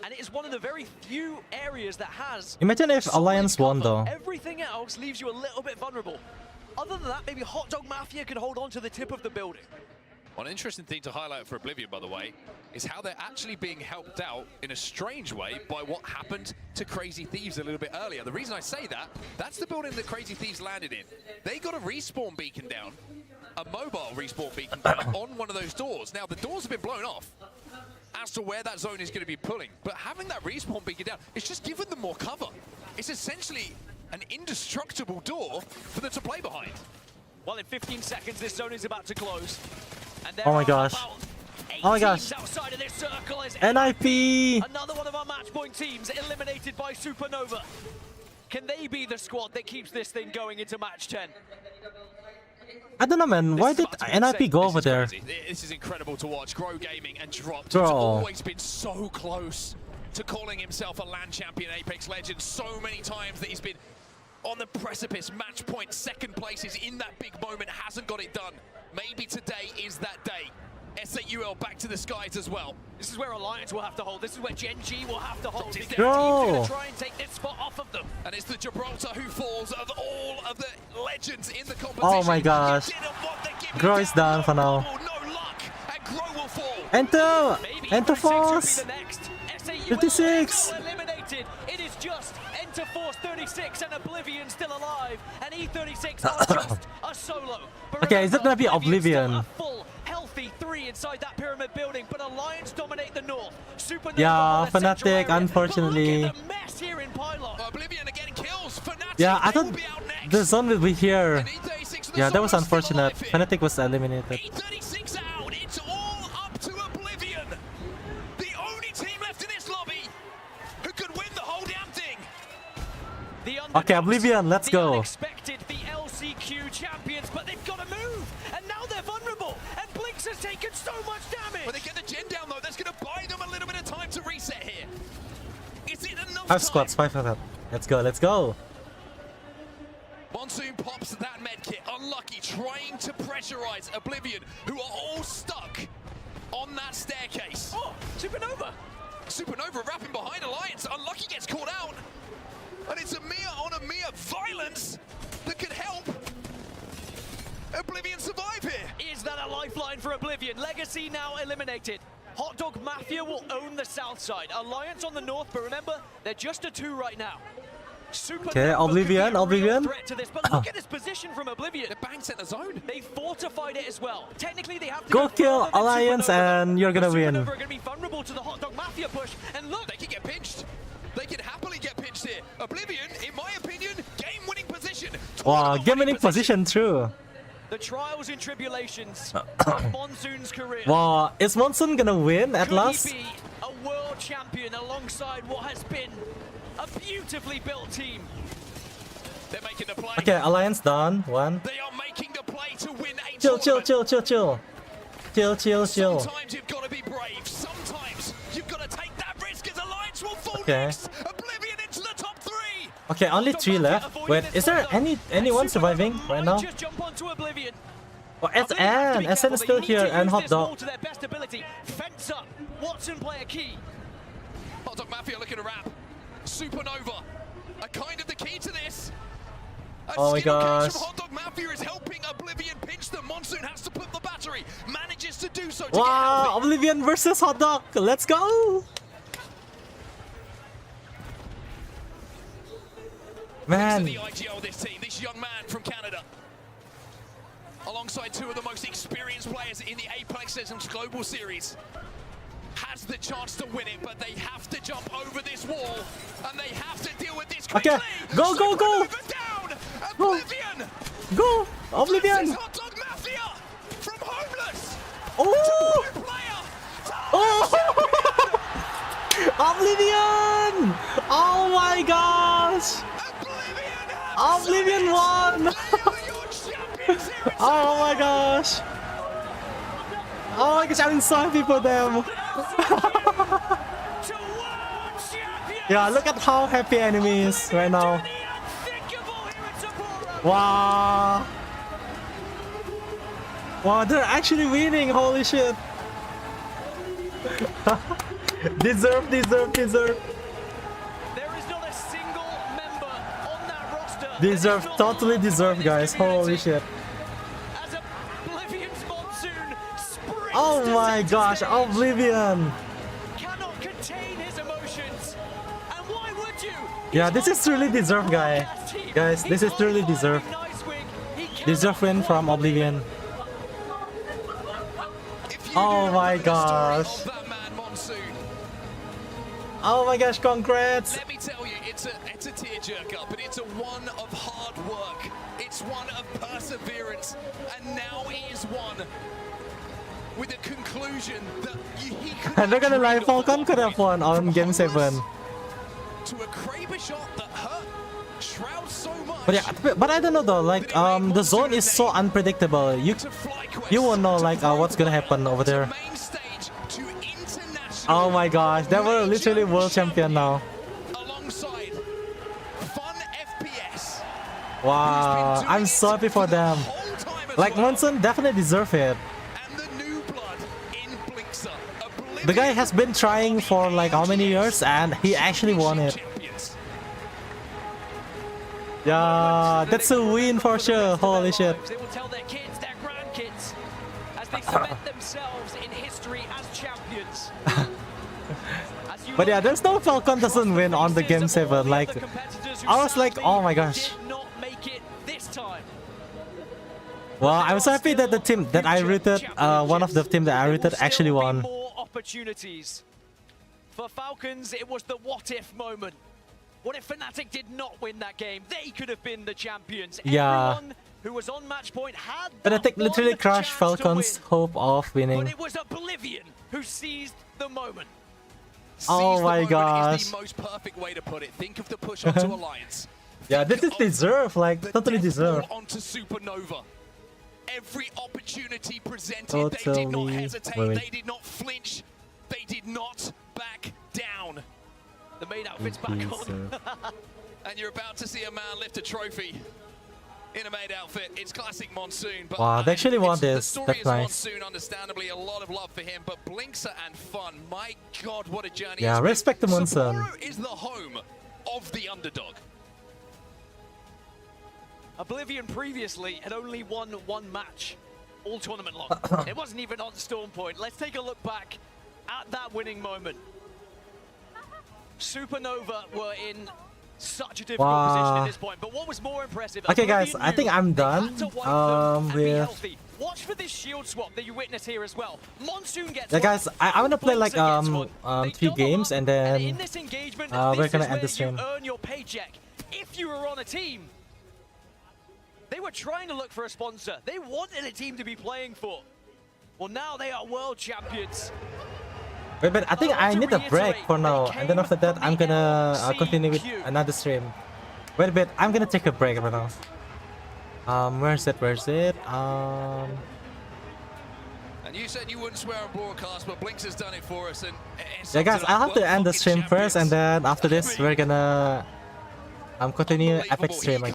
And it is one of the very few areas that has... Imagine if Alliance won though. Everything else leaves you a little bit vulnerable. Other than that, maybe Hot Dog Mafia can hold on to the tip of the building. One interesting thing to highlight for Oblivion, by the way, is how they're actually being helped out in a strange way by what happened to Crazy Thieves a little bit earlier. The reason I say that, that's the building that Crazy Thieves landed in. They got a respawn beacon down, a mobile respawn beacon down on one of those doors. Now, the doors have been blown off as to where that zone is going to be pulling, but having that respawn beacon down, it's just given them more cover. It's essentially an indestructible door for them to play behind. Well, in 15 seconds, this zone is about to close. And oh my gosh. Oh my gosh. Outside of this circle is NIP! Another one of our match point teams eliminated by Supernova. Can they be the squad that keeps this thing going into match 10? I don't know, man. Why did NIP go over there? This is incredible to watch. Grow Gaming and Dropped. He's always been so close to calling himself a LAN champion, Apex Legend. So many times that he's been on the precipice, match point, second place is in that big moment, hasn't got it done. Maybe today is that day. SAUL back to the skies as well. This is where Alliance will have to hold. This is where Gen G will have to hold. Teams Go! going to try and take this spot off of them. And it's the Gibraltar who falls of all of the legends in the competition. Oh my gosh. Grow is down for now. No luck, and Grow will fall. Enter Force! 56! Eliminated. It is just Enterforce 36 and Oblivion still alive. And E36 are just a solo. But okay, is it gonna be Oblivion? A full, healthy 3 inside that pyramid building, but Alliance dominate the north. Supernova yeah, Fnatic, unfortunately. Look at the mess here in Pylon. Oblivion again kills Fnatic. Yeah, I thought the zone will be here. Yeah, that was unfortunate. Fnatic was eliminated. E36 out. It's all up to Oblivion. The only team left in this lobby who could win the whole damn thing. Okay, Oblivion, let's go. Unexpected, the LCQ champions, but they've got to move, and now they're vulnerable, and Blinks has taken so much damage. When they get the gen down though, that's going to buy them a little bit of time to reset here. Is it enough 5 squads, 5 of them. Let's go, let's go. Monsoon pops that medkit, unlucky, trying to pressurize Oblivion, who are all stuck on that staircase. Oh, Supernova! Supernova wrapping behind Alliance, unlucky gets caught out. And it's a mere on a mere violence that could help Oblivion survive here. Is that a lifeline for Oblivion? Legacy now eliminated. Hot Dog Mafia will own the south side. Alliance on the north, but remember, they're just a 2 right now. Okay, Oblivion. Threat to this, but look at this position from Oblivion. The bang set the zone. They fortified it as well. Technically, they have to Go kill Alliance and you're gonna win. Supernova are going to be vulnerable to the Hot Dog Mafia push. And look, they can get pinched. They can happily get pinched here. Oblivion, in my opinion, game-winning position. Wow, game-winning position, true. The trials and tribulations of Monsoon's career. Wow, is Monsoon gonna win at last? Could he be a world champion alongside what has been a beautifully built team? They're making the play. Okay, Alliance done. One. They are making the play to win a Chill. Sometimes you've got to be brave. Sometimes you've got to take that risk as Alliance will fall Okay. next. Oblivion into the top 3. Okay, only 3 left. Wait, is there anyone surviving right now? Just jump onto Oblivion. Oh, SN is still here and Hot Dog. To their best ability. Fence up. Watson play a key. Hot Dog Mafia looking to wrap. Supernova are kind of the key to this. Oh my gosh. From Hot Dog Mafia is helping Oblivion pinch them. Monsoon has to put the battery. Manages to do so. Wow, Oblivion versus Hot Dog. Let's go. Man. The IGL of this team, this young man from Canada, alongside 2 of the most experienced players in the Apex Legends Global Series, has the chance to win it, but they have to jump over this wall, and they have to deal with this quickly. Okay, go. Down. Oblivion. Go, Oblivion. Hot Dog Mafia from Homeless. Oh. Oblivion. Oh my gosh. Oblivion won. Oh my gosh. Oh my gosh, I'm so happy for them. Yeah, look at how happy enemy is right now. Wow. Wow, they're actually winning. Holy shit. Deserve. There is not a single member on that roster. Deserve, totally deserve, guys. Holy shit. As Oblivion's Monsoon springs Oh my gosh, Oblivion. cannot contain his emotions. And why would you? Yeah, this is truly deserved, guys. This is truly deserved. Deserved win from Oblivion. Oh my gosh. Oh my gosh, congrats. Let me tell you, it's a tearjerker, but it's a one of hard work. It's one of perseverance, and now it is one with a conclusion that he could. I'm not gonna lie, Falcon could have won on Game 7. To a Kraber shot that hurt Shroud so much. But yeah, but I don't know though, like the zone is so unpredictable. You won't know like what's gonna happen over there. Oh my gosh, they were literally world champion now. Alongside Fun FPS. Wow, I'm so happy for them. Like Monsoon definitely deserve it. The guy has been trying for like how many years and he actually won it. Yeah, that's a win for sure. Holy shit. They will tell their kids, their grandkids, as they cement themselves in history as champions. But yeah, there's no Falcon doesn't win on the Game 7. Like, I was like, oh my gosh. Not make it this time. Well, I'm so happy that the team that I rooted, one of the team that I rooted actually won. More opportunities. For Falcons, it was the what if moment. What if Fnatic did not win that game? They could have been the champions. Yeah. Everyone who was on match point had But I think literally crushed Falcon's hope of winning. But it was Oblivion who seized the moment. Oh my gosh. Is the most perfect way to put it. Think of the push onto Alliance. Yeah, this is deserved, like totally deserved. Onto Supernova. Every opportunity presented, they did not hesitate, they did not flinch, they did not back down. The main outfit's back on. And you're about to see a man lift a trophy in a maid outfit. It's classic Monsoon. But Wow, they actually won the this. story That's is nice. Monsoon, understandably, a lot of love for him. But Blinkster and Fun, my God, what a journey. Yeah, it's been. respect to Monsoon. Sapporo is the home of the underdog. Oblivion previously had only won one match all tournament long. It wasn't even on Storm Point. Let's take a look back at that winning moment. Supernova were in such a difficult Wow. position at this point. But what was more impressive? Okay, guys, I think I'm done. With Watch for this shield swap that you witness here as well. Monsoon gets yeah, guys, I wanna play like 3 games and then in this engagement, we're gonna end the you stream. earn your paycheck. If you were on a team, they were trying to look for a sponsor. They wanted a team to be playing for. Well, now they are world champions. Wait, but I think I need a break for now, and then after that I'm gonna continue with another stream. Wait a bit, I'm gonna take a break right now. Where's it? And you said you wouldn't swear on broadcast, but Blinks has done it for us. And Yeah, guys, I'll have to end the stream first, and then after this we're gonna continue epic stream.